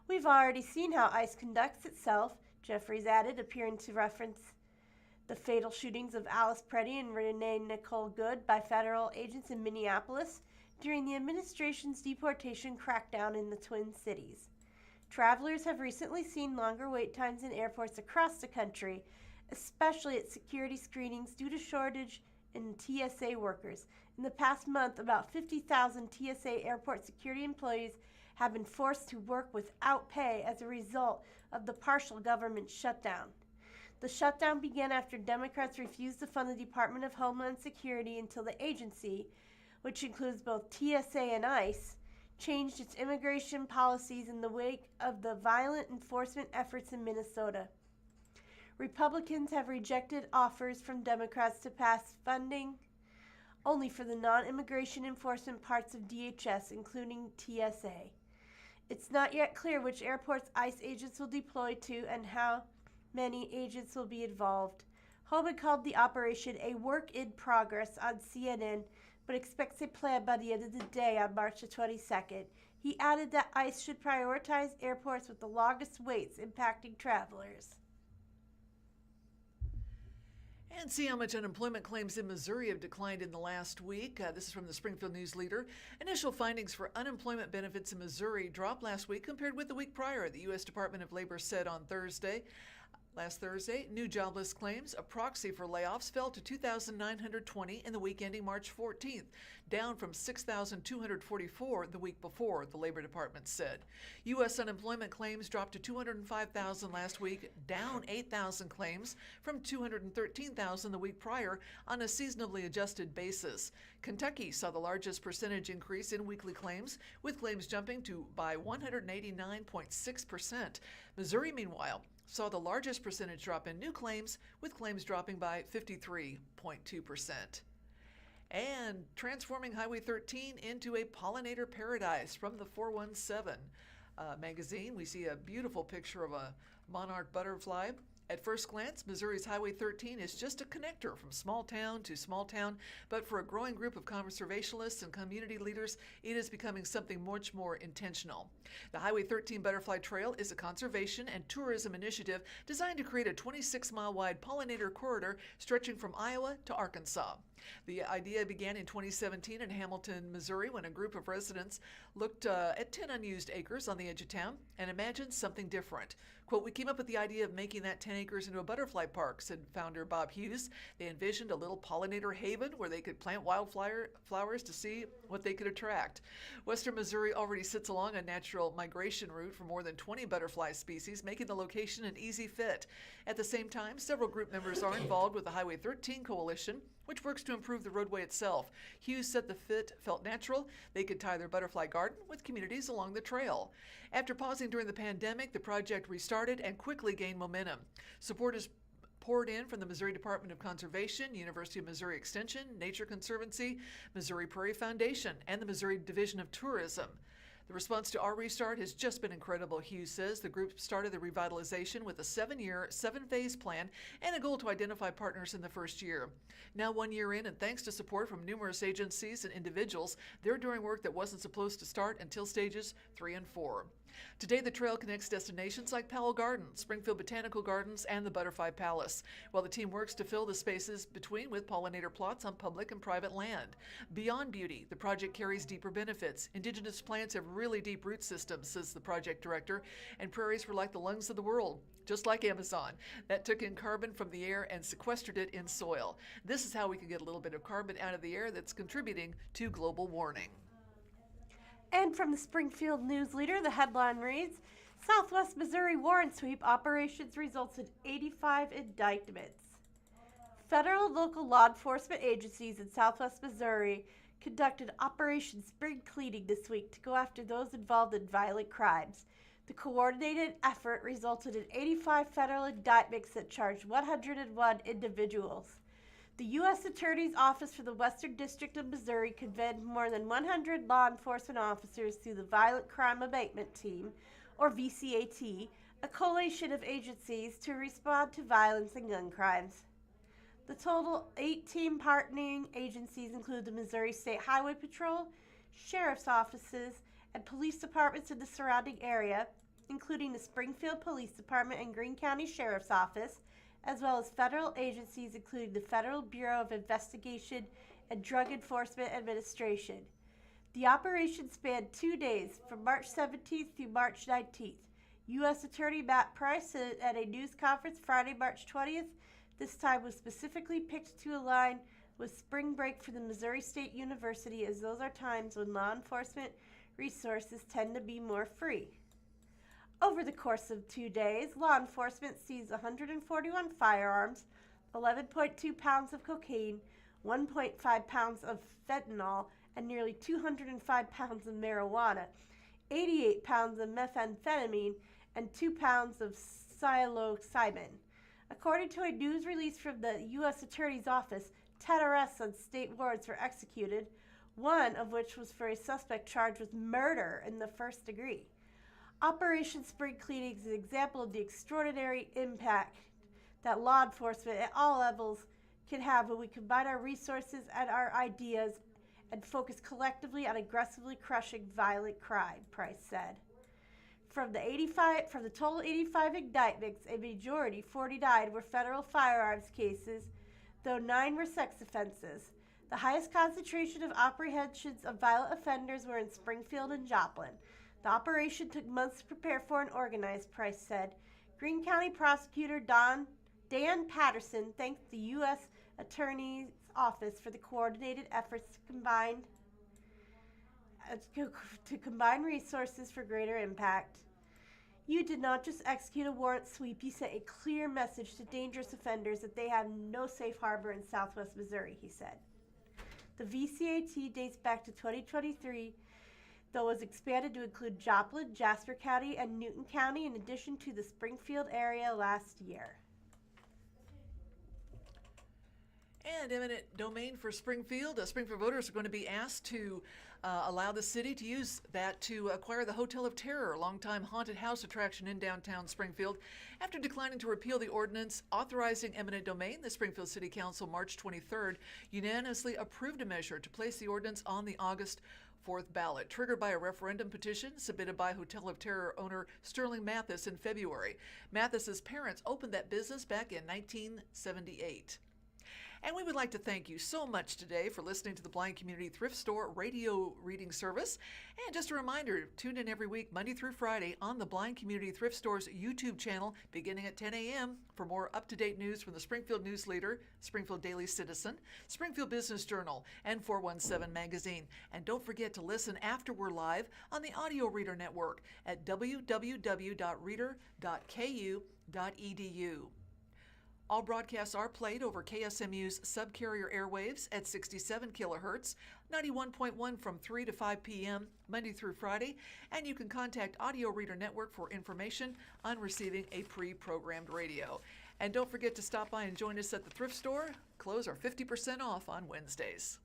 We've already seen how ICE conducts itself, Jeffries added, appearing to reference the fatal shootings of Alice Preddy and Renee Nicole Good by federal agents in Minneapolis during the administration's deportation crackdown in the Twin Cities. Travelers have recently seen longer wait times in airports across the country, especially at security screenings due to shortage in TSA workers. In the past month, about 50,000 TSA airport security employees have been forced to work without pay as a result of the partial government shutdown. The shutdown began after Democrats refused to fund the Department of Homeland Security until the agency, which includes both TSA and ICE, changed its immigration policies in the wake of the violent enforcement efforts in Minnesota. Republicans have rejected offers from Democrats to pass funding only for the non-immigration enforcement parts of DHS, including TSA. It's not yet clear which airports ICE agents will deploy to and how many agents will be involved. Homan called the operation a work in progress on CNN, but expects a plan by the end of the day on March the 22nd. He added that ICE should prioritize airports with the longest waits impacting travelers. And see how much unemployment claims in Missouri have declined in the last week. This is from the Springfield News-Leader. Initial findings for unemployment benefits in Missouri dropped last week compared with the week prior, the U.S. Department of Labor said on Last Thursday, new jobless claims, a proxy for layoffs, fell to 2,920 in the week ending March 14th, down from 6,244 the week before, the Labor Department said. U.S. unemployment claims dropped to 205,000 last week, down 8,000 claims from 213,000 the week prior on a seasonably adjusted basis. Kentucky saw the largest percentage increase in weekly claims, with claims jumping by 189.6%. Missouri, meanwhile, saw the largest percentage drop in new claims, with claims dropping by 53.2%. And transforming Highway 13 into a pollinator paradise from the 417 magazine. We see a beautiful picture of a monarch butterfly. At first glance, Missouri's Highway 13 is just a connector from small town to small town, but for a growing group of conservationists and community leaders, it is becoming something much more intentional. The Highway 13 Butterfly Trail is a conservation and tourism initiative designed to create a 26-mile-wide pollinator corridor stretching from Iowa to Arkansas. The idea began in 2017 in Hamilton, Missouri, when a group of residents looked at 10 unused acres on the edge of town and imagined something different. Quote, "We came up with the idea of making that 10 acres into a butterfly park," said founder Bob Hughes. They envisioned a little pollinator haven where they could plant wildflowers to see what they could attract. Western Missouri already sits along a natural migration route for more than 20 butterfly species, making the location an easy fit. At the same time, several group members are involved with the Highway 13 Coalition, which works to improve the roadway itself. Hughes said the fit felt natural. They could tie their butterfly garden with communities along the trail. After pausing during the pandemic, the project restarted and quickly gained momentum. Support is poured in from the Missouri Department of Conservation, University of Missouri Extension, Nature Conservancy, Missouri Prairie Foundation, and the Missouri Division of Tourism. The response to our restart has just been incredible, Hughes says. The group started the revitalization with a 7-year, 7-phase plan and a goal to identify partners in the first year. Now 1 year in, and thanks to support from numerous agencies and individuals, they're doing work that wasn't supposed to start until stages 3 and 4. Today, the trail connects destinations like Powell Gardens, Springfield Botanical Gardens, and the Butterfly Palace, while the team works to fill the spaces between with pollinator plots on public and private land. Beyond beauty, the project carries deeper benefits. Indigenous plants have really deep root systems, says the project director, and prairies were like the lungs of the world, just like Amazon, that took in carbon from the air and sequestered it in soil. This is how we can get a little bit of carbon out of the air that's contributing to global warming. And from the Springfield News-Leader, the headline reads, Southwest Missouri warrant sweep operations results in 85 indictments. Federal and local law enforcement agencies in Southwest Missouri conducted Operation Spring Cleaning this week to go after those involved in violent crimes. The coordinated effort resulted in 85 federal indictments that charged 101 individuals. The U.S. Attorney's Office for the Western District of Missouri convened more than 100 law enforcement officers through the Violent Crime Abatement Team, or VCAT, a coalition of agencies to respond to violence and gun crimes. The total 18 partnering agencies include the Missouri State Highway Patrol, sheriff's offices, and police departments in the surrounding area, including the Springfield Police Department and Greene County Sheriff's Office, as well as federal agencies including the Federal Bureau of Investigation and Drug Enforcement Administration. The operation spanned 2 days, from March 17th through March 19th. U.S. Attorney Matt Price said at a news conference Friday, March 20th, this time was specifically picked to align with spring break for the Missouri State University, as those are times when law enforcement resources tend to be more free. Over the course of 2 days, law enforcement seized 141 firearms, 11.2 pounds of cocaine, 1.5 pounds of fentanyl, and nearly 205 pounds of marijuana, 88 pounds of methamphetamine, and 2 pounds of psilocybin. According to a news release from the U.S. Attorney's Office, 10 arrests on state warrants were executed, one of which was for a suspect charged with murder in the first degree. Operation Spring Cleaning is an example of the extraordinary impact that law enforcement at all levels can have when we combine our resources and our ideas and focus collectively on aggressively crushing violent crime, Price said. From the total 85 indictments, a majority, 49, were federal firearms cases. though 9 were sex offenses. The highest concentration of apprehensions of violent offenders were in Springfield and Joplin. The operation took months to prepare for and organize, Price said. Greene County Prosecutor Dan Patterson thanked the U.S. Attorney's Office for the coordinated efforts to combine resources for greater impact. You did not just execute a warrant sweep, you sent a clear message to dangerous offenders that they have no safe harbor in Southwest Missouri, he said. The VCAT dates back to 2023, though was expanded to include Joplin, Jasper County, and Newton County in addition to the Springfield area last year. And eminent domain for Springfield. Springfield voters are going to be asked to allow the city to use that to acquire the Hotel of Terror, a longtime haunted house attraction in downtown Springfield. After declining to repeal the ordinance authorizing eminent domain, the Springfield City Council March 23rd unanimously approved a measure to place the ordinance on the August 4th ballot, triggered by a referendum petition submitted by Hotel of Terror owner Sterling Mathis in February. Mathis's parents opened that business back in 1978. And we would like to thank you so much today for listening to the Blind Community Thrift Store radio reading service. And just a reminder, tune in every week, Monday through Friday, on the Blind Community Thrift Store's YouTube channel, beginning at 10 a.m. for more up-to-date news from the Springfield News-Leader, Springfield Daily Citizen, Springfield Business Journal, and 417 Magazine. And don't forget to listen after we're live on the Audio Reader Network at www.reader.ku.edu. All broadcasts are played over KSMU's subcarrier airwaves at 67 kilohertz, 91.1 from 3 to 5 p.m. Monday through Friday, and you can contact Audio Reader Network for information on receiving a pre-programmed radio. And don't forget to stop by and join us at the thrift store. Clothes are 50% off on Wednesdays.